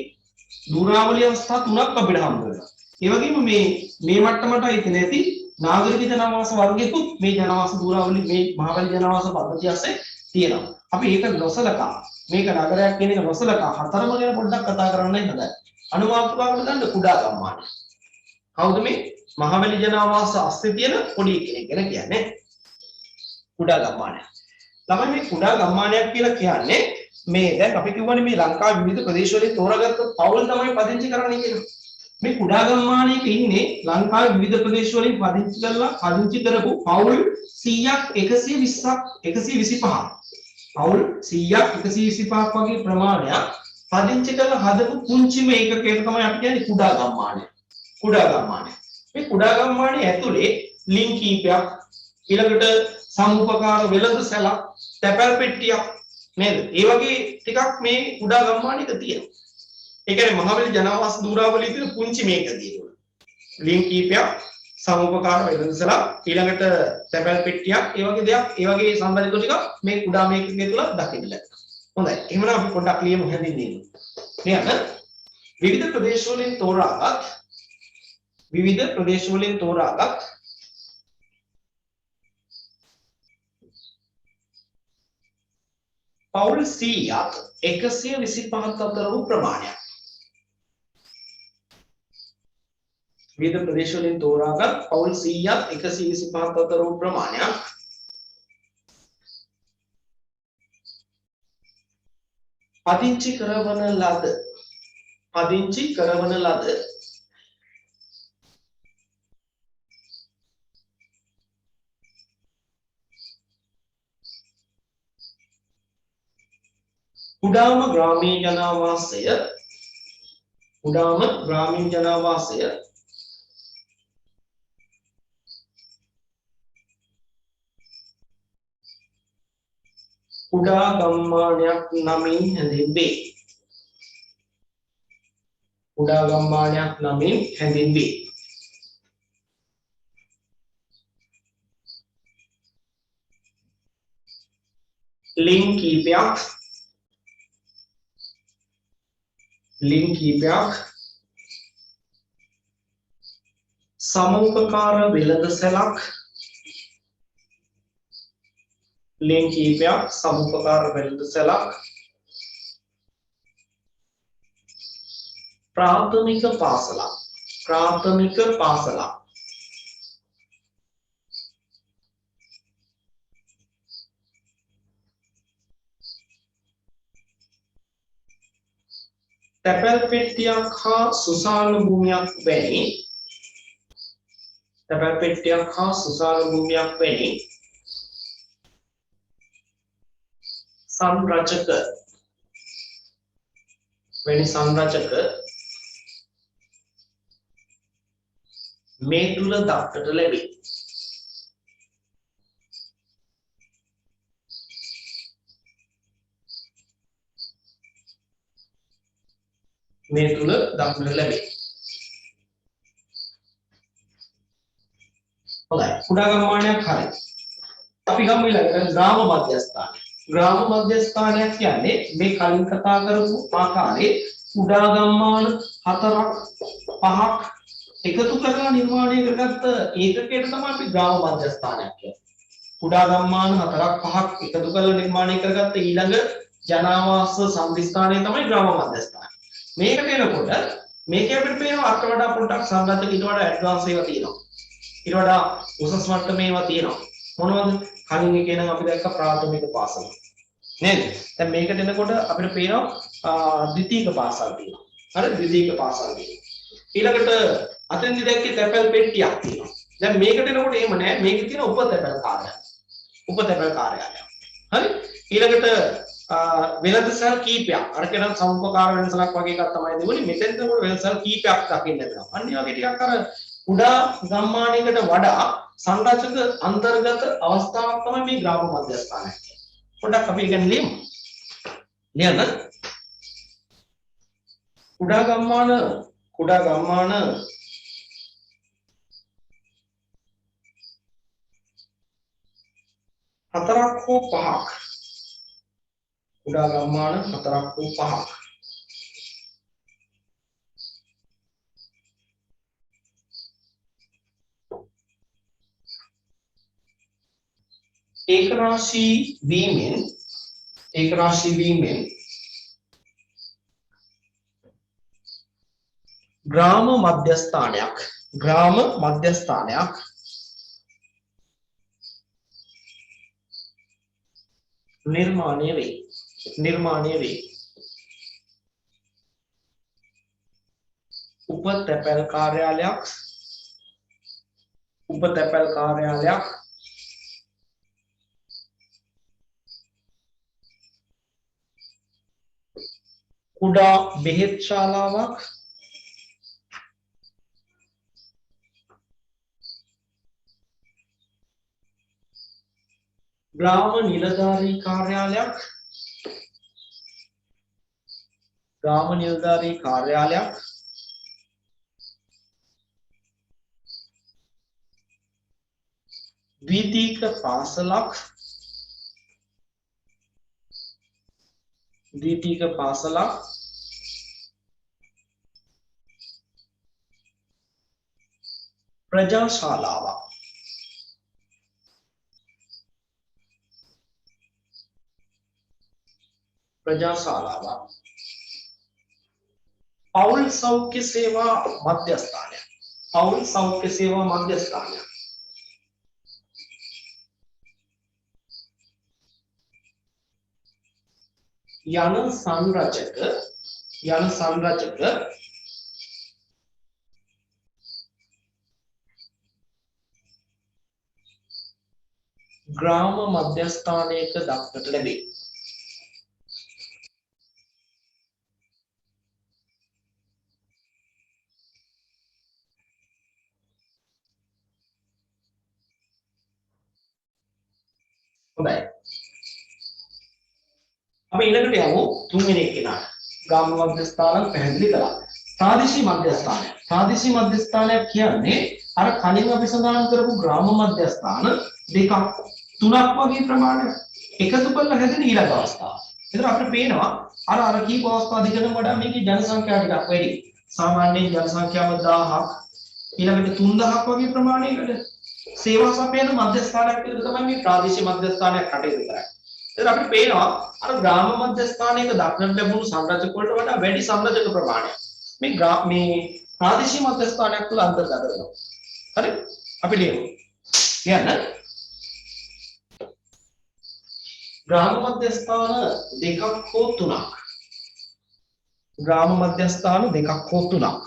දූරාවලිය අවස්ථා තුනක් අපිට හම්බ වෙනවා. ඒ වගේම මේ මට්ටමට අයිති නැති නාගරික ජනාවාස වර්ගයකුත් මේ ජනාවාස දූරාවලිය මේ මහවැලි ජනාවාස පද්ධතිය ඇස්සේ තියෙනවා. අපි ඒක නොසලකා මේක නගරයක් කියන එක නොසලකා හතරම ගැන පොඩ්ඩක් කතා කරන්නයි හදන්නේ. අනුමාතුකාවට ගන්න කුඩා ගම්මාන. කවුද මේ? මහවැලි ජනාවාස අස්සේ තියෙන පොඩි කෙනෙක් ගැන කියන්නේ. කුඩා ගම්මානයක්. තමයි මේ කුඩා ගම්මානයක් කියලා කියන්නේ මේ දැන් අපි කියවනේ මේ ලංකාවේ විවිධ ප්‍රදේශවලින් තෝරාගත්ත පවුල් තමයි පදිංචි කරන්නේ කියලා. මේ කුඩා ගම්මානයක ඉන්නේ ලංකාවේ විවිධ ප්‍රදේශවලින් පදිංචි කරපු පවුල් 100ක් 120ක් 125ක්. පවුල් 100ක් 125ක් වගේ ප්‍රමාණයක් පදිංචි කරලා හදපු පුංචිම ඒකකයක තමයි අපි කියන්නේ කුඩා ගම්මානය. කුඩා ගම්මානය. මේ කුඩා ගම්මානයේ ඇතුලේ ලිං කීපයක් ඊළඟට සමුපකාර වෙළඳ සැලක් තැපැල් පෙට්ටියක් නේද? ඒ වගේ ටිකක් මේ කුඩා ගම්මානයක තියෙනවා. ඒ කියන්නේ මහවැලි ජනාවාස දූරාවලියේ තියෙන පුංචි මේක තියෙනවා. ලිං කීපයක් සමුපකාර වෙළඳ සැලක් ඊළඟට තැපැල් පෙට්ටියක් ඒ වගේ දෙයක් ඒ වගේ සම්බන්ධිත ටික මේ කුඩා මේකකයේ තුල දකින්න ලැබෙනවා. හොඳයි. එහෙනම් අපි පොඩ්ඩක් ලියමු හැදින්වීම. මෙයන් විවිධ ප්‍රදේශවලින් තෝරාගත් පවුල් 100ක් 125ක් අතර වූ ප්‍රමාණයක්. විවිධ ප්‍රදේශවලින් තෝරාගත් පවුල් 100ක් 125ක් අතර වූ ප්‍රමාණයක් පදිංචි කරවන ලද කුඩාම ග්‍රාමීය ජනාවාසය කුඩා ගම්මානයක් නමින් හැඳින්වේ. ලිං කීපයක් සමෝපකාර වෙළඳ සැලක් ප්‍රාථමික පාසලක් තැපැල් පෙට්ටියක් හා සුසාන භූමියක් වැනි සංරචක මේ තුල දක්නට ලැබේ. හොඳයි. කුඩා ගම්මානයක් හරි. අපි ගමු ඊළඟට ග්‍රාම මධ්‍යස්ථානය. ග්‍රාම මධ්‍යස්ථානයක් කියන්නේ මේ කලින් කතා කරපු ආකාරයේ කුඩා ගම්මාන 4ක් 5ක් එකතු කරලා නිර්මාණය කරගත්ත ඒකකයට තමයි අපි ග්‍රාම මධ්‍යස්ථානයක් කියන්නේ. කුඩා ගම්මාන 4ක් 5ක් එකතු කරලා නිර්මාණය කරගත්ත ඊළඟ ජනාවාස සම්දිස්ථානය තමයි ග්‍රාම මධ්‍යස්ථානය. මේකට එනකොට මේකේ අපිට පේනවා අට වඩා පොඩ්ඩක් සංරචක ඊට වඩා ඇඩ්වාන්ස් ඒවා තියෙනවා. ඊට වඩා උසස් මට්ටමේ ඒවා තියෙනවා. මොනවද? කලින් එකේ නම් අපි දැක්ක ප්‍රාථමික පාසල. නේද? දැන් මේකට එනකොට අපිට පේනවා ද්විතීක පාසල් තියෙනවා. හරි ද්විතීක පාසල් තියෙනවා. ඊළඟට අතෙන්දි දැක්කේ තැපැල් පෙට්ටියක් තියෙනවා. දැන් මේකට එනකොට එහෙම නෑ. මේකේ තියෙන උපතැපැල් කාර්යාලය. හරි? ඊළඟට වෙළඳසල් කීපයක්. අර කියන සමුපකාර වෙළඳසලක් වගේ එකක් තමයි දෙන්නේ. මෙතෙන්ද උඩ වෙළඳසල් කීපයක් දකින්න ලැබෙනවා. අන්න ඒ වගේ ටිකක් අර කුඩා ගම්මානයකට වඩා සංරචක අන්තර්ගත අවස්ථාවක් තමයි මේ ග්‍රාම මධ්‍යස්ථානය කියන්නේ. පොඩ්ඩක් අපි ඉගෙන ලියමු. ලියන්න. කුඩා ගම්මාන 4ක් හෝ 5ක්. කුඩා ගම්මාන 4ක් හෝ 5ක්. ඒකරාශී වීමෙන් ඒකරාශී වීමෙන් ග්‍රාම මධ්‍යස්ථානයක් නිර්මාණය වේ. උප තැපැල් කාර්යාලයක් කුඩා බෙහෙත් ශාලාවක් ග්‍රාම නිලධාරී කාර්යාලයක් ද්විතීක පාසලක් ප්‍රජා ශාලාවක් පවුල් සෞඛ්‍ය සේවා මධ්‍යස්ථානයක් යන සංරචක ග්‍රාම මධ්‍යස්ථානයක දක්නට ලැබේ. හොඳයි. අපි ඊළඟට යමු තුන්වෙනි එකේට. ග්‍රාම මධ්‍යස්ථාන පැහැදිලි කළා. ප්‍රාදේශීය මධ්‍යස්ථානයක් කියන්නේ අර කලින් අපි සඳහන් කරපු ග්‍රාම මධ්‍යස්ථාන දෙකක් තුනක් වගේ ප්‍රමාණයක් එකතු කරලා හැදෙන ඊළඟ අවස්ථාව. ඒතර අපිට පේනවා අර කීප අවස්ථා දෙකකට වඩා මේකේ ජනසංඛ්‍යාව ටිකක් වැඩි. සාමාන්‍යයෙන් ජනසංඛ්‍යාව 1000ක් ඊළඟට 3000ක් වගේ ප්‍රමාණයකට සේවා සපයන මධ්‍යස්ථානයක් විදිහට තමයි මේ ප්‍රාදේශීය මධ්‍යස්ථානයක් කටයුතු කරන්නේ. ඒතර අපිට පේනවා අර ග්‍රාම මධ්‍යස්ථානයක දක්නට ලැබුණු සංරචක වලට වඩා වැඩි සංරචක ප්‍රමාණයක් මේ ප්‍රාදේශීය මධ්‍යස්ථානයක් තුළ අන්තර්ගත වෙනවා. හරි? අපි ලියමු. කියන්න ග්‍රාම මධ්‍යස්ථාන දෙකක් හෝ තුනක්.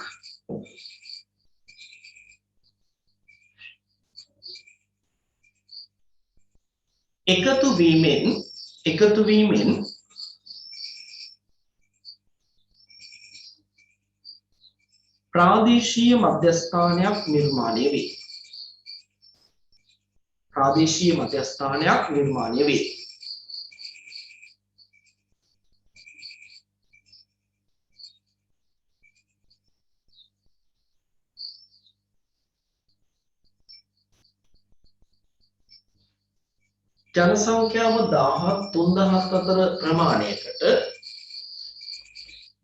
එකතු වීමෙන් ප්‍රාදේශීය මධ්‍යස්ථානයක් නිර්මාණය වේ.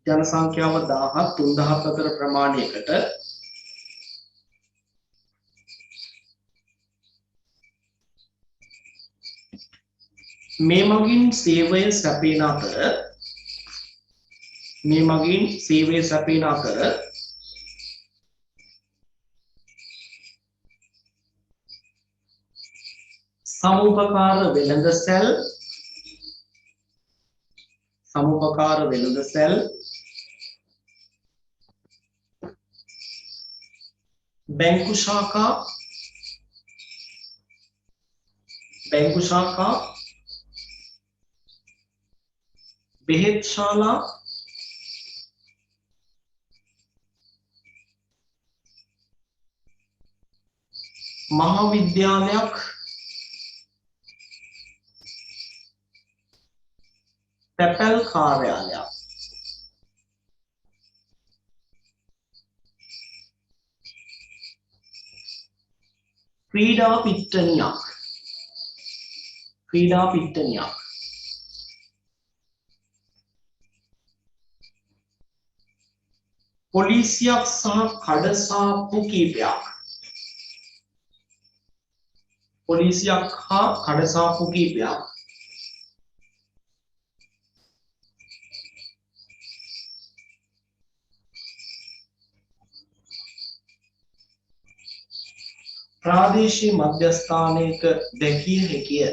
ජනසංඛ්‍යාව 1000 3000 අතර ප්‍රමාණයකට මේ මගින් සේවය සැපේන අතර සමුපකාර වෙළඳසැල් බැංකු ශාඛා බෙහෙත් ශාලා මහාවිද්‍යාලයක් තැපැල් කාර්යාලයක් ක්‍රීඩා පිට්ටනියක් පොලිසියක් සහ කඩසාප්පු කීපයක් ප්‍රාදේශීය මධ්‍යස්ථානයක දැකිය හැකිය.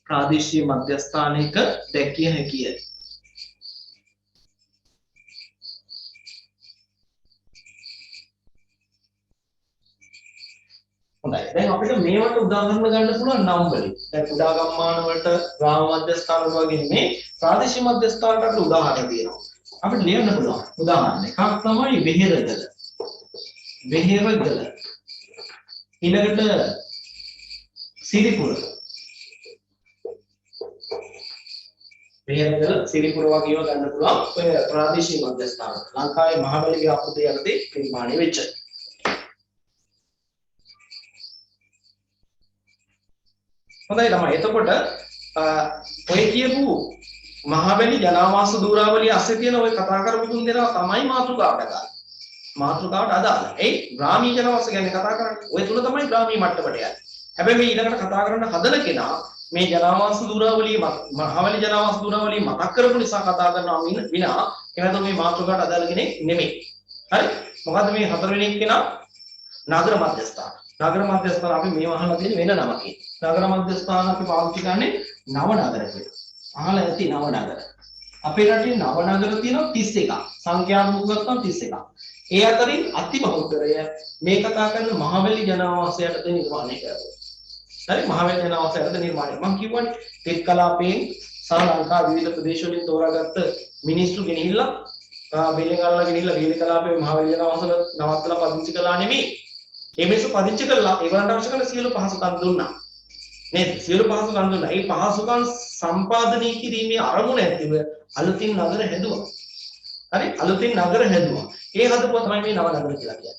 ප්‍රාදේශීය මධ්‍යස්ථානයක දැකිය හැකිය. හොඳයි. දැන් අපිට මේවට උදාහරණ ගන්න පුළුවන් නම් වලින්. දැන් කුඩා ගම්මාන වලට ග්‍රාම මධ්‍යස්ථාන වගේ නෙමේ ප්‍රාදේශීය මධ්‍යස්ථානට අපිට උදාහරණ තියෙනවා. අපිට ලියන්න පුළුවන්. උදාහරණ එකක් තමයි වෙහෙරගල. වෙහෙරගල. ඊළඟට සිරිපුර. වෙහෙරගල සිරිපුර වගේව ගන්න පුළුවන්. ඔය ප්‍රාදේශීය මධ්‍යස්ථාන. ලංකාවේ මහවැලි ව්‍යාපෘතිය යටතේ නිර්මාණය වෙච්ච. හොඳයි ළමයි. එතකොට ඔය කියපු මහවැලි ජනාවාස දූරාවලිය අස්සේ තියෙන ඔය කතා කරපු තුන් දෙනා තමයි මාතෘකාවට අදාළ. මාතෘකාවට අදාළ. ඒ ග්‍රාමීය ජනාවාස ගැන කතා කරන්නේ. ඔය තුන තමයි ග්‍රාමීය මට්ටමට යන්නේ. හැබැයි මේ ඊළඟට කතා කරන්න හදන කෙනා මේ ජනාවාස දූරාවලිය මහවැලි ජනාවාස දූරාවලිය මතක් කරපු නිසා කතා කරනවා විනා එහෙනම් මේ මාතෘකාවට අදාළ කෙනෙක් නෙමෙයි. හරි? මොකද්ද මේ හතරවෙනි කෙනා? නගර මධ්‍යස්ථාන. නගර මධ්‍යස්ථාන අපි මේ වහලා තියෙන වෙන නමකින්. නගර මධ්‍යස්ථාන අපි පාවිච්චි කරන්නේ නව නගර කියලා. අහලා ඇති නව නගර. අපේ රටේ නව නගර තියෙනවා 31ක්. සංඛ්‍යාත්මකව ගත්තම 31ක්. ඒ අතරින් අති බහුතරය මේ කතා කරන මහවැලි ජනාවාසයට නිර්මාණය කරනවා. හරි මහවැලි ජනාවාසයට නිර්මාණය. මම කියවනේ තෙත් කලාපයෙන් සා ලංකා විවිධ ප්‍රදේශ වලින් තෝරාගත්ත මිනිස්සු ගෙනහිල්ලා බෙල්ලගල්ලා ගෙනහිල්ලා බේලි කලාපයේ මහවැලි ජනාවාසල නවත්තලා පදිංචි කළා නෙමෙයි. මේ මිනිස්සු පදිංචි කළා ඒවලට අවශ්‍ය කරන සියලු පහසුකම් දුන්නා. නේද? සියලු පහසුකම් දුන්නා. ඒ පහසුකම් සම්පාදනය කිරීමේ අරමුණ ඇතිව අලුතින් නගර හැදුවා. හරි? අලුතින් නගර හැදුවා. ඒ හදපුවා තමයි මේ නව නගර කියලා කියන්නේ.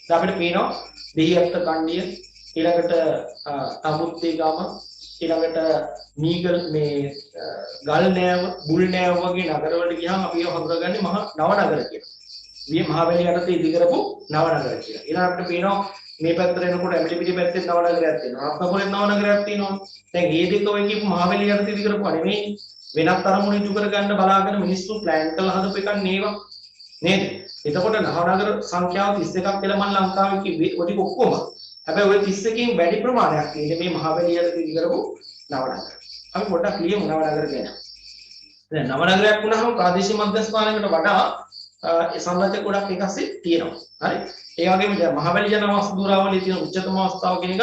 දැන් අපිට පේනවා දෙහිඅත්ත කණ්ඩිය ඊළඟට තමුත්තේගම ඊළඟට මීගල් මේ ගල් නෑව බුල් නෑව වගේ නගරවලට ගියාම අපි ඒව හඳුනාගන්නේ මහා නව නගර කියලා. මේ මහවැලි යටතේ ඉදි කරපු නව නගර කියලා. ඊළඟට අපිට පේනවා මේ පැත්තට එනකොට ඇමිලිපිටිය පැත්තේ නව නගරයක් තියෙනවා. රත්නපුරේ නව නගරයක් තියෙනවා. දැන් මේ දෙක ඔය කියපු මහවැලි යටතේ ඉදි කරපුවා නෙමෙයි. වෙනත් අරමුණු ඉටු කරගන්න බලාගෙන මිනිස්සු ප්ලෑන් කරලා හදපු එකක් නේවා. නේද? එතකොට නව නගර සංඛ්‍යාව 31ක් කියලා මම ලංකාවේ කිව්වේ ඔය ටික ඔක්කොම. හැබැයි ওই 31කින් වැඩි ප්‍රමාණයක් තියෙන්නේ මේ මහවැලි යටතේ ඉදි කරපු නව නගර. අපි පොඩ්ඩක් ලියමු නව නගර ගැන. දැන් නව නගරයක් වුණාම ප්‍රාදේශීය මධ්‍යස්ථානයකට වඩා ඒ සංරචක ගොඩක් එකසේ තියෙනවා. හරි? ඒ වගේම දැන් මහවැලි ජනවාස දූරාවලියේ තියෙන උච්චතම අවස්ථාව කියන එක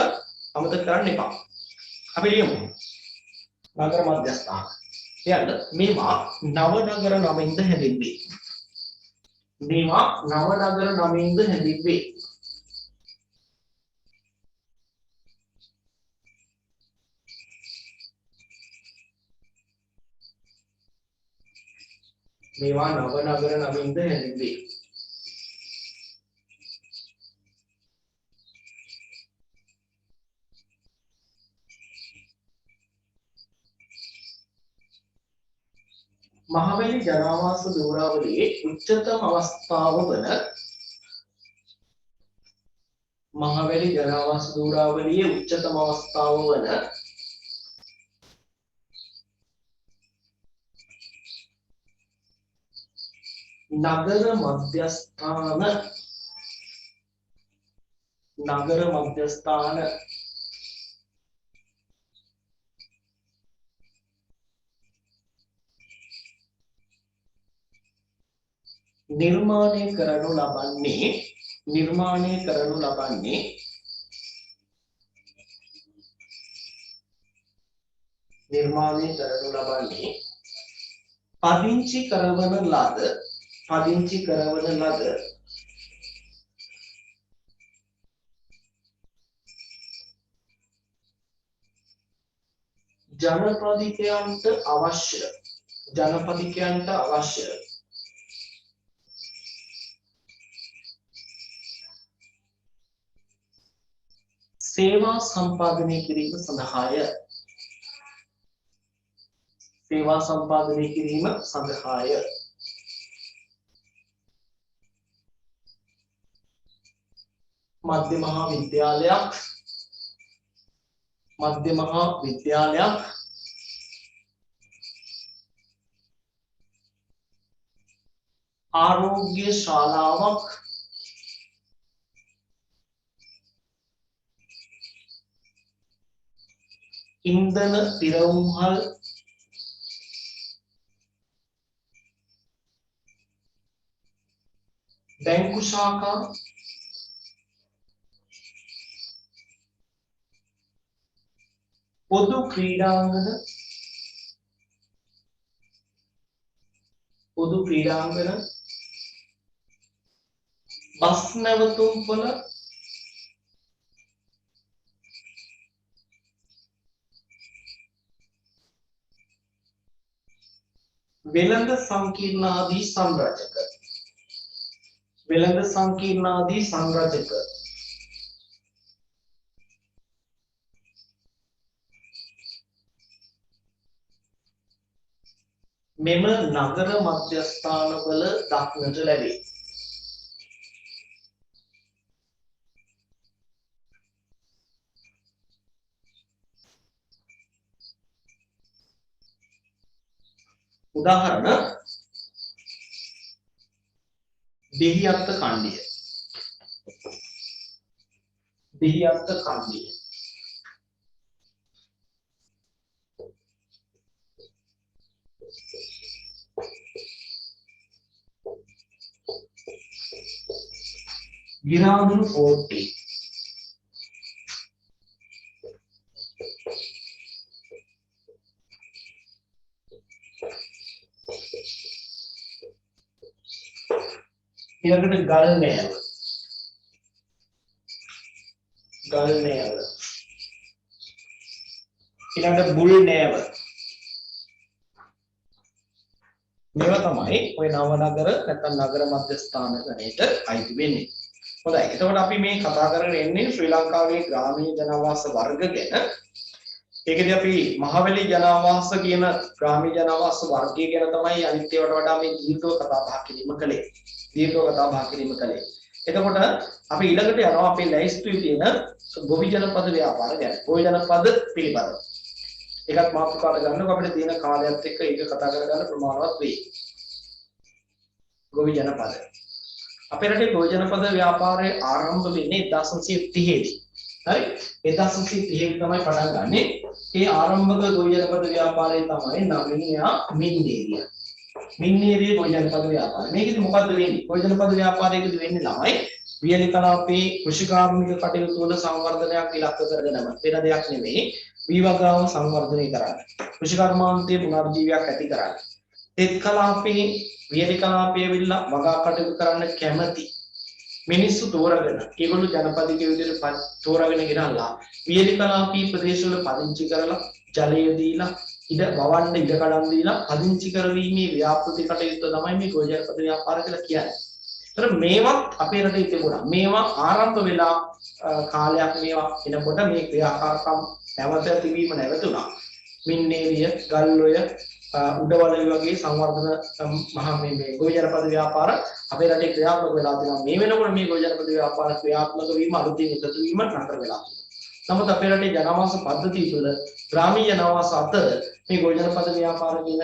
අමතක කරන්න එපා. අපි ලියමු. නගර මධ්‍යස්ථාන. එයත් මේවා නව නගර නමින්ද හැදින්වේ. මේවා නව නගර නමින්ද හැදින්වේ. මේවා නව නගර නමින්ද හැදින්වේ. මහවැලි ජනාවාස දූරාවලියේ උච්චතම අවස්ථාව වන මහවැලි ජනාවාස දූරාවලියේ උච්චතම අවස්ථාව වන නගර මධ්‍යස්ථාන නිර්මාණය කරනු ලබන්නේ පදිංචි කරවන ලද ජනපදිකයන්ට අවශ්‍ය සේවා සම්පාදනය කිරීම සඳහාය. මධ්‍ය මහා විද්‍යාලයක් ආරෝග්‍ය ශාලාවක් ඉන්ධන පිරවුම්හල් බැංකු ශාඛා පොදු ක්‍රීඩාංගන බස් නැවතුම්පොළ වෙළඳ සංකීර්ණාදී සංරචක මෙම නගර මධ්‍යස්ථානවල දක්නට ලැබේ. උදාහරණ දෙහිඅත්ත කණ්ඩිය ගිරාදුරු කෝට්ටේ ඊළඟට ගල් නෑව ඊළඟට බුල් නෑව මේවා තමයි ඔය නව නගර නැත්නම් නගර මධ්‍යස්ථාන ගණයට අයිති වෙන්නේ. හොඳයි. එතකොට අපි මේ කතා කරගෙන ඉන්නේ ශ්‍රී ලංකාවේ ග්‍රාමීය ජනාවාස වර්ග ගැන. ඒකදී අපි මහවැලි ජනාවාස කියන ග්‍රාමීය ජනාවාස වර්ගය ගැන තමයි අනිත් ඒවාට වඩා මේ දීර්ඝව කතා බහ කිරීම කළේ. එතකොට අපි ඊළඟට යනවා අපේ ලැයිස්තුවේ තියෙන ගොවි ජනපද ව්‍යාපාර ගැන. ගොවි ජනපද පිළිබඳව. ඒකත් මාතෘකාවට ගන්නකො අපිට තියෙන කාලයත් එක්ක ඒක කතා කරගන්න ප්‍රමාණවත් වෙයි. ගොවි ජනපද. අපේ රටේ ගොවි ජනපද ව්‍යාපාරය ආරම්භ වෙන්නේ 1930 දී. හරි? 1930 තමයි පටන් ගන්නෙ. ඒ ආරම්භක ගොවි ජනපද ව්‍යාපාරය තමයි නවීනියා මින්නේරිය ගොවි ජනපද ව්‍යාපාරය. මේකෙදි මොකද්ද වෙන්නේ? ගොවි ජනපද ව්‍යාපාරයේදී වෙන්නේ ළමයි වියලි කලාපයේ කෘෂි කාර්මික කටයුතු වල සංවර්ධනයක් ඉලක්ක කරගෙනම. වෙන දෙයක් නෙමෙයි. වීවගාව සංවර්ධනය කරන්න. කෘෂි කර්මාන්තයේ පුනර්ජීවයක් ඇති කරන්න. තෙත් කලාපයේ වියලි කලාපයේ විල්ලා වගා කටයුතු කරන්න කැමැති මිනිස්සු තෝරගෙන ඒගොල්ලෝ ජනපදික විදිහට තෝරාගෙන ගෙනල්ලා වියලි කලාපී ප්‍රදේශවල පදිංචි කරලා ජලය දීලා ඉඩ වවන්න ඉඩ කඩම් දීලා පදිංචි කරවීමේ ව්‍යාපෘති කටයුතු තමයි මේ ගොවි ජනපද ව්‍යාපාර කියලා කියන්නේ. ඒතර මේවත් අපේ රටේ තිබුණා. මේවා ආරම්භ වෙලා කාලයක් මේවා එනකොට මේ ක්‍රියාකාරකම් නැවත තිබීම නැවතුණා. මින්නේරිය, ගල්ඔය, උඩවලය වගේ සංවර්ධන මහා මේ ගොවි ජනපද ව්‍යාපාර අපේ රටේ ක්‍රියාත්මක වෙලා තියෙනවා. මේ වෙනකොට මේ ගොවි ජනපද ව්‍යාපාර ක්‍රියාත්මක වීම අලුතින් එකතු වීම නතර වෙලා තියෙනවා. නමුත් අපේ රටේ ජනවාස පද්ධතිය තුළ ග්‍රාමීය ජනවාස අතර මේ ගොවි ජනපද ව්‍යාපාර කියන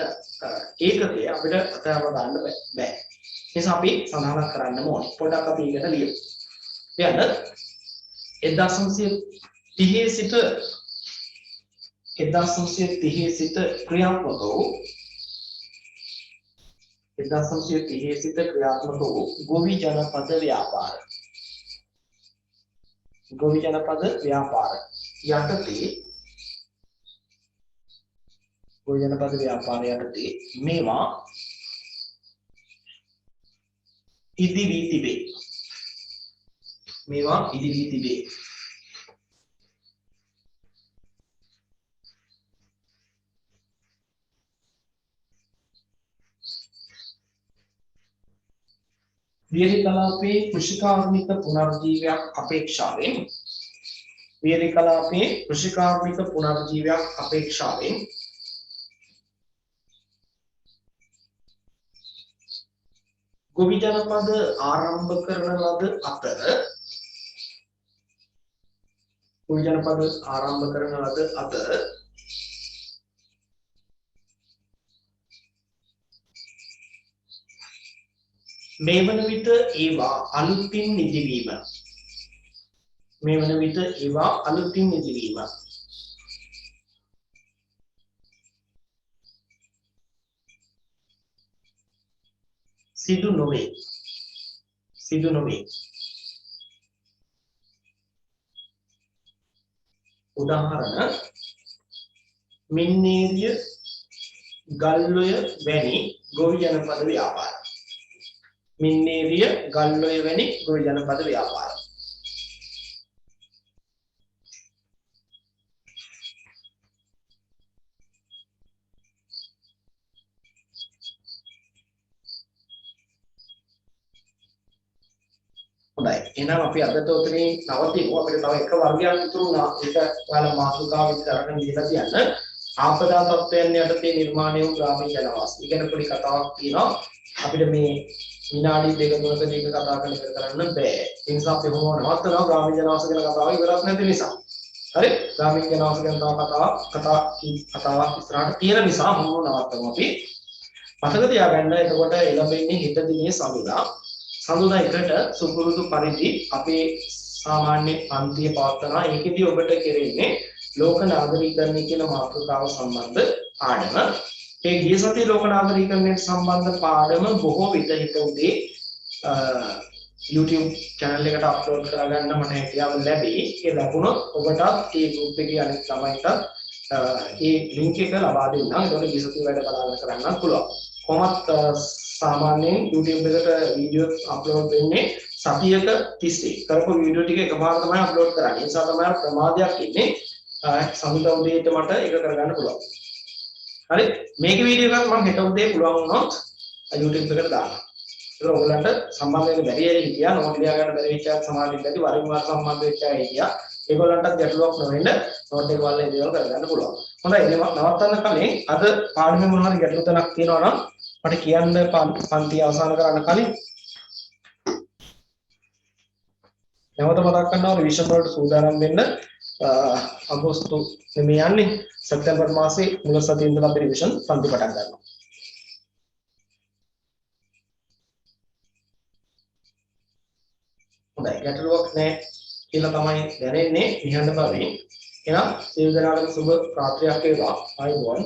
ඒකකය අපිට අතහැරලා දාන්න බෑ. නිසා අපි සඳහන් කරන්න ඕනේ. පොඩ්ඩක් අපි ඒකට ලියමු. එයද 1930 සිට ක්‍රියාත්මක වූ ගොවි ජනපද ව්‍යාපාර යටතේ මේවා ඉදිවී තිබේ. වියලි කලාපයේ කෘෂිකාර්මික පුනර්ජීවයක් අපේක්ෂාවෙන් ගොවි ජනපද ආරම්භ කරන ලද අතර මේ වන විට ඒවා අලුතින් නිදිවීම සිදු නොවේ. සිදු නොවේ. උදාහරණ මින්නේරිය ගල්ඔය වැනි ගොවි ජනපද ව්‍යාපාර. මින්නේරිය ගල්ඔය වැනි ගොවි ජනපද ව්‍යාපාර. හොඳයි. එහෙනම් අපි අදට උතරින් නවතිමු. අපිට තව එක වර්ගයක් ඉතුරු වුණා. ඒක ඔයාලා මාතෘකාව විතර අරගෙන දීලා තියන්න. ආපදා තත්ත්වයන් යටතේ නිර්මාණය වූ ග්‍රාමීය ජනවාස. ඉගෙන පොඩි කතාවක් තියෙනවා. අපිට මේ විනාඩි දෙක තුනක මේක කතා කරන්න බෑ. ඒ නිසා අපි කොහොම නවත්තනවා ග්‍රාමීය ජනවාස ගැන කතාව ඉවරක් නැති නිසා. හරි? ග්‍රාමීය ජනවාස ගැන තව කතාවක් ඉස්සරහට තියෙන නිසා මොනව නවත්තමු අපි. මතක තියාගන්න එතකොට එළඹෙන්නේ හෙට දිනේ සඳුදා. සඳුදා එකට සුපුරුදු පරිදි අපේ සාමාන්‍ය පන්තිය පවත්වනවා. ඒකෙදි ඔබට කෙරෙන්නේ ලෝක නාගරිකරණය කියන මාතෘකාව සම්බන්ධ පාඩම. ඒ ගිය සතියේ ලෝක නාගරිකරණයට සම්බන්ධ පාඩම බොහෝ විට හිත උදේ YouTube channel එකට අප්ලෝඩ් කරගන්න මට හැකියාව ලැබේ. ඒ ලැබුණොත් ඔබටත් ඒ group එකේ අනිත් ළමයින්ට ඒ link එක ලබා දෙන්නම්. ඒතකොට ගිය සතියේ වැඩ බලාගෙන කරන්න පුළුවන්. කොහොමත් සාමාන්‍යයෙන් YouTube එකට වීඩියෝ අප්ලෝඩ් වෙන්නේ සතියක තිස්සේ. කරපු වීඩියෝ ටික එකපාර තමයි අප්ලෝඩ් කරන්නේ. ඒ නිසා තමයි ප්‍රමාදයක් ඉන්නේ. සඳුදා උදේට මට ඒක කරගන්න පුළුවන්. හරි? මේක වීඩියෝ එකක් මම හෙට උදේ පුළුවන් වුණොත් YouTube එකට දානවා. ඒක ඔයගලන්ට සම්බන්ධ වෙන්න බැරි ඇයි කියලා නෝට් ලියා ගන්න බැරි වෙච්ච සමාජික ඇති වරින් වර සම්බන්ධ වෙච්ච අය කියලා ඒගොල්ලන්ටත් ගැටලුවක් නොවෙන්න නෝට් එක වල ඒ දේවල් කරගන්න පුළුවන්. හොඳයි නවත්තන්න කලින් අද පාඩමේ මොන හරි ගැටලු තැනක් තියෙනවා නම් මට කියන්න පන්තිය අවසන් කරන්න කලින් නැවත මතක් කරනවා රිවිෂන් වලට සූදානම් වෙන්න අගෝස්තු මේ යන්නේ සැප්තැම්බර් මාසේ මුල සතියේ ඉඳලා අපි රිවිෂන් පන්ති පටන් ගන්නවා. හොඳයි ගැටලුවක් නැහැ කියලා තමයි දැනෙන්නේ නිහඬ බවින්. එහෙනම් සියලු දෙනාටම සුබ රාත්‍රියක් වේවා. ආයුබෝවන්.